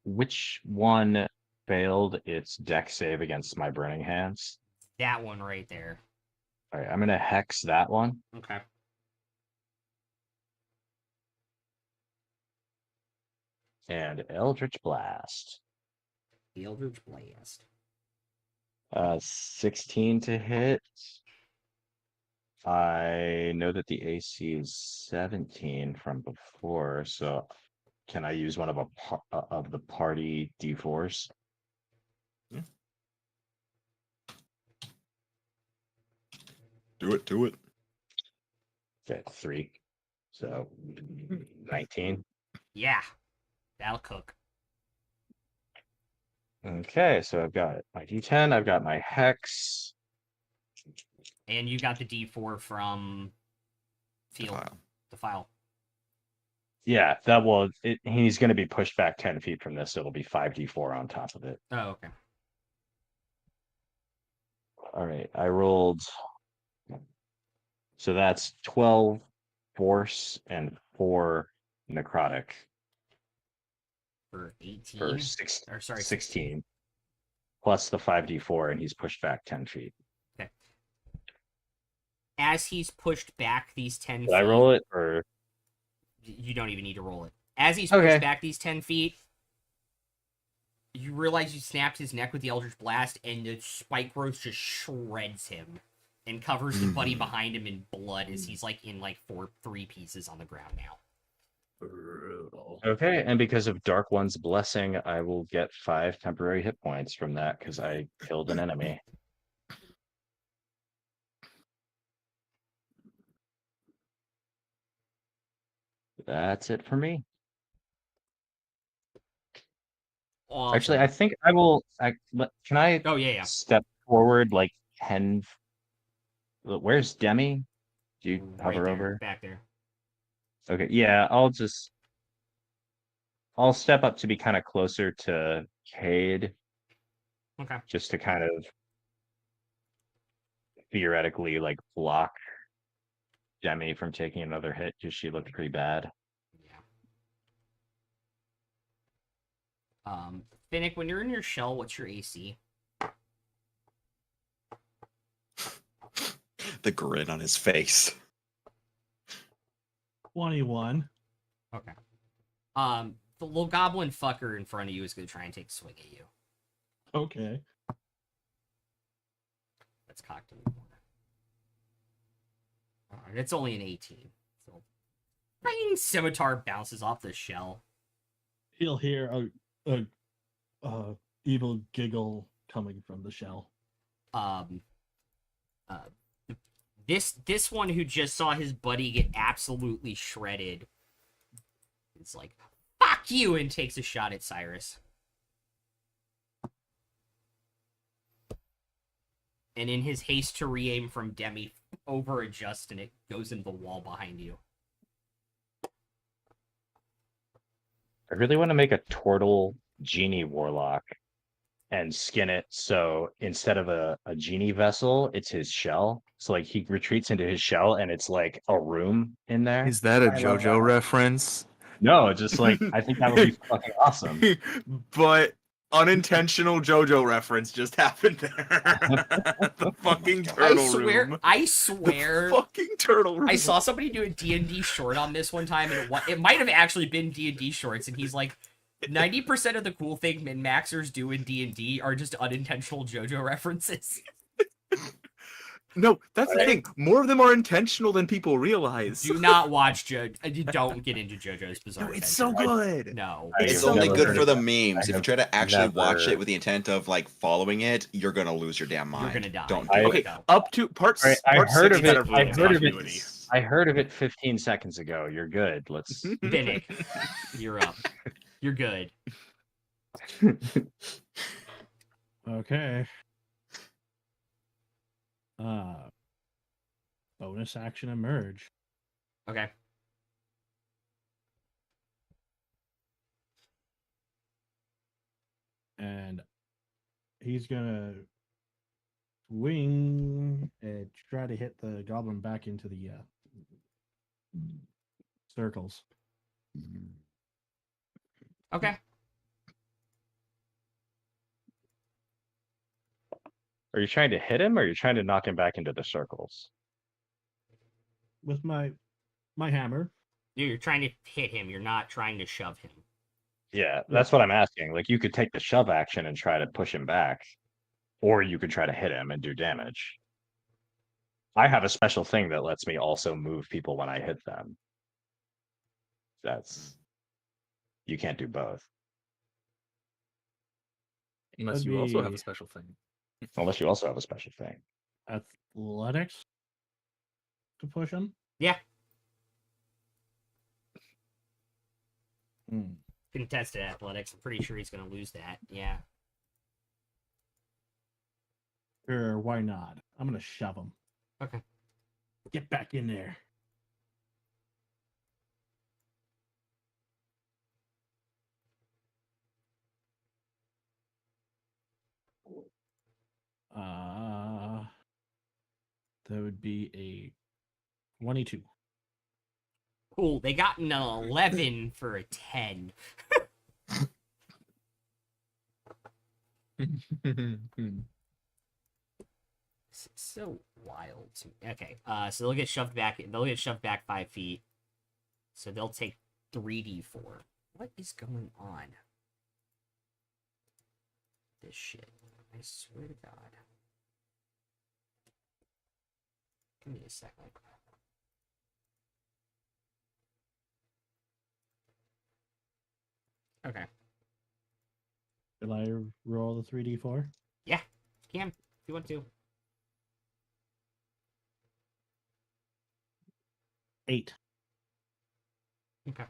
Which one failed its deck save against my burning hands? That one right there. All right, I'm gonna hex that one. Okay. And Eldritch Blast. The Eldritch Blast. 16 to hit. I know that the AC is 17 from before, so can I use one of of the party D4s? Do it. Do it. Okay, 3. So 19. Yeah, that'll cook. Okay, so I've got my D10, I've got my hex. And you got the D4 from field, File. the file. Yeah, he's going to be pushed back 10 feet from this, so it'll be 5d4 on top of it. Oh, okay. All right, I rolled. So that's 12 force and 4 necrotic For 18. for Or sorry, 16. Plus the 5d4, and he's pushed back 10 feet. Okay. As he's pushed back these 10 Did feet. I roll it, or You don't even need to roll it. As he's Okay. pushed back these 10 feet, you realize you snapped his neck with the Eldritch Blast, and the spike growth just shreds him and covers the buddy behind him in blood as he's like in like 3 pieces on the ground now. Brutal. okay? And because of Dark One's blessing, I will get 5 temporary hit points from that because I killed an enemy. That's it for me. Awesome. Actually, I think I will. Can I Oh, yeah. step forward like 10? Where's Demi? Do you Right hover there, over? back there. Okay, yeah, I'll step up to be kind of closer to Cade, Okay. just to kind of theoretically like block Demi from taking another hit because she looked pretty bad. Yeah. Finnick, when you're in your shell, what's your AC? The grin on his face. 21. Okay. The little goblin fucker in front of you is going to try and take a swing at you. Okay. That's cocked a little more. Alright, it's only an 18. So, tiny scimitar bounces off the shell. He'll hear a evil giggle coming from the shell. This one who just saw his buddy get absolutely shredded is like, fuck you, and takes a shot at Cyrus. And in his haste to re-aim from Demi, over-adjusts and it goes into the wall behind you. I really want to make a turtle genie warlock and skin it so instead of a genie vessel, it's his shell. So like he retreats into his shell and it's like a room in there. Is that a I love JoJo that. reference? No, just like I think that would be fucking awesome. But unintentional JoJo reference just happened there. The fucking turtle room. I swear, The fucking turtle room. I saw somebody do a D&D short on this one time, and it might have actually been D&D shorts, and he's like, 90% of the cool thing min-maxers do in D&D are just unintentional JoJo references. No, that's the thing. More of them are intentional than people realize. Do not watch JoJo. Don't get into JoJo's Bizarre No, it's Adventure. so good. No. It's I've only never good heard for of the it. memes. I If you have try to actually watch never- it with the intent of like following it, you're gonna lose your damn mind. You're gonna die. Don't I- do Okay, it. up to parts. I part heard 6 of had it. a really I heard of it. continuity. I heard of it 15 seconds ago. You're good. Let's. Finnick, you're up. You're good. Okay. Bonus action emerge. Okay. And he's gonna swing and try to hit the goblin back into the circles. Okay. Are you trying to hit him or are you trying to knock him back into the circles? With my hammer. You're trying to hit him. You're not trying to shove him. Yeah, that's what I'm asking. Like you could take the shove action and try to push him back, or you could try to hit him and do damage. I have a special thing that lets me also move people when I hit them. That's you can't do both Unless That'd you also have be- a special thing. unless you also have a special thing. Athletics to push him. Yeah, Hmm. contested athletics. I'm pretty sure he's gonna lose that. Yeah. Or why not? I'm gonna shove him. Okay. Get back in there. That would be a 22. Cool. They got an 11 for a 10. It's so wild. Okay. So they'll get shoved back. They'll get shoved back 5 feet. So they'll take 3d4. What is going on? This shit. I swear to God. Give me a second. Okay. Will I roll the 3d4? Can if you want to. 8. Okay.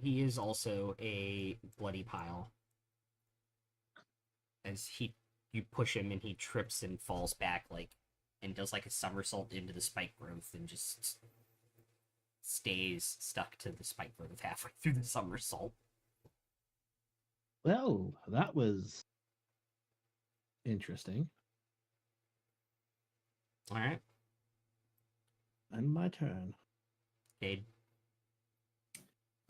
He is also a bloody pile. As you push him and he trips and falls back and does like a somersault into the spike growth and just stays stuck to the spike growth halfway through the somersault. Well, that was interesting. All right, And my turn. Cade.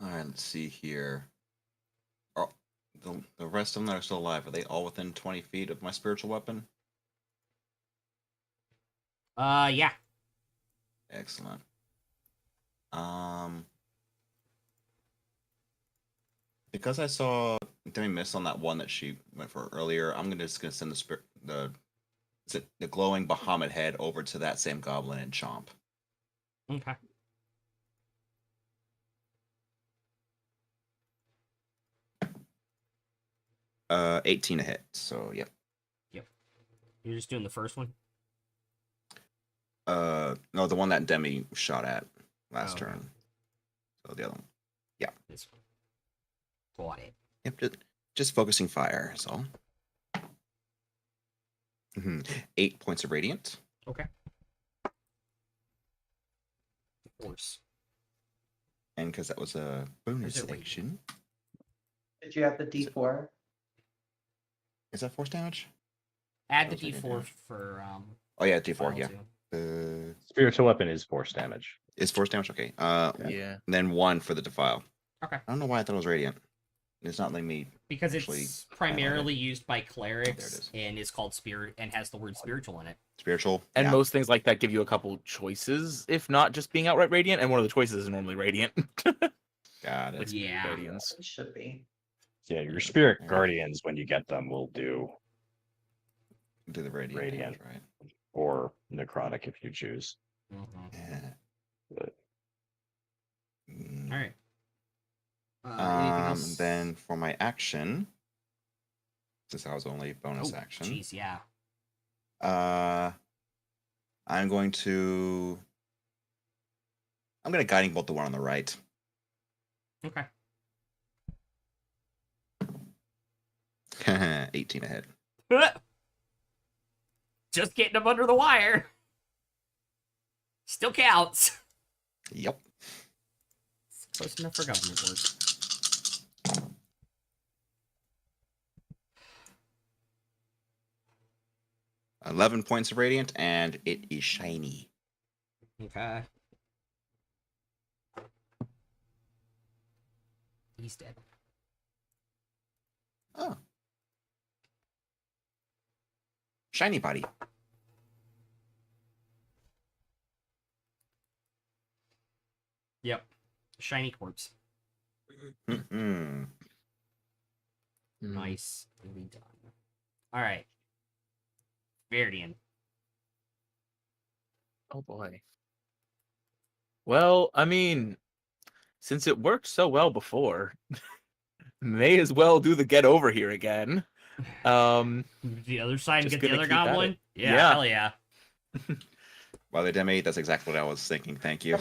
All right, let's see here. Oh, the rest of them that are still alive, are they all within 20 feet of my spiritual weapon? Yeah. Excellent. Because I saw Demi miss on that one that she went for earlier, I'm just gonna send the glowing Bahamut head over to that same goblin and chomp. Okay. Uh, 18 to hit. So yep. You're just doing the first one. No, the one that Demi shot at last Oh, okay. turn. So the other one. This one. Got it. Yep, just focusing fire is all. 8 points of radiant. Okay. Of course. And because that was a bonus Is it radiant? action. Did you have the D4? Is that force damage? Add the Those are good d4 damage. for Oh yeah, D4, file yeah. two. Spiritual weapon is force damage. Is force damage? Okay. Yeah. And then 1 for the defile. Okay. I don't know why I thought it was radiant. It's not letting me. Because Actually, it's primarily used by it clerics is. and is called spirit and has the word spiritual in it. Spiritual. And yeah. most things like that give you a couple choices, if not just being outright radiant, and one of the choices is normally radiant. Got it. Like Yeah. guardians. It should be. Yeah, your spirit Yeah. guardians, when you get them, will do Do the radiant. Radiant. Damage, right. or necrotic if you choose. Mhm. Yeah. But Mm. All right. Anything else? And then for my action, since I was only bonus Oh, action, jeez, yeah. I'm going to guiding bolt the one on the right. Okay. 18 to hit. Just getting them under the wire. Still counts. Yep. It's close enough for government work. – 11 points of radiant, and it is shiny. Okay. He's dead. Oh. Shiny body. Yep. Shiny corpse. Mm-hmm. Nicely done. All right. Verdian. Oh boy. Well, I mean, since it worked so well before, may as well do the get over here again. The other side and Just get the gonna other keep at goblin? it. Yeah, Yeah. hell yeah. By the Demi, that's exactly what I was thinking. Thank you.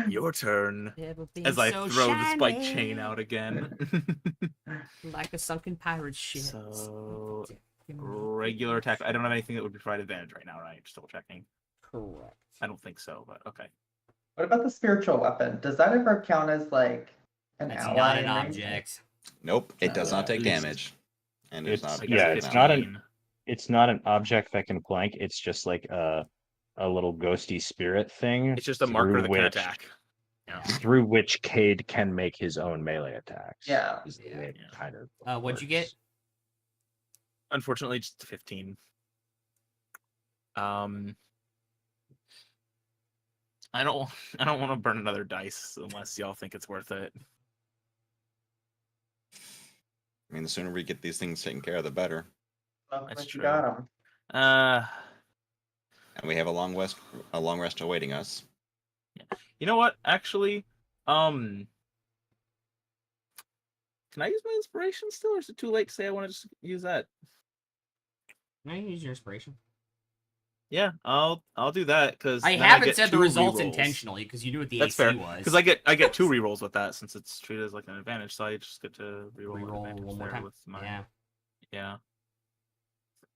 Your turn. Never been As I so throw the spike shiny, chain out again. like a sunken pirate ship. So regular attack. I don't have anything that would provide advantage right now, right? Just double checking. Correct. I don't think so, but okay. What about the spiritual weapon? Does that ever count as like an That's ally not an in range? object. Nope, it does not take It's- damage. And there's It's- not. I guess yeah, it it's is not plain. It's not an object that can flank. It's just like a little ghosty spirit thing. It's just a marker through that can which- attack. Yeah. Through which Cade can make his own melee attacks. Yeah. is the way it Yeah. kind of What'd you get? works. Unfortunately, just 15. I don't want to burn another dice unless y'all think it's worth it. I mean, the sooner we get these things taken care of, the better. Well, That's but you true. got 'em. And we have a long rest awaiting us. You know what? Actually, can I use my inspiration still, or is it too late to say I want to just use that? No, you can use your inspiration. Yeah, I'll do that because I haven't said the results intentionally because you knew what the That's AC fair. was. Because I get 2 rerolls with that since it's treated as like an advantage, so I just get to reroll, an Reroll advantage one more there time. with my Yeah.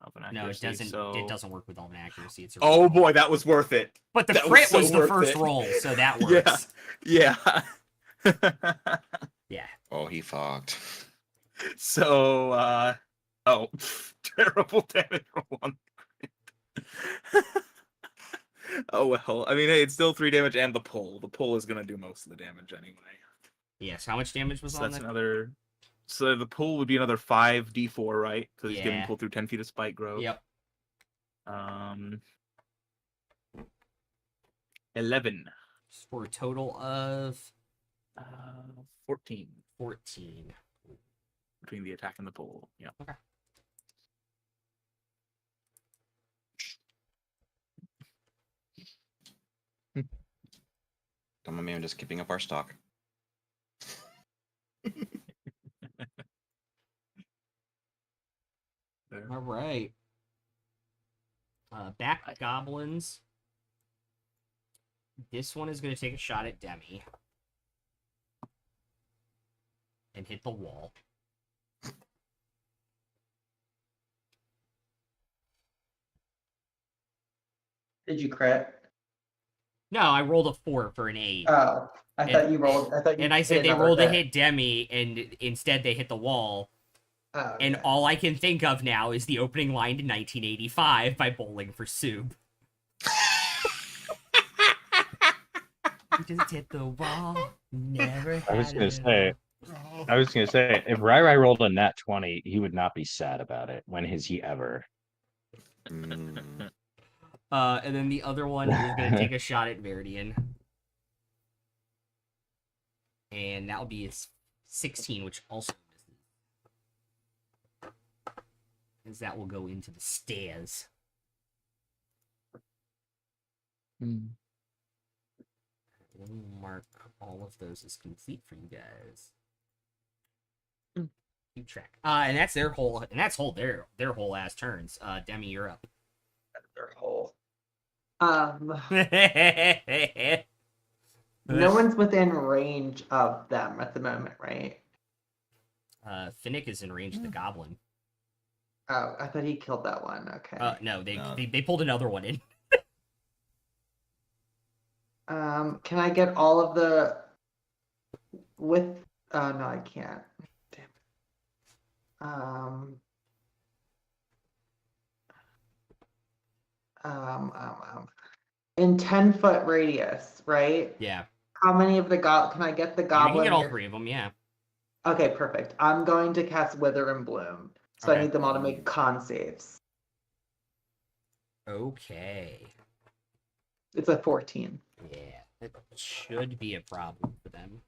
of an No, it accuracy, doesn't. So... It doesn't work with all an accuracy. It's a Oh reroll. boy, that was worth it. But the that was crit so was the worth first it. roll, so that Yeah. works. Yeah. Yeah. Oh, he fucked. So, terrible damage roll on. Oh well. I mean, hey, it's still 3 damage and the pull. The pull is gonna do most of the damage anyway. Yes. How much damage was So on that's that? another. So the pull would be another 5d4, right? Because he's getting Yeah. pulled through 10 feet of spike growth. Yep. 11. For a total of 14 14. between the attack and the pull. Yeah. Okay. Don't mind me, I'm just keeping up our stock. There. All right. Back goblins. This one is going to take a shot at Demi. And hit the wall. Did you crit? No, I rolled a 4 for an 8. Oh, I thought you rolled. I thought you. And I hit said they another rolled to hit. hit Demi, and instead they hit the wall. Oh, And okay. all I can think of now is the opening line to 1985 by Bowling for Soup. Just hit the wall. Never. I was had gonna it say, all. I was gonna say, if Rai rolled a nat 20, he would not be sad about it. When has he ever? Mm, And then the other one is going to take a shot at Veridian. And that will be his 16, which also misses. As that will go into the stairs. We'll mark all of those as complete for you guys. Keep track. And that's their whole, and that's their whole ass turns. Demi, you're up. Their hole. no No one's within range of them at the moment, right? Finnick is in range of the goblin. Oh, I thought he killed that one. Okay. No, No. they pulled another one in. Can I get all of the with? No, I can't. Damn it. In 10-foot radius, right? Yeah, How many of the can I get the you goblin? can get all near- 3 of them. Yeah. Okay, perfect. I'm going to cast Wither and Bloom, so Okay. I need them all to make con saves. Okay. It's a 14. Yeah, it should be a problem for them.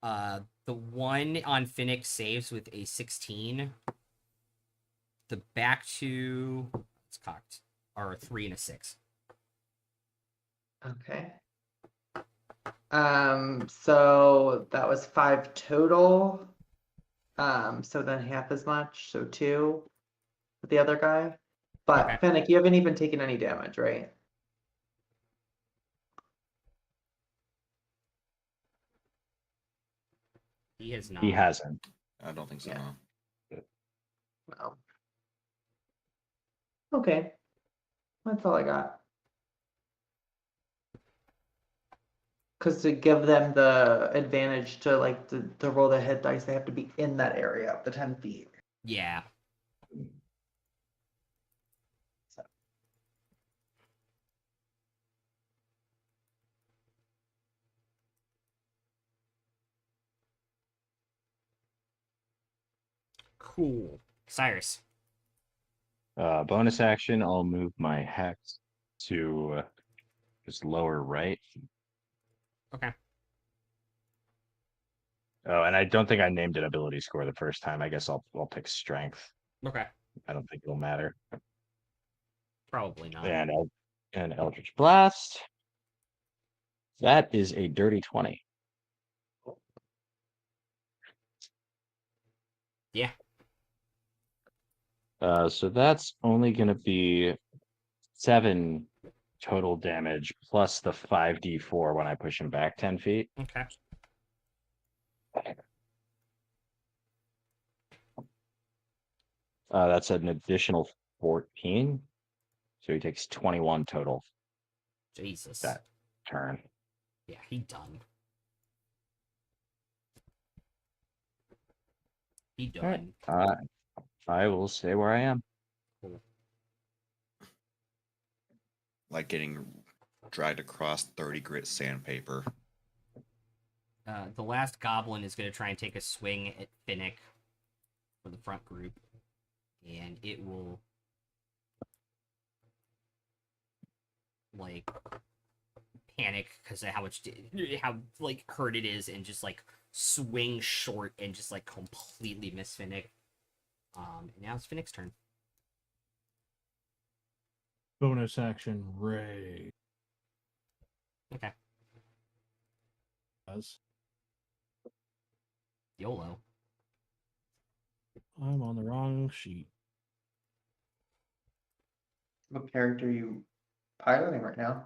The one on Finnick saves with a 16. The back two, it's cocked are a 3 and a 6. Okay. So that was 5 total. So then half as much, so 2 with the other guy. But Okay. Fennec, you haven't even taken any damage, right? He has not. He hasn't. I don't think so. Yeah. No. No. Okay. That's all I got. Because to give them the advantage to like to roll the hit dice, they have to be in that area of the 10 feet. Yeah. Cool. Cyrus. Bonus action, I'll move my hex to just lower right. Okay. Oh, and I don't think I named an ability score the first time. I guess I'll pick strength. Okay. I don't think it'll matter. Probably not. And Eldritch Blast. That is a dirty 20. Yeah. So that's only going to be 7 total damage plus the 5d4 when I push him back 10 feet. Okay. That's an additional 14. So he takes 21 total Jesus. that turn. Yeah, he done. He done. All right. I will stay where I am. Cool. Like getting dragged across 30 grit sandpaper. The last goblin is going to try and take a swing at Finnick for the front group. And it will... like... panic because of how like hurt it is, and just like swing short and just like completely miss Finnick. And now it's Finnick's turn. Bonus action, Ray. Okay. Does. YOLO. I'm on the wrong sheet. What character are you piloting right now?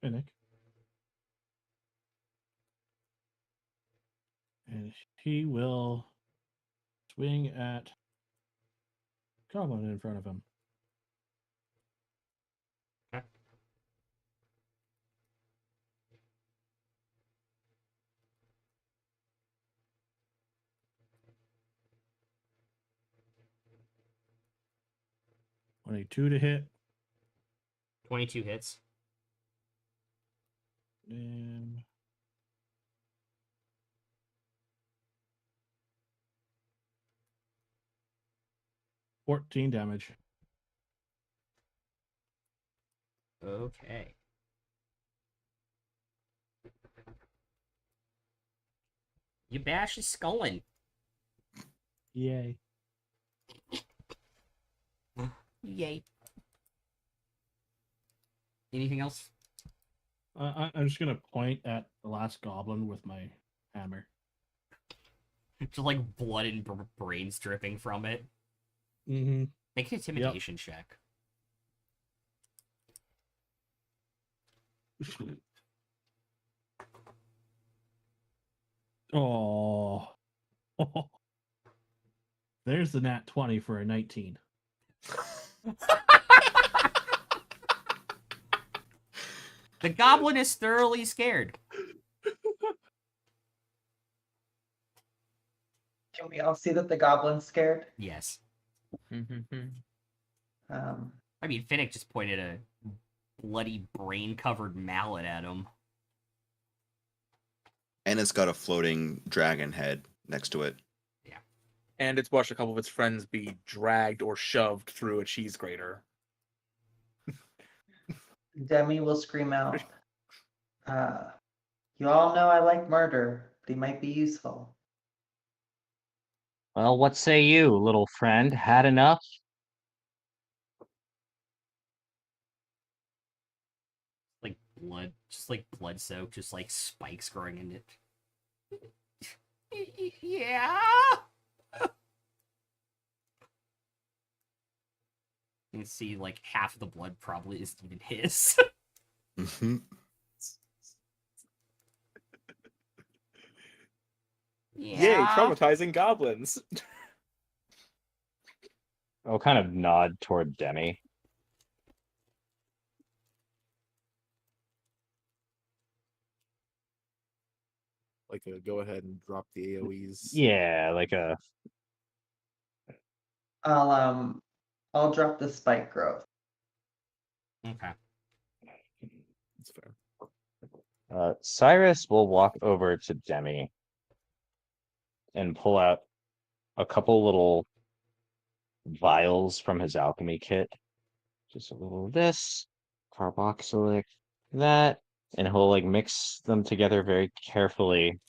Finnick. And he will swing at Goblin in front of him. Okay. $22 to hit. 22 hits. And 14 damage. Okay. You bash his sculling. Yay. Yay. Anything else? I'm just going to point at the last goblin with my hammer. Just like blood and brains dripping from it. Mm-hmm. Make an intimidation check. Oh. There's the nat 20 for a 19. The goblin is thoroughly scared. Can we all see that the goblin's scared? Yes. Um, I mean, Finnick just pointed a bloody brain-covered mallet at him. And it's got a floating dragon head next to it. And it's watched a couple of its friends be dragged or shoved through a cheese grater. Demi will scream out. You all know I like murder. They might be useful. Well, what say you, little friend? Had enough? Like blood, just like blood soaked, just like spikes growing in it. Yeah. You can see like half of the blood probably isn't even his. Mhm. Yay, Yeah. traumatizing goblins. I'll kind of nod toward Demi. Like a go ahead and drop the AoEs. Yeah, like a I'll drop the spike growth. Okay. That's fair. Cyrus will walk over to Demi and pull out a couple little vials from his alchemy kit. Just a little of this, carboxylic, that, and he'll like mix them together very carefully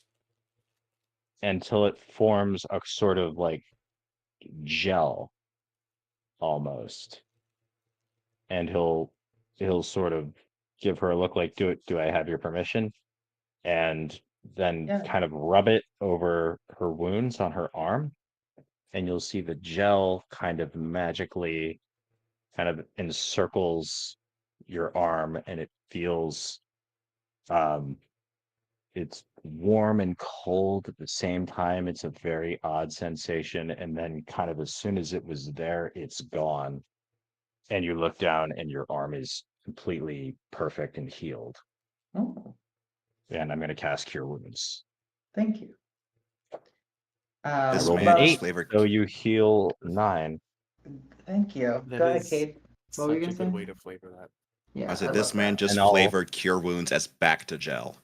until it forms a sort of like gel almost. And he'll sort of give her a look like, do I have your permission? And then Yeah. kind of rub it over her wounds on her arm. And you'll see the gel kind of magically kind of encircles your arm, and it feels it's warm and cold at the same time. It's a very odd sensation, and then kind of as soon as it was there, it's gone. And you look down and your arm is completely perfect and healed. Oh, And I'm going to cast Cure Wounds. thank you. I This rolled man an just 8, flavored. so you heal 9. Thank you. That Go ahead, is Cade. What were such you a gonna good say? way to flavor that. Yeah, I I said this love man that. just And I'll- flavored Cure Wounds as back to gel.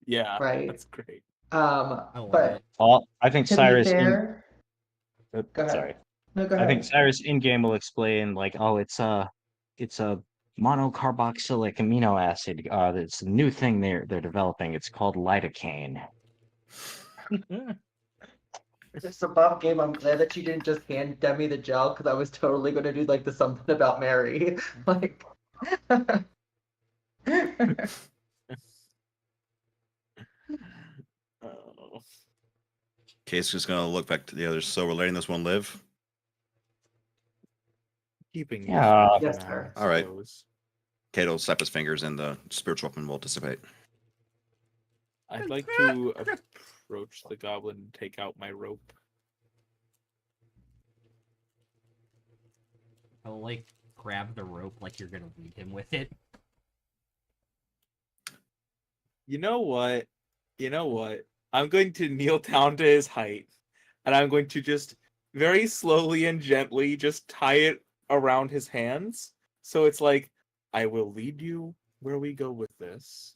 Yeah, Right. that's great. I love But it. I think to be Cyrus fair, go ahead. sorry. No, go I think ahead. Cyrus in game will explain like, oh, it's a monocarboxylic amino acid. It's a new thing they're developing. It's called lidocaine. It's a buff game. I'm glad that you didn't just hand Demi the gel because I was totally gonna do like the something about Mary. Like Oh. Kate's just gonna look back to the others. So we're letting this one live. Keeping Yeah. useful for Yes, now, sir. I All right. suppose. Kate will snap his fingers and the spiritual weapon will dissipate. I'd like to approach the goblin and take out my rope. I'll like grab the rope like you're gonna lead him with it. You know what? You know what? I'm going to kneel down to his height, and I'm going to just very slowly and gently just tie it around his hands. So it's like, I will lead you where we go with this,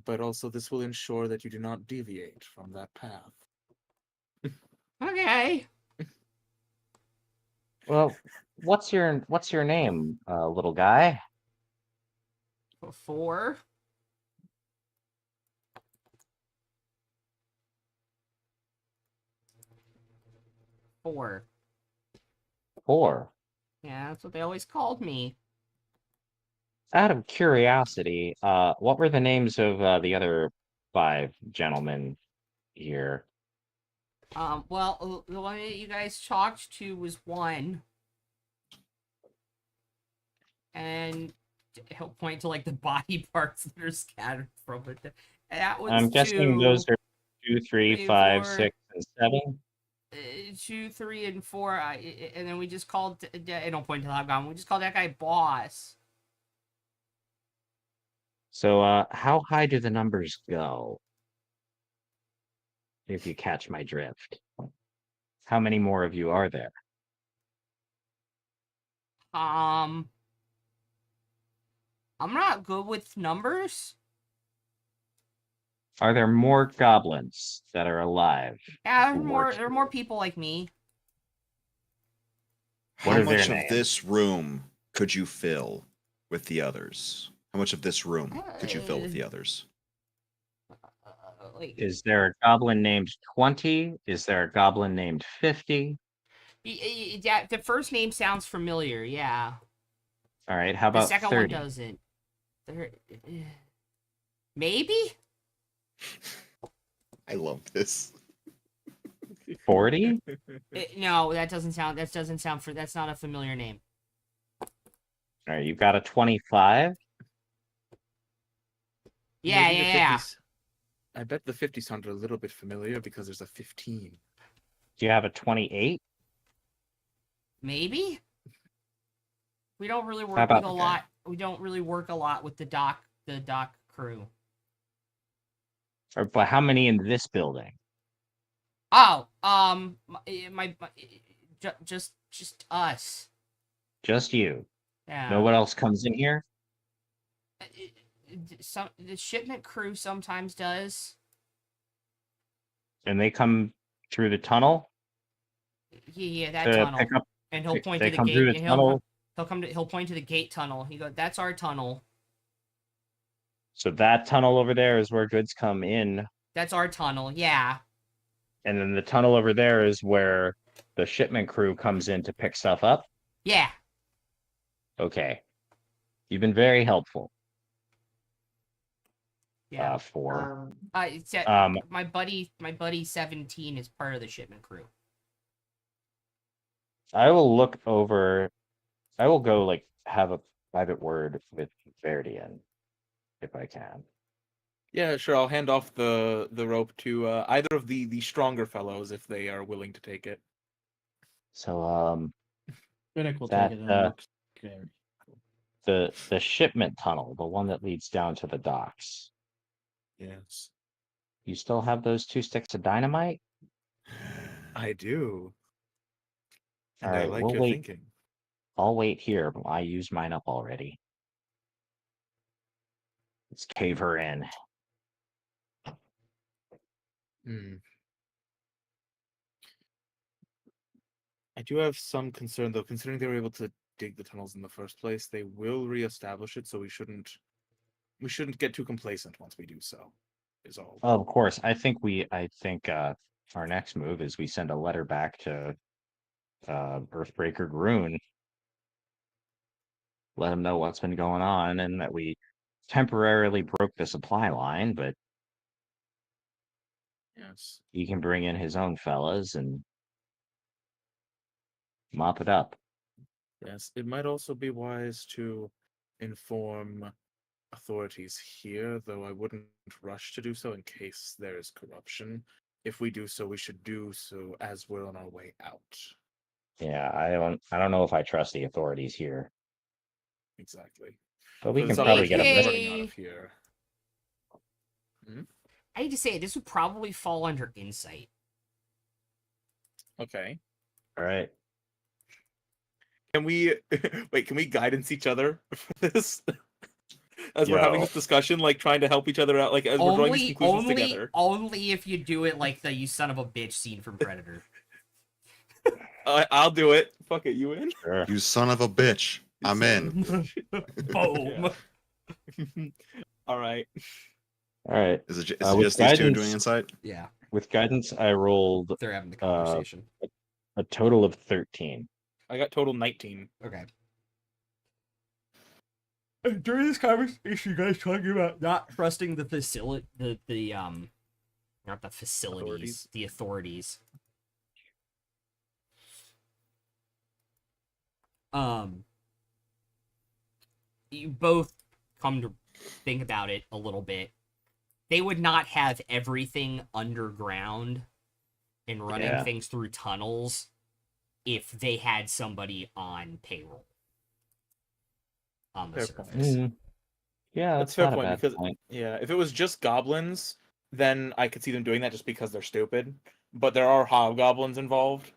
but also this will ensure that you do not deviate from that path. Okay. Well, what's your name, little guy? 4. Four. 4. Yeah, that's what they always called me. Out of curiosity, what were the names of the other 5 gentlemen here? Well, the one that you guys talked to was 1. And he'll point to like the body parts that are scattered from it. That was I'm guessing 2, those are 2, 3, 3, 5, 4. 6, and 7. 2, 3, and 4. And then we just called. I don't point to the hobgoblin. We just called that guy boss. So, how high do the numbers go? If you catch my drift. How many more of you are there? I'm not good with numbers. Are there more goblins that are alive? Yeah, who work there are more people like me. What How are their much of names? this room could you fill with the others? How much of this room could you fill with the others? like Is there a goblin named 20? Is there a goblin named 50? yeah, the first name sounds familiar. Yeah, All right, how the about second 30? one doesn't. Maybe. I love this. 40? No, that doesn't sound. That's not a familiar name. All right, you got a 25? Yeah, Maybe the yeah. 50s. I bet the 50 sounded a little bit familiar because there's a 15. Do you have a 28? Maybe. We don't really How work about with a lot. We don't really work a lot with the dock crew. Or but how many in this building? Oh, just us. Just you. Yeah. No one else comes in here? Some the shipment crew sometimes does. And they come through the tunnel Yeah, that to tunnel. pick up. And he'll point They to the come gate. through the And tunnel. he'll point to the gate tunnel. He goes, "That's our tunnel. So that tunnel over there is where goods come in. That's our tunnel." Yeah. And then the tunnel over there is where the shipment crew comes in to pick stuff up. Yeah. Okay. You've been very helpful. Yeah. For It's my buddy 17 is part of the shipment crew. I will look over. I will go like have a private word with Verdian if I can. Yeah, sure. I'll hand off the rope to either of the stronger fellows if they are willing to take it. So Finnick will that take it and look scary. the shipment tunnel, the one that leads down to the docks. Yes, You still have those 2 sticks of dynamite? I do. And All I right, like we'll your wait. thinking. I'll wait here. I used mine up already. Let's cave her in. Hmm. I do have some concern though, considering they were able to dig the tunnels in the first place. They will reestablish it, so we shouldn't get too complacent once we do so. Is all. Of course, I think our next move is we send a letter back to Earthbreaker Groon. Let him know what's been going on and that we temporarily broke the supply line, but Yes. he can bring in his own fellas and mop it up. Yes. It might also be wise to inform authorities here, though I wouldn't rush to do so in case there is corruption. If we do so, we should do so as we're on our way out. Yeah, I don't know if I trust the authorities here, Exactly. but we For can the probably Zoldy's get a running out Hey. of here. I hate to say it, this would probably fall under insight. Okay. All right. Can we wait? Can we guidance each other for this? As we're having Yo. this discussion, like trying to help each other out, like as we're drawing these conclusions together. Only if you do it like the "you son of a bitch" scene from Predator. I'll do it. Fuck it, you in? Sure. You son of a bitch. I'm in. Boom. All right. All right. Is it with just these two guidance- doing insight? Yeah, With guidance, I rolled they're having the conversation. a total of 13. I got total 19. Okay. During this conversation, you guys talking about not trusting the facility, not the facilities, Authorities. the authorities. You both come to think about it a little bit. They would not have everything underground and running Yeah. things through tunnels if they had somebody on payroll on the Fair surface. point. Yeah, That's that's fair not a point bad because point. yeah, if it was just goblins, then I could see them doing that just because they're stupid. But there are hobgoblins involved,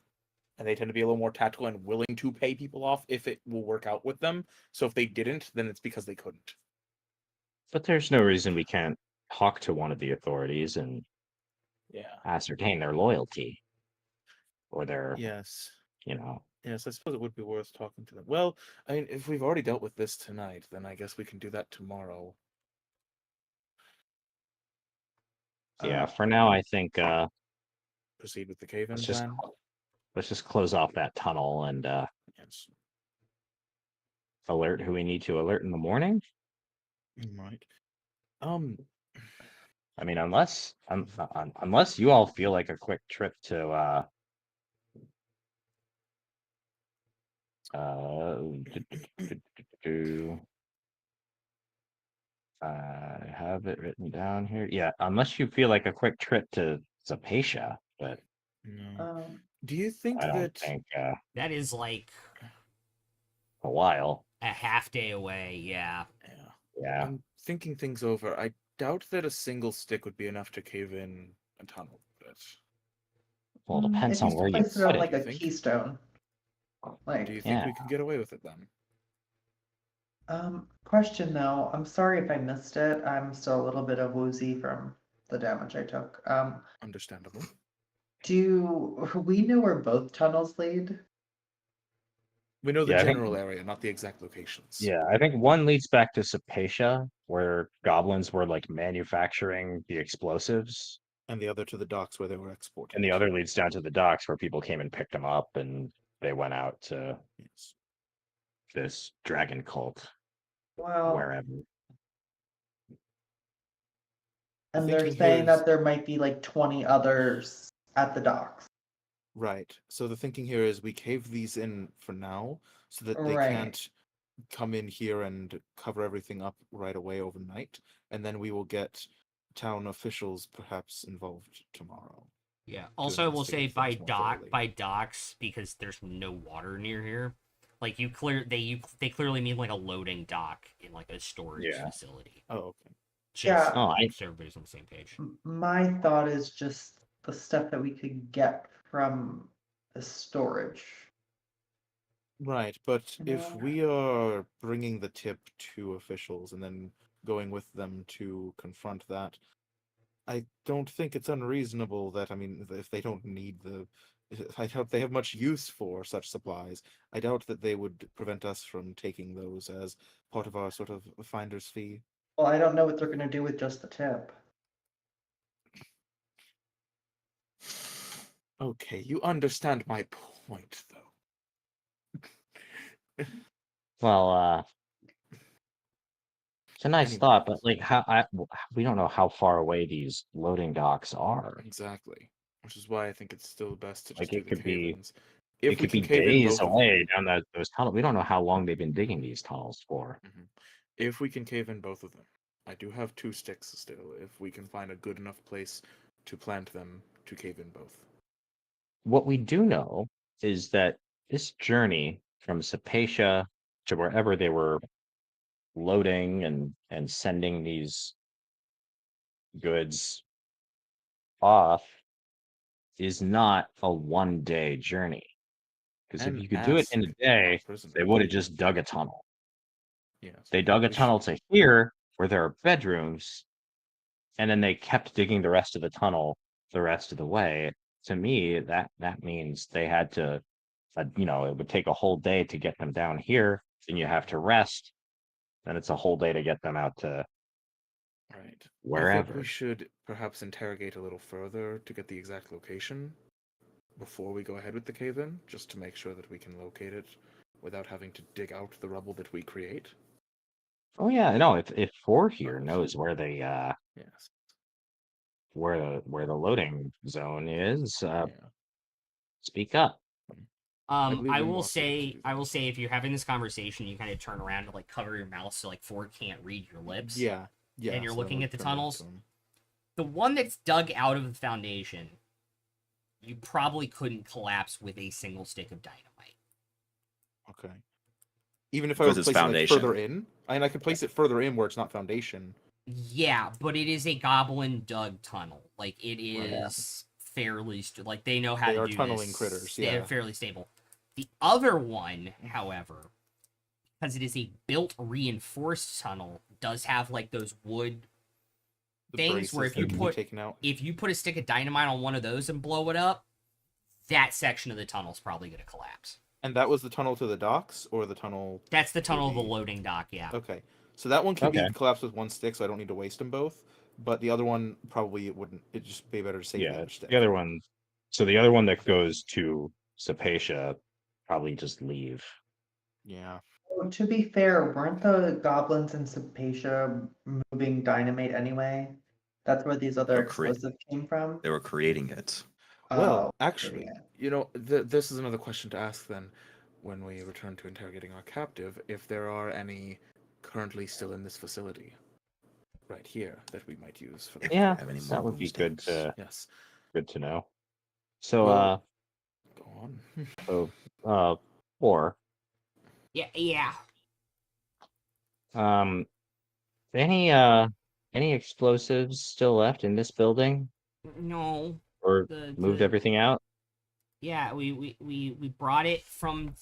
and they tend to be a little more tactical and willing to pay people off if it will work out with them. So if they didn't, then it's because they couldn't. But there's no reason we can't talk to one of the authorities and Yeah. ascertain their loyalty or their, Yes. Yes, I suppose it would be worth talking to them. Well, I mean, if we've already dealt with this tonight, then I guess we can do that tomorrow. Yeah, for now, I think Proceed with the cave-in let's just plan. let's just close off that tunnel and Yes. alert who we need to alert in the morning. Right. I mean, unless you all feel like a quick trip to do I have it written down here. Yeah, unless you feel like a quick trip to Zapatia, but No. Do you think I don't that think That is like a while. a half day away. Yeah. yeah. Yeah. I'm thinking things over. I doubt that a single stick would be enough to cave in a tunnel, but Well, it depends If you on where you place it put on it. like a think? keystone. do you Like, think Yeah. we can get away with it then? question though, I'm sorry if I missed it. I'm still a little bit of woozy from the damage I took. Understandable. Do we know where both tunnels lead? We know the Yeah, I think- general area, not the exact locations. Yeah, I think one leads back to Sapatia, where goblins were like manufacturing the explosives, And the other to the docks where they were exported. and the other leads down to the docks where people came and picked them up, and they went out to Yes. this dragon cult Well, wherever. and The they're thinking saying here that is- there might be like 20 others at the docks. Right. So the thinking here is we cave these in for now so that they Right. can't come in here and cover everything up right away overnight, and then we will get town officials perhaps involved tomorrow. Yeah. Also, I will say investigate by things more thoroughly. docks, because there's no water near here. Like they clearly mean like a loading dock in like a storage Yeah. facility. Oh, okay. Just Oh, so everybody's on the same page. My thought is just the stuff that we could get from the storage. Right, but if Yeah. we are bringing the tip to officials and then going with them to confront that, I don't think it's unreasonable that, I mean, if they don't need I doubt they have much use for such supplies. I doubt that they would prevent us from taking those as part of our sort of finder's fee. Well, I don't know what they're going to do with just the tip. Okay, you understand my point, though. Well, it's a nice Anyway. thought, but like we don't know how far away these loading docks are. Exactly. Which is why I think it's still best to just Like, do it the could be- cave-ins. It If we could be can cave in days both of away them, down those tunnels. We don't know how long they've been digging these tunnels for. if we can cave in both of them, I do have 2 sticks still. If we can find a good enough place to plant them to cave in both. What we do know is that this journey from Sapatia to wherever they were loading and sending these goods off is not a 1-day journey. Because if And you could do it in a ask day, our prisoners. they would have just dug a tunnel. Yes. They dug a We tunnel should- to here where there are bedrooms, and then they kept digging the rest of the tunnel the rest of the way. To me, that means they had to, it would take a whole day to get them down here. Then you have to rest. Then it's a whole day to get them out to Right. I think wherever. we should perhaps interrogate a little further to get the exact location before we go ahead with the cave-in, just to make sure that we can locate it without having to dig out the rubble that we create. Oh yeah, no. If Four here knows where they Yes. where the loading zone is, Yeah. speak up. believe I the will boss is able to say, do I will that. say, if you're having this conversation, you kind of turn around and like cover your mouth so like Ford can't read your lips. Yeah. Yeah. And you're so looking we'll at the turn back tunnels? to him. The one that's dug out of the foundation, you probably couldn't collapse with a single stick of dynamite. Okay. Even if I Because was it's placing it foundation. further in, I could place it further in where it's not foundation. Yeah, but it is a goblin dug tunnel. Like it Right. is fairly like they know how They to are do tunneling this. critters, They're yeah. fairly stable. The other one, however, because it is a built reinforced tunnel, does have like those wood. The Things where braces if you that can be put- taken out. If you put a stick of dynamite on one of those and blow it up, that section of the tunnel is probably going to collapse. And that was the tunnel to the docks, or the tunnel? That's the tunnel of the the- loading dock. Yeah. Okay, so that one can Okay. be collapsed with 1 stick, so I don't need to waste them both. but the other one probably wouldn't. It'd just be better to save the Yeah, other stick. the other one. So the other one that goes to Sapatia, probably just leave. Yeah. Oh, to be fair, weren't the goblins in Sapatia moving dynamite anyway? That's where these other They're crea- explosives came from? They were creating it. Well, Oh, actually, yeah. this is another question to ask then, when we return to interrogating our captive, if there are any currently still in this facility, right here, that we might use for the If we Yeah, have any that more would be good boomsticks. Yes. to know. So Well, go on. so or Yeah. um any explosives still left in this building, No. or The moved everything out? Yeah, we brought it from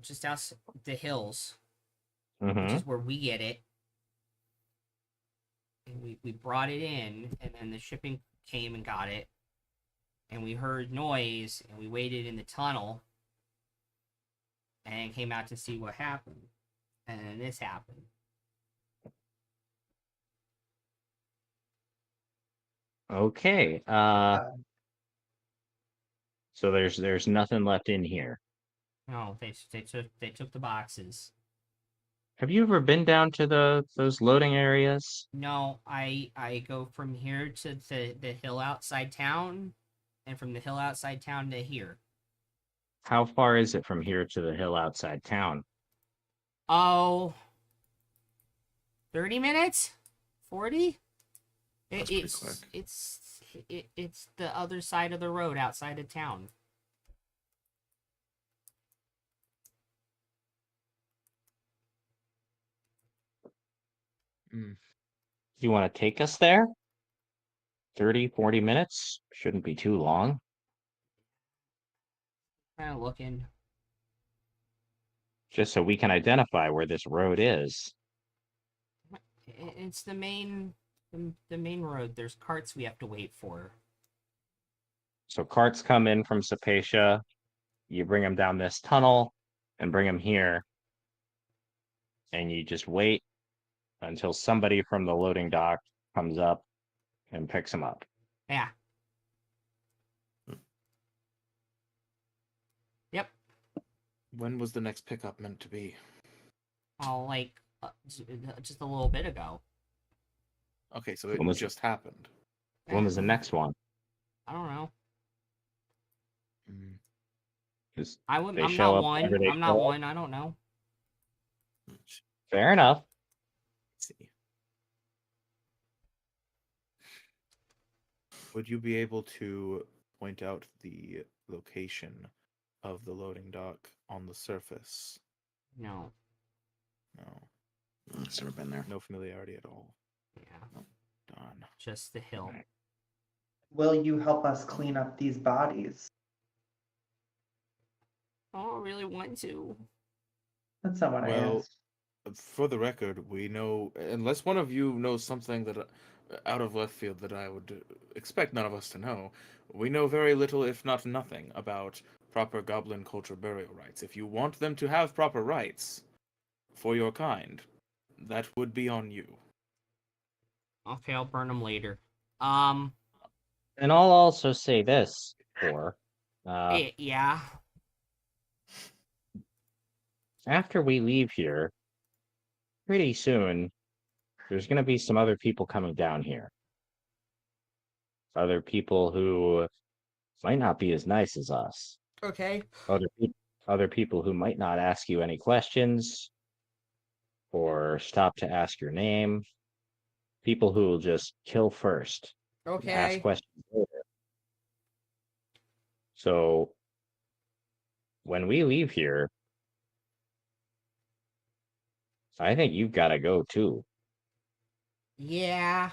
just out the hills, which Mm-hmm. is where we get it. And we brought it in, and then the shipping came and got it. And we heard noise, and we waited in the tunnel, and came out to see what happened. And then this happened. Okay. So there's nothing left in here. No, they took the boxes. Have you ever been down to those loading areas? No, I go from here to the hill outside town, and from the hill outside town to here. How far is it from here to the hill outside town? Oh, 30 minutes? 40? That's pretty quick. It's the other side of the road outside of town. You want to take us there? 30, 40 minutes? Shouldn't be too long. Kind of looking. Just so we can identify where this road is. It's the main road. There's carts we have to wait for. So carts come in from Sapatia, you bring them down this tunnel and bring them here, and you just wait until somebody from the loading dock comes up and picks them up. Yeah. Yep. When was the next pickup meant to be? Oh, like just a little bit ago. Okay, so it When was- just happened. When was the next one? I don't know. Mm. 'Cause I'm they show not up one. whenever they I'm not show up. one. I don't know. Fair enough. Let's see. Would you be able to point out the location of the loading dock on the surface? No. No. It's never been there. No familiarity at all. Yeah. Darn. Just the hill. Will you help us clean up these bodies? I don't really want to. That's not what I Well, asked. for the record, we know, unless one of you knows something that out of left field that I would expect none of us to know, we know very little, if not nothing, about proper goblin culture burial rites. If you want them to have proper rites for your kind, that would be on you. Okay, I'll burn them later. And I'll also say this, for Yeah. after we leave here, pretty soon, there's going to be some other people coming down here. Other people who might not be as nice as us. Okay. Other people who might not ask you any questions or stop to ask your name. People who will just kill first and ask Okay. questions later. So when we leave here, I think you've got to go too. Yeah.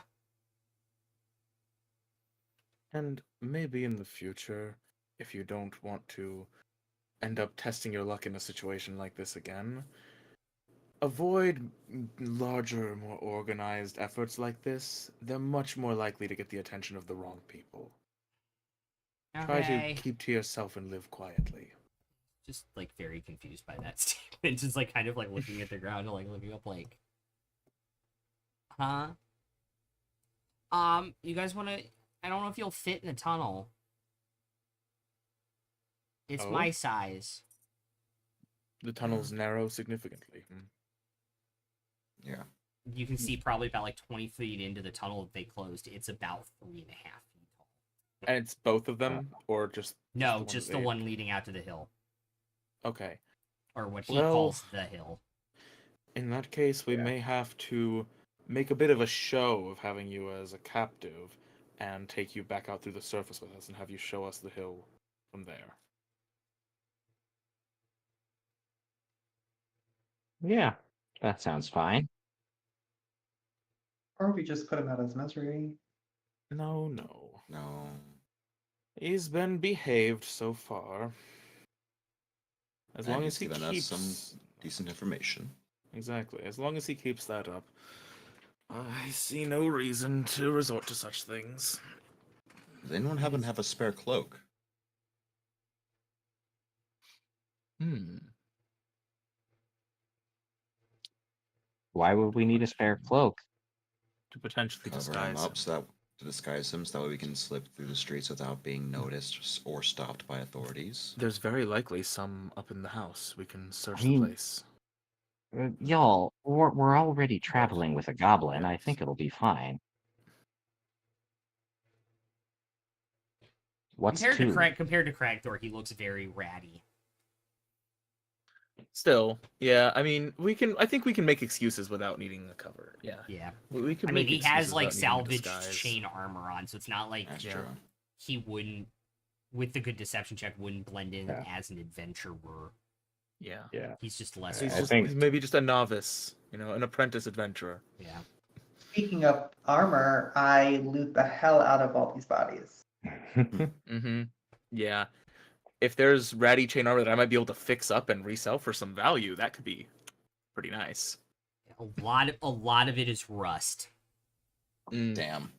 And maybe in the future, if you don't want to end up testing your luck in a situation like this again, avoid larger, more organized efforts like this. They're much more likely to get the attention of the wrong people. Try to Okay. keep to yourself and live quietly. Just like very confused by that statement. Just like kind of like looking at the ground and like looking up like, huh? You guys want to? I don't know if you'll fit in the tunnel. It's Oh? my size. The tunnels narrow significantly. Yeah. You can see probably about like 20 feet into the tunnel that they closed. It's about 3.5 feet tall. And it's both of them, or just No, one just that the they- one leading out to the hill, Okay. or what he Well- calls the hill. In that case, we may have to make a bit of a show of having you as a captive, and take you back out through the surface with us, and have you show us the hill from there. Yeah, that sounds fine. Or we just put him out as misery. No. No. He's been behaved so far. As And long he's as he given us keeps some decent information. exactly, as long as he keeps that up, I see no reason to resort to such things. Does anyone happen to have a spare cloak? Why would we need a spare cloak? To potentially Cover him disguise up him. so that to disguise him so that way we can slip through the streets without being noticed or stopped by authorities. There's very likely some up in the house. We can search I mean- the place. Y'all, we're already traveling with a goblin. I think it'll be fine. What's Compared two? to Cragthor, he looks very ratty. Still, yeah. I mean, we can. I think we can make excuses without needing a cover. Yeah. Yeah. We can. I mean, make he has excuses like without needing a salvaged disguise. chain armor on, so it's not like That's Yeah. true. he wouldn't, with the good deception check, wouldn't blend in Yeah. as an adventurer. Yeah. Yeah. He's just less. He's I just think- he's maybe just a novice, an apprentice adventurer. Yeah. Speaking of armor, I loot the hell out of all these bodies. Mm-hmm. Yeah. If there's ratty chain armor that I might be able to fix up and resell for some value, that could be pretty nice. A lot of it is rust, Mm, Damn.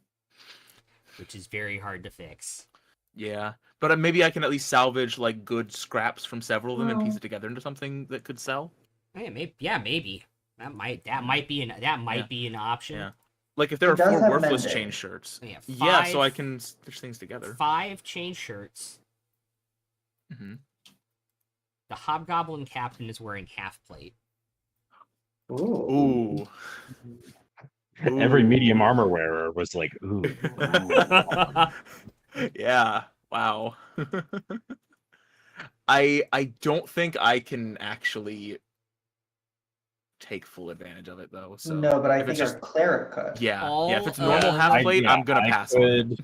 which is very hard to fix. yeah, but maybe I can at least salvage like good scraps from several of them and piece Oh. it together into something that could sell. Yeah, maybe. That might be an option. Yeah. Like if there It are does 4 have worthless mending. chain shirts. Yeah, Yeah, so I five- can stitch things together. 5 chain shirts. Hmm. The Hobgoblin captain is wearing half plate. Ooh. Ooh. Every medium armor wearer was like, ooh. Yeah. Wow. I don't think I can actually take full advantage of it though. So No, but I if it's think our clerik could. yeah, All if it's normal of- half plate, yeah, I'm gonna pass on it.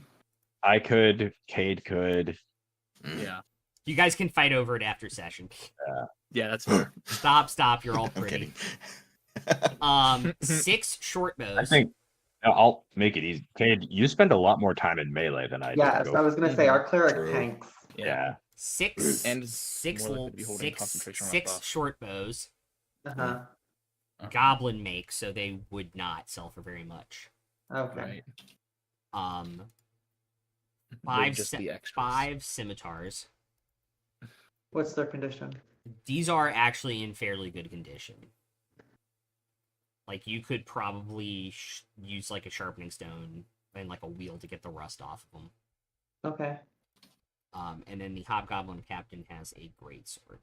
I could. Cade could. Yeah. You guys can fight over it after session. Yeah, that's fair. Stop, you're all I'm pretty. kidding. 6 short bows. I think I'll make it easy. Cade, you spend a lot more time in melee than I do. Yes, I was gonna say our cleric True. tanks. Yeah. 6 And six more likely l- to be holding six concentration on a six buff. short bows. Uh-huh. Goblin make, so they would not sell for very much. Okay. Right. Um, They're five just sci- the extras. 5 scimitars. What's their condition? These are actually in fairly good condition. Like you could probably use like a sharpening stone and like a wheel to get the rust off of them. Okay. And then the Hobgoblin captain has a great sword.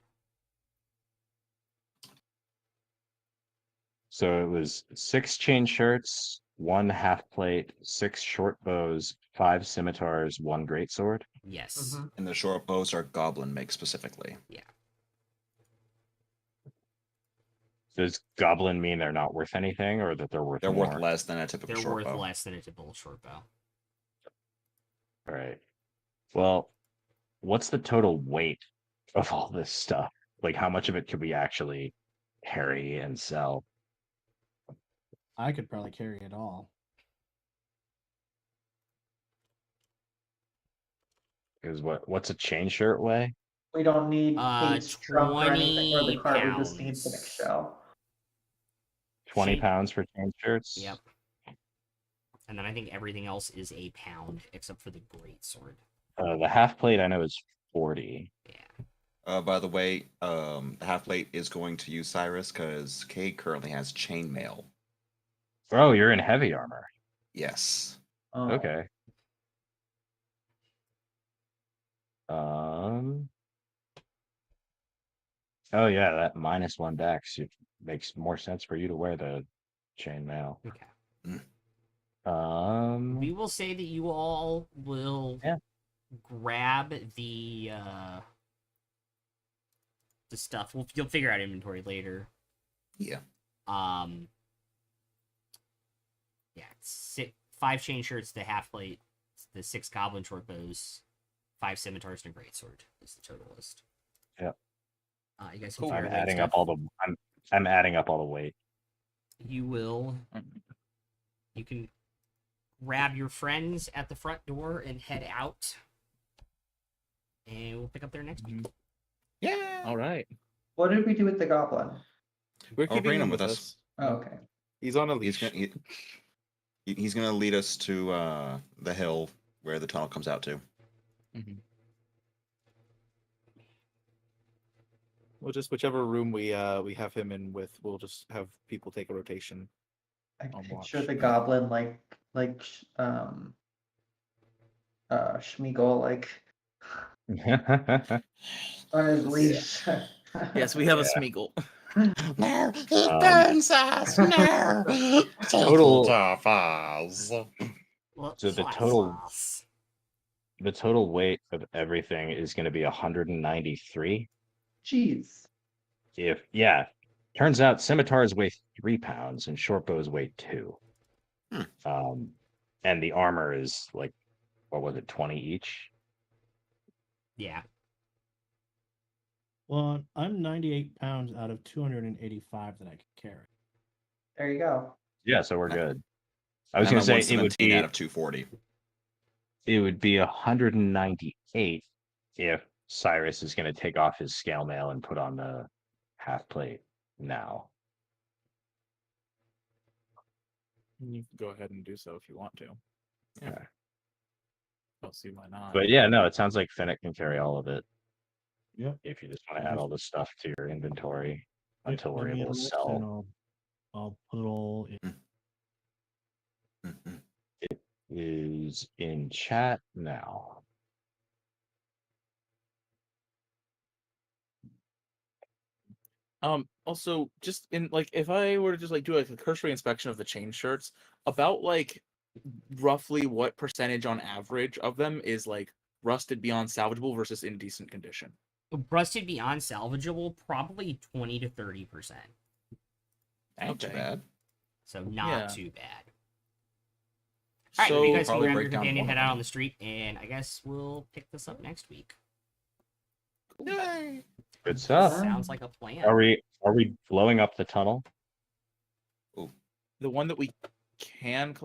So it was 6 chain shirts, 1 half plate, 6 short bows, 5 scimitars, 1 greatsword. Yes. Mhm. And the short bows are goblin make specifically. Does goblin mean they're not worth anything, or that they're worth They're more? worth less than a typical They're short worth bow. less than a typical short bow. All right. Well, what's the total weight of all this stuff? Like, how much of it could we actually carry and sell? I could probably carry it all. Because what's a chain shirt weigh? We don't need Uh, Kate's trunk or anything for the 20 cart. We just need the pounds. shell. 20 Chain- pounds for chain shirts? Yep. And then I think everything else is a pound except for the great sword. The half plate I know is 40. By the way, the half plate is going to use Cyrus because Kay currently has chainmail. Oh, you're in heavy armor. Yes. Oh. Okay. Oh yeah, that -1 dex. It makes more sense for you to wear the chainmail. Okay. Um. We will say that you all will Yeah. grab the stuff. You'll figure out inventory later. Yeah. Yeah, 5 chain shirts, the half plate, the 6 goblin short bows, 5 scimitars, and a greatsword is the total list. Yep. You guys can Cool. figure I'm out adding stuff. up all the. I'm adding up all the weight. You will. You can grab your friends at the front door and head out, and we'll pick up there next week. Yeah. All right. What did we do with the goblin? We're Oh, keeping bring him him with with us. Oh, okay. He's on a He's leash. gonna he's gonna lead us to the hill where the tunnel comes out to. Mhm. We'll just whichever room we have him in with, we'll just have people take a rotation. I I'll picture watch. the goblin like Schmeagol like on his leash. Yes, we have a Yeah. Smeagol. No, he burns us. No, Total- us. So the total weight of everything is going to be 193. Jeez. Turns out scimitars weigh 3 pounds and short bows weigh 2. And the armor is like, what was it, 20 each? Yeah. Well, I'm 98 pounds out of 285 that I can carry. There you go. Yeah, so we're Nah. good. I was I'm going at to say 117 out of 240. it would be 198 if Cyrus is going to take off his scale mail and put on the half plate now. You can go ahead and do so if you want to. Yeah. I'll see why not. But yeah, no, it sounds like Finnick can carry all of it. Yep. If you just want to add all this stuff to your inventory until we're Give me a able to list sell. and I'll put it all in. Mhm. Is in chat now. Also, just in like, if I were to just like do like a cursory inspection of the chain shirts, about like roughly what percentage on average of them is like rusted beyond salvageable versus in decent condition? Rusted beyond salvageable, probably 20 to 30%. Ain't too Okay. bad. So not Yeah. too bad. All right, So you guys can probably grab your break down companion, one of head out them. on the street, and I guess we'll pick this up next week. Yay. Good stuff. Sounds like a plan. Are we blowing up the tunnel? the one that we can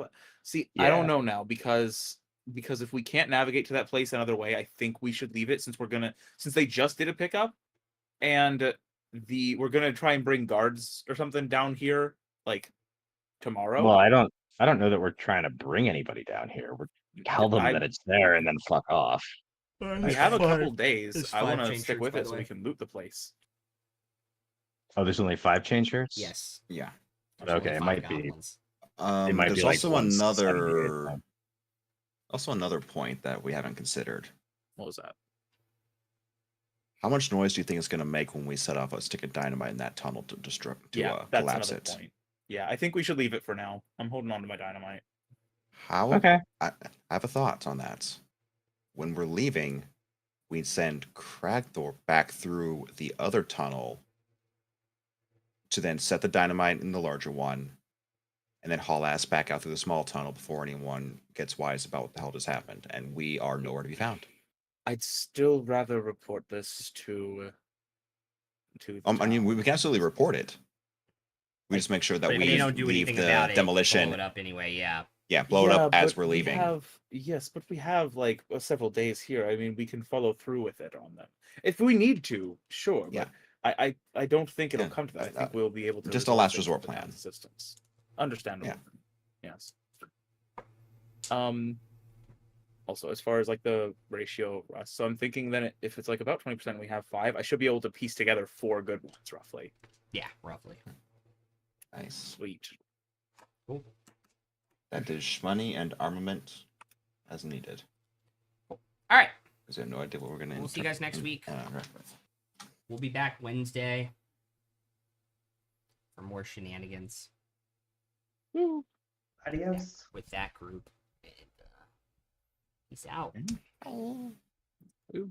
see, I don't know now because if we can't navigate to that place another way, I think we should leave it since they just did a pickup, and we're gonna try and bring guards or something down here like tomorrow. Well, I don't know that we're trying to bring anybody down here. We're tell them that it's there and then fuck off. We have a couple days. There's I want 5 to chain stick shirts, with by it the so way. we can loot the place. Oh, there's only 5 chain shirts? Yes. Yeah. There's only Okay, it 5 might be. goblins. It might There's be like also 178. another point that we haven't considered. What was that? How much noise do you think it's going to make when we set off a stick of dynamite in that tunnel to That's collapse another it? point. Yeah, I think we should leave it for now. I'm holding on to my dynamite. Okay. I have a thought on that. When we're leaving, we send Cragthor back through the other tunnel to then set the dynamite in the larger one, and then haul ass back out through the small tunnel before anyone gets wise about what the hell just happened, and we are nowhere to be found. I'd still rather report this to the I mean, we town. can absolutely report it. We just make sure that But if we they don't do leave anything the about it, demolition. blow it up anyway, yeah. Yeah, blow it up as but we're leaving. But we have like several days here. I mean, we can follow through with it on them if we need to. Sure, Yeah. but I don't think it'll Yeah, come to that. I just, think we'll be able to just a resolve last it resort with the town's plan. assistance. Understandable. Yeah. Yes. Also, as far as like the ratio of rust, so I'm thinking that if it's like about 20%, we have 5. I should be able to piece together 4 good ones, roughly. Yeah, roughly. Nice. Sweet. Cool. That is money and armament as needed. All right. Because I have no idea what we're gonna. We'll see you guys next week. Right. We'll be back Wednesday for more shenanigans Adios. with that group. And, peace out. Oh. Ooh.